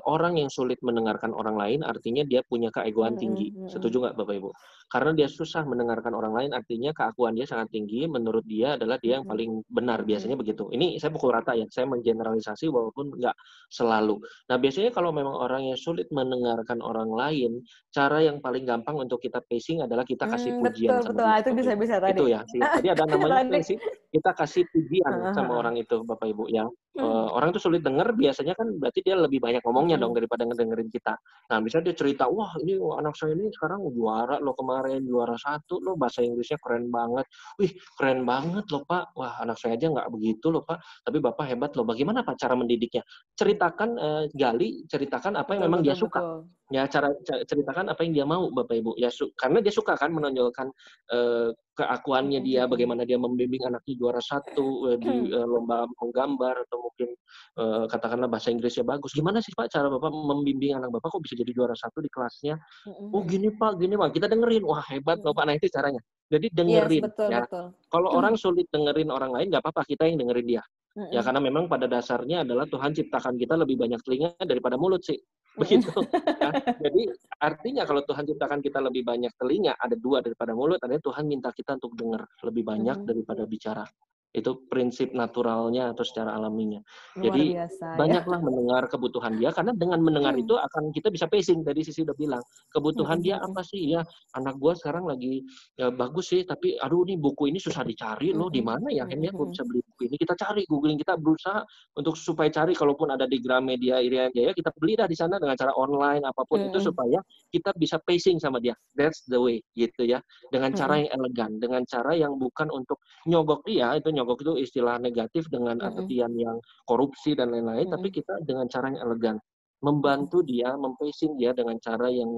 Orang yang sulit mendengarkan orang lain artinya dia punya keegoan tinggi. Setuju nggak Bapak Ibu? Karena dia susah mendengarkan orang lain artinya keakuan dia sangat tinggi. Menurut dia adalah dia yang paling benar. Biasanya begitu. Ini saya pukul rata ya. Saya mengeneralisasi walaupun nggak selalu. Nah, biasanya kalau memang orang yang sulit mendengarkan orang lain, cara yang paling gampang untuk kita pacing adalah kita kasih pujian sama dia. Itu bisa tadi. Itu ya. Tadi ada namanya sih. Kita kasih pujian sama orang itu Bapak Ibu ya. Orang itu sulit dengar, biasanya kan berarti dia lebih banyak ngomongnya dong daripada ngedengerin kita. Nah, misalnya dia cerita, wah ini anak saya ini sekarang juara loh, kemarin juara 1 loh, bahasa Inggrisnya keren banget. Wih, keren banget loh Pak. Wah, anak saya aja nggak begitu loh Pak, tapi Bapak hebat loh. Bagaimana Pak cara mendidiknya? Ceritakan, ceritakan apa yang memang dia suka. Ya, ceritakan apa yang dia mau Bapak Ibu. Ya, karena dia suka kan menonjolkan keakuannya dia, bagaimana dia membimbing anaknya juara 1 di lomba menggambar atau mungkin katakanlah bahasa Inggrisnya bagus. Gimana sih Pak cara Bapak membimbing anak Bapak kok bisa jadi juara 1 di kelasnya? Oh gini Pak. Kita dengerin. Wah hebat Bapak. Nah itu caranya. Jadi dengerin. Betul. Kalau orang sulit dengerin orang lain, nggak apa-apa, kita yang dengerin dia. Ya karena memang pada dasarnya adalah Tuhan ciptakan kita lebih banyak telinga daripada mulut sih. Begitu. Ya. Jadi artinya kalau Tuhan ciptakan kita lebih banyak telinga, ada 2 daripada mulut, artinya Tuhan minta kita untuk dengar lebih banyak daripada bicara. Itu prinsip naturalnya atau secara alaminya. Jadi banyaklah mendengar kebutuhan dia, karena dengan mendengar itu akan kita bisa pacing. Tadi Sisi udah bilang, kebutuhan dia apa sih? Ya anak gua sekarang lagi bagus sih, tapi aduh nih buku ini susah dicari loh, di mana ya akhirnya gua bisa beli buku ini? Kita cari, googling, kita berusaha untuk supaya cari, kalaupun ada di Gramedia Irian Jaya, kita beli dah di sana dengan cara online apapun itu supaya kita bisa pacing sama dia. That's the way gitu ya. Dengan cara yang elegan, dengan cara yang bukan untuk nyogok dia, itu nyogok itu istilah negatif dengan artian yang korupsi dan lain-lain, tapi kita dengan cara yang elegan membantu dia, mempacing dia dengan cara yang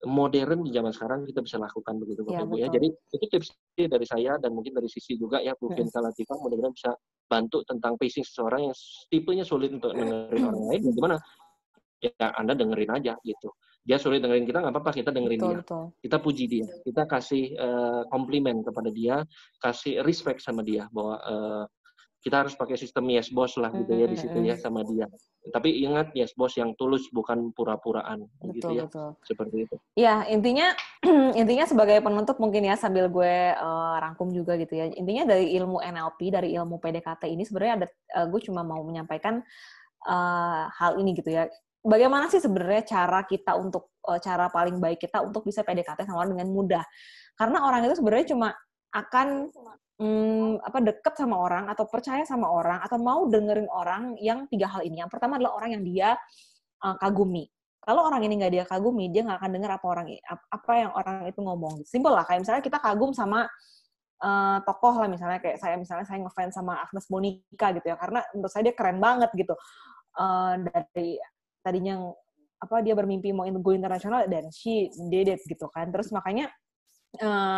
modern di zaman sekarang kita bisa lakukan begitu Iya, Bapak Ibu ya. betul. Jadi itu tips dari saya dan mungkin dari sisi juga ya Bu Vinka Latifah mudah-mudahan bisa bantu tentang pacing seseorang yang tipenya sulit untuk dengerin orang lain. Gimana? Ya Anda dengerin aja gitu. Dia sulit dengerin kita nggak apa-apa, kita dengerin Betul, dia. betul. Kita puji dia, kita kasih komplimen kepada dia, kasih respect sama dia bahwa kita harus pakai sistem yes boss lah gitu ya di situ ya sama dia. Tapi ingat yes boss yang tulus bukan pura-puraan gitu Betul, ya. betul. Seperti itu. Ya, intinya intinya sebagai penutup mungkin ya sambil gue rangkum juga gitu ya. Intinya dari ilmu NLP, dari ilmu PDKT ini sebenarnya ada gue cuma mau menyampaikan hal ini gitu ya. Bagaimana sih sebenarnya cara kita untuk cara paling baik kita untuk bisa PDKT sama orang dengan mudah? Karena orang itu sebenarnya cuma akan deket sama orang atau percaya sama orang atau mau dengerin orang yang 3 hal ini. Yang pertama adalah orang yang dia kagumi. Kalau orang ini nggak dia kagumi, dia nggak akan dengar apa yang orang itu ngomong. Simpel lah, kayak misalnya kita kagum sama tokoh lah, misalnya kayak saya ngefans sama Agnes Monica gitu ya, karena menurut saya dia keren banget gitu. Dari tadinya dia bermimpi mau go internasional dan she did it gitu kan. Terus makanya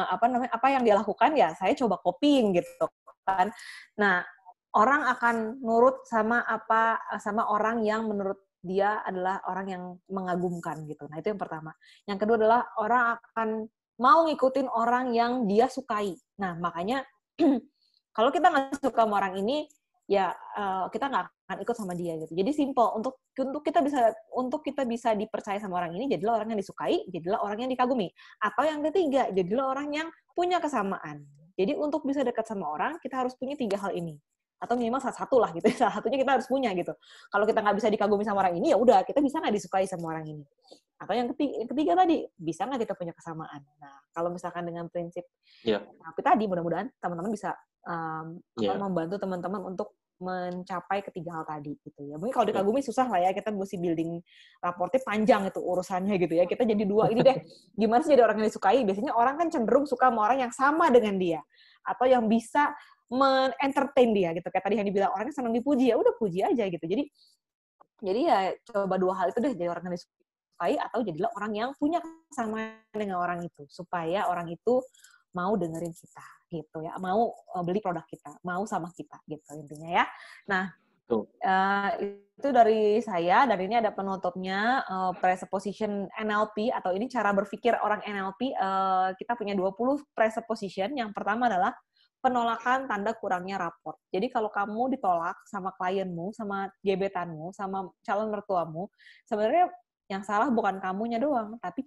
apa yang dia lakukan ya saya coba copying gitu kan. Nah, orang akan nurut sama orang yang menurut dia adalah orang yang mengagumkan gitu. Nah, itu yang pertama. Yang kedua adalah orang akan mau ngikutin orang yang dia sukai. Nah, makanya kalau kita nggak suka sama orang ini, ya kita nggak akan ikut sama dia gitu. Jadi simple, untuk kita bisa dipercaya sama orang ini, jadilah orang yang disukai, jadilah orang yang dikagumi. Atau yang ketiga, jadilah orang yang punya kesamaan. Jadi untuk bisa dekat sama orang, kita harus punya 3 hal ini. Atau minimal salah satu lah gitu. Salah satunya kita harus punya gitu. Kalau kita nggak bisa dikagumi sama orang ini, ya udah kita bisa nggak disukai sama orang ini. Atau yang ketiga tadi, bisa nggak kita punya kesamaan. Nah, kalau misalkan dengan prinsip tapi tadi, mudah-mudahan teman-teman bisa membantu teman-teman untuk mencapai ketiga hal tadi gitu ya. Mungkin kalau dikagumi susah lah ya, kita mesti building raportnya panjang itu urusannya gitu ya. Kita jadi 2 ini deh. Gimana sih jadi orang yang disukai? Biasanya orang kan cenderung suka sama orang yang sama dengan dia atau yang bisa men-entertain dia gitu. Kayak tadi yang dibilang orangnya senang dipuji, ya udah puji aja gitu. Jadi ya coba 2 hal itu deh, jadi orang yang disukai atau jadilah orang yang punya kesamaan dengan orang itu supaya orang itu mau dengerin kita gitu ya, mau beli produk kita, mau sama kita gitu intinya ya. Nah, itu dari saya, dan ini ada penutupnya, presupposition NLP atau ini cara berpikir orang NLP. Kita punya 20 presupposition. Yang pertama adalah penolakan tanda kurangnya raport. Jadi kalau kamu ditolak sama klienmu, sama gebetanmu, sama calon mertuamu, sebenarnya yang salah bukan kamunya doang, tapi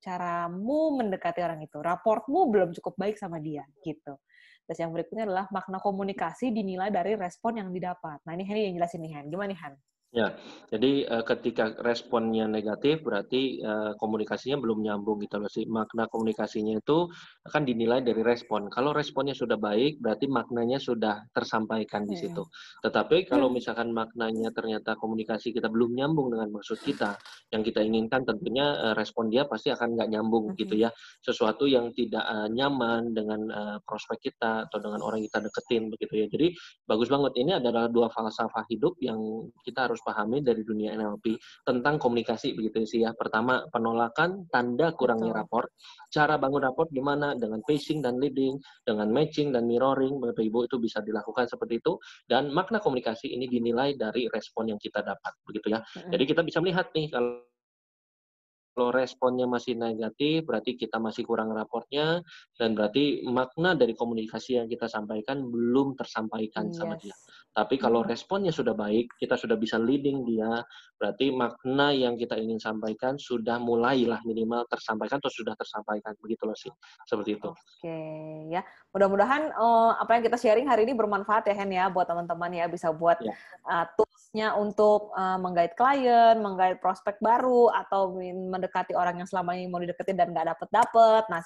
caramu mendekati orang itu. Raportmu belum cukup baik sama dia, gitu. Terus yang berikutnya adalah makna komunikasi dinilai dari respon yang didapat. Nah, ini Henny yang jelasin nih, Han. Gimana nih, Han? Ya, jadi ketika responnya negatif berarti komunikasinya belum nyambung gitu loh sih. Makna komunikasinya itu akan dinilai dari respon. Kalau responnya sudah baik berarti maknanya sudah tersampaikan di situ. Tetapi kalau misalkan maknanya ternyata komunikasi kita belum nyambung dengan maksud kita, yang kita inginkan tentunya respon dia pasti akan nggak nyambung gitu ya. Sesuatu yang tidak nyaman dengan prospek kita atau dengan orang yang kita deketin begitu ya. Jadi bagus banget, ini adalah 2 falsafah hidup yang kita harus pahami dari dunia NLP tentang komunikasi begitu sih ya. Pertama, penolakan tanda kurangnya raport. Cara bangun raport gimana? Dengan pacing dan leading, dengan matching dan mirroring, Bapak Ibu itu bisa dilakukan seperti itu. Dan makna komunikasi ini dinilai dari respon yang kita dapat begitu ya. Jadi kita bisa melihat nih kalau responnya masih negatif, berarti kita masih kurang raportnya, dan berarti makna dari komunikasi yang kita sampaikan belum tersampaikan sama dia. Tapi kalau responnya sudah baik, kita sudah bisa leading dia, berarti makna yang kita ingin sampaikan sudah mulailah minimal tersampaikan atau sudah tersampaikan. Begitu loh sih, seperti itu. Oke, ya. Mudah-mudahan apa yang kita sharing hari ini bermanfaat ya, Hen ya, buat teman-teman ya, bisa buat tools-nya untuk menggait klien, menggait prospek baru, atau mendekati orang yang selama ini mau dideketin dan nggak dapet. Nah,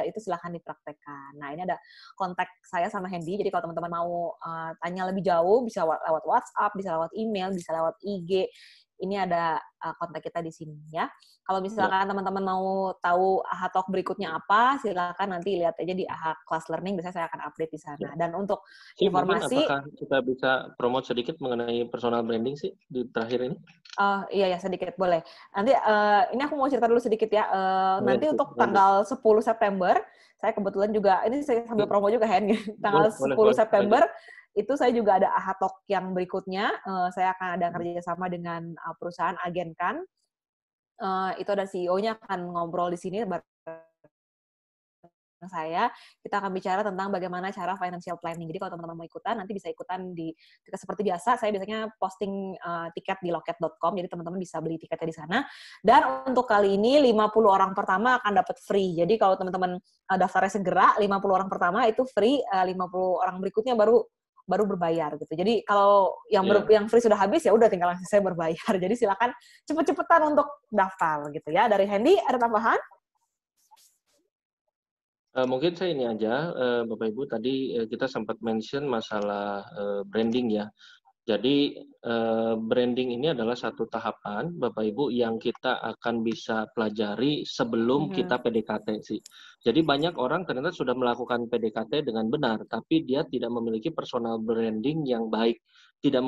itu silahkan dipraktekkan. Nah, ini ada kontak saya sama Hendy, jadi kalau teman-teman mau tanya lebih jauh, bisa lewat WhatsApp, bisa lewat email, bisa lewat IG. ini ada kontak kita di sini ya. Kalau misalkan teman-teman mau tahu AHA Talk berikutnya apa, silakan nanti lihat aja di AHA Class Learning, biasanya saya akan update di sana. Dan untuk informasi, mungkin apakah kita bisa promote sedikit mengenai personal branding sih di terakhir ini? Iya ya, sedikit boleh. Nanti ini aku mau cerita dulu sedikit ya. Nanti untuk tanggal 10 September, saya kebetulan juga, ini saya sambil promo juga Hen, tanggal 10 September, itu saya juga ada AHA Talk yang berikutnya. Saya akan ada kerjasama dengan perusahaan Agenkan. Itu ada CEO-nya akan ngobrol di sini saya. Kita akan bicara tentang bagaimana cara financial planning. Jadi kalau teman-teman mau ikutan, nanti bisa ikutan seperti biasa. Saya biasanya posting tiket di loket.com, jadi teman-teman bisa beli tiketnya di sana. Dan untuk kali ini 50 orang pertama akan dapat free. Jadi kalau teman-teman daftarnya segera, 50 orang pertama itu free, 50 orang berikutnya baru berbayar gitu. Jadi kalau yang free sudah habis, ya udah tinggal langsung saya berbayar. Jadi silakan cepet-cepetan untuk daftar gitu ya. Dari Hendy ada tambahan? Mungkin saya ini aja, Bapak Ibu, tadi kita sempat mention masalah branding ya. Jadi branding ini adalah satu tahapan, Bapak Ibu, yang kita akan bisa pelajari sebelum kita PDKT sih. Jadi banyak orang ternyata sudah melakukan PDKT dengan benar, tapi dia tidak memiliki personal branding yang baik, tidak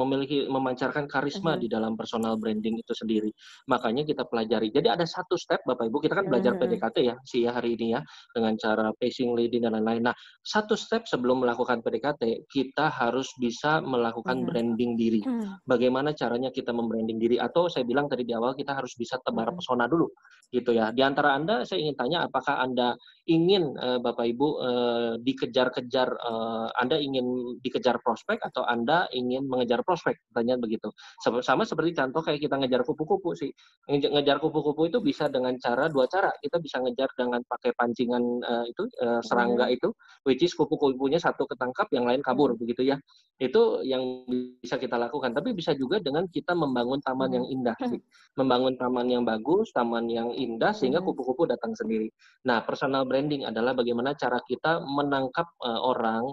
memancarkan karisma di dalam personal branding itu sendiri. Makanya kita pelajari. Jadi ada satu step, Bapak Ibu, kita kan belajar PDKT ya, hari ini ya, dengan cara pacing, leading, dan lain-lain. Nah, satu step sebelum melakukan PDKT, kita harus bisa melakukan branding diri. Bagaimana caranya kita membranding diri? Atau saya bilang tadi di awal, kita harus bisa tebar pesona dulu, gitu ya. Di antara Anda, saya ingin tanya, apakah Anda ingin Bapak Ibu dikejar-kejar, Anda ingin dikejar prospek atau Anda ingin mengejar prospek? Pertanyaan begitu. Sama seperti contoh kayak kita ngejar kupu-kupu sih. Ngejar kupu-kupu itu bisa dengan dua cara. Kita bisa ngejar dengan pakai pancingan serangga itu, which is kupu-kupunya satu ketangkap, yang lain kabur, begitu ya. Itu yang bisa kita lakukan. Tapi bisa juga dengan kita membangun taman yang indah sih. Membangun taman yang bagus, taman yang indah, sehingga kupu-kupu datang sendiri. Nah, personal branding adalah bagaimana cara kita menangkap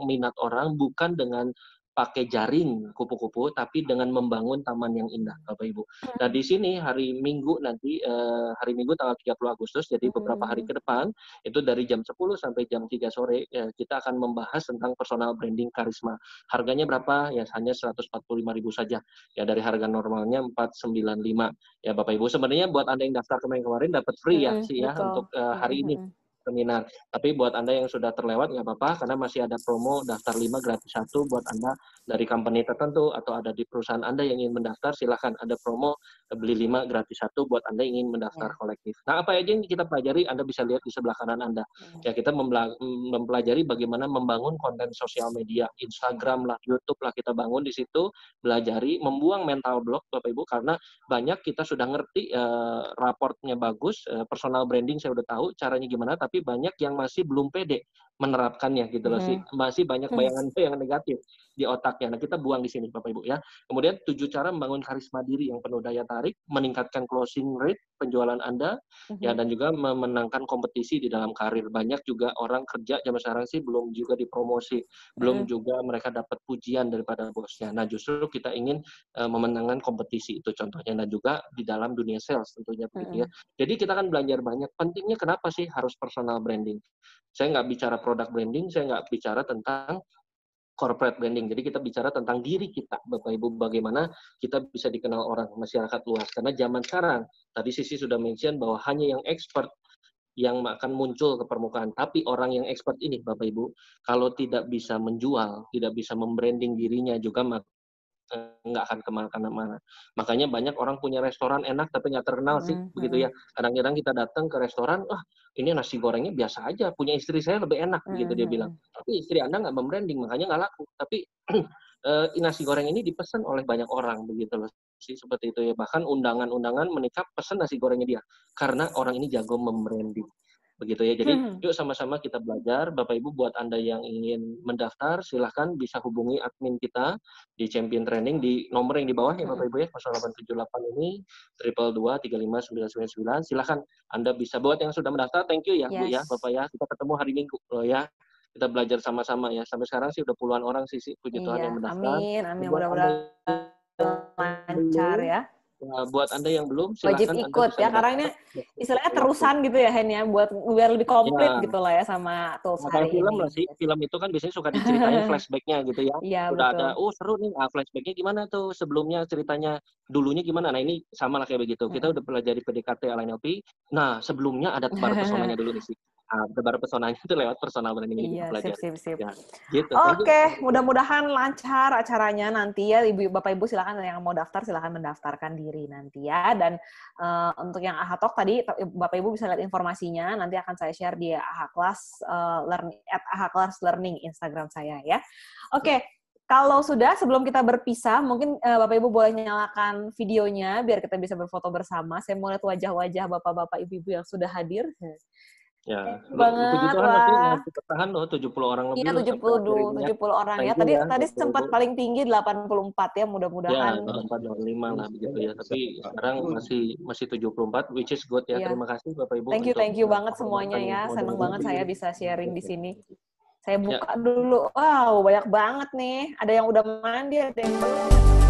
minat orang, bukan dengan pakai jaring kupu-kupu, tapi dengan membangun taman yang indah, Bapak Ibu. Nah, di sini hari Minggu nanti, hari Minggu tanggal 30 Agustus, jadi beberapa hari ke depan, itu dari jam 10 sampai jam 3 sore, kita akan membahas tentang personal branding karisma. Harganya berapa? Ya, hanya 145.000 saja. Ya, dari harga normalnya 495. Ya, Bapak Ibu. Sebenarnya buat Anda yang daftar kemarin dapat free ya, sih ya, untuk hari ini seminar. Tapi buat Anda yang sudah terlewat nggak apa-apa, karena masih ada promo daftar 5 gratis 1 buat Anda dari company tertentu atau ada di perusahaan Anda yang ingin mendaftar, silakan ada promo beli 5 gratis 1 buat Anda yang ingin mendaftar kolektif. Nah, apa aja yang kita pelajari, Anda bisa lihat di sebelah kanan Anda. Ya, kita mempelajari bagaimana membangun konten sosial media, Instagram lah, YouTube lah, kita bangun di situ, belajari, membuang mental block, Bapak Ibu, karena banyak kita sudah ngerti, raportnya bagus, personal branding saya udah tahu caranya gimana, tapi banyak yang masih belum pede menerapkannya gitu loh sih. Masih banyak bayangan-bayangan negatif di otaknya. Nah, kita buang di sini Bapak Ibu ya. Kemudian 7 cara membangun karisma diri yang penuh daya tarik, meningkatkan closing rate penjualan Anda, ya, dan juga memenangkan kompetisi di dalam karir. Banyak juga orang kerja zaman sekarang sih belum juga dipromosi, belum juga mereka dapat pujian daripada bosnya. Nah, justru kita ingin memenangkan kompetisi itu contohnya, dan juga di dalam dunia sales tentunya begitu ya. Jadi kita kan belajar banyak. Pentingnya kenapa sih harus personal branding? Saya nggak bicara product branding, saya nggak bicara tentang corporate branding. Jadi kita bicara tentang diri kita, Bapak Ibu, bagaimana kita bisa dikenal orang, masyarakat luas. Karena zaman sekarang, tadi Sisi sudah mention bahwa hanya yang expert yang akan muncul ke permukaan. Tapi orang yang expert ini, Bapak Ibu, kalau tidak bisa menjual, tidak bisa membranding dirinya juga, nggak akan kemana-mana. Makanya banyak orang punya restoran enak tapi nggak terkenal sih, begitu ya. Kadang-kadang kita datang ke restoran, ini nasi gorengnya biasa aja, punya istri saya lebih enak, gitu dia bilang. Tapi istri Anda nggak membranding, makanya nggak laku. Tapi nasi goreng ini dipesan oleh banyak orang, begitu loh sih, seperti itu ya. Bahkan undangan-undangan menikah pesan nasi gorengnya dia, karena orang ini jago membranding. Begitu ya. Jadi yuk sama-sama kita belajar. Bapak Ibu, buat Anda yang ingin mendaftar, silahkan bisa hubungi admin kita di Champion Training di nomor yang di bawah ya Bapak Ibu ya, 0878 ini 222 35999. Silahkan Anda bisa. Buat yang sudah mendaftar, thank you ya Bu ya, Bapak ya. Kita ketemu hari Minggu loh ya. Kita belajar sama-sama ya. Sampai sekarang sih udah puluhan orang sih, puji Tuhan, yang mendaftar. Amin, mudah-mudahan lancar ya. Nah, buat Anda yang belum, Wajib silakan Anda ikut bisa ya, karena ini istilahnya terusan gitu ya, Hen ya, buat biar lebih komplit Ya. gitu lah ya sama tools Nah, kayak hari film ini. lah sih, film itu kan biasanya suka diceritain flashback-nya gitu ya. Iya, Udah ada, betul. seru nih, flashback-nya gimana tuh sebelumnya ceritanya, dulunya gimana. Nah ini sama lah kayak begitu, kita udah pelajari PDKT ala NLP, nah sebelumnya ada tebar pesonanya dulu nih sih. Nah, tebar pesonanya itu lewat personal branding ini kita Iya, pelajari. sip. Ya, gitu. Thank you. Oke, mudah-mudahan lancar acaranya nanti ya, Bapak Ibu silakan yang mau daftar silakan mendaftarkan diri nanti ya. Dan untuk yang AHA Talk tadi Bapak Ibu bisa lihat informasinya, nanti akan saya share di AHA Class Learning @AHA Class Learning Instagram saya ya. Oke. Kalau sudah, sebelum kita berpisah, mungkin Bapak Ibu boleh nyalakan videonya biar kita bisa berfoto bersama. Saya mau lihat wajah-wajah Bapak-Bapak, Ibu-Ibu yang sudah hadir. Ya, Banget, puji Tuhan wah. masih bertahan loh 70 orang lebih Iya, loh sampai akhir ini ya. 70 orang ya. Thank you ya, Tadi Bapak sempat Ibu. paling tinggi 84 ya, Ya, mudah-mudahan. 405 lah begitu ya. Tapi sekarang masih 74, which is good ya. Iya. Terima kasih Bapak Ibu Thank you banget semuanya penghormatan ya. Seneng modernya. banget saya bisa sharing di sini. Saya buka dulu. Wow, banyak banget nih. Ada yang udah mandi, ada yang belum.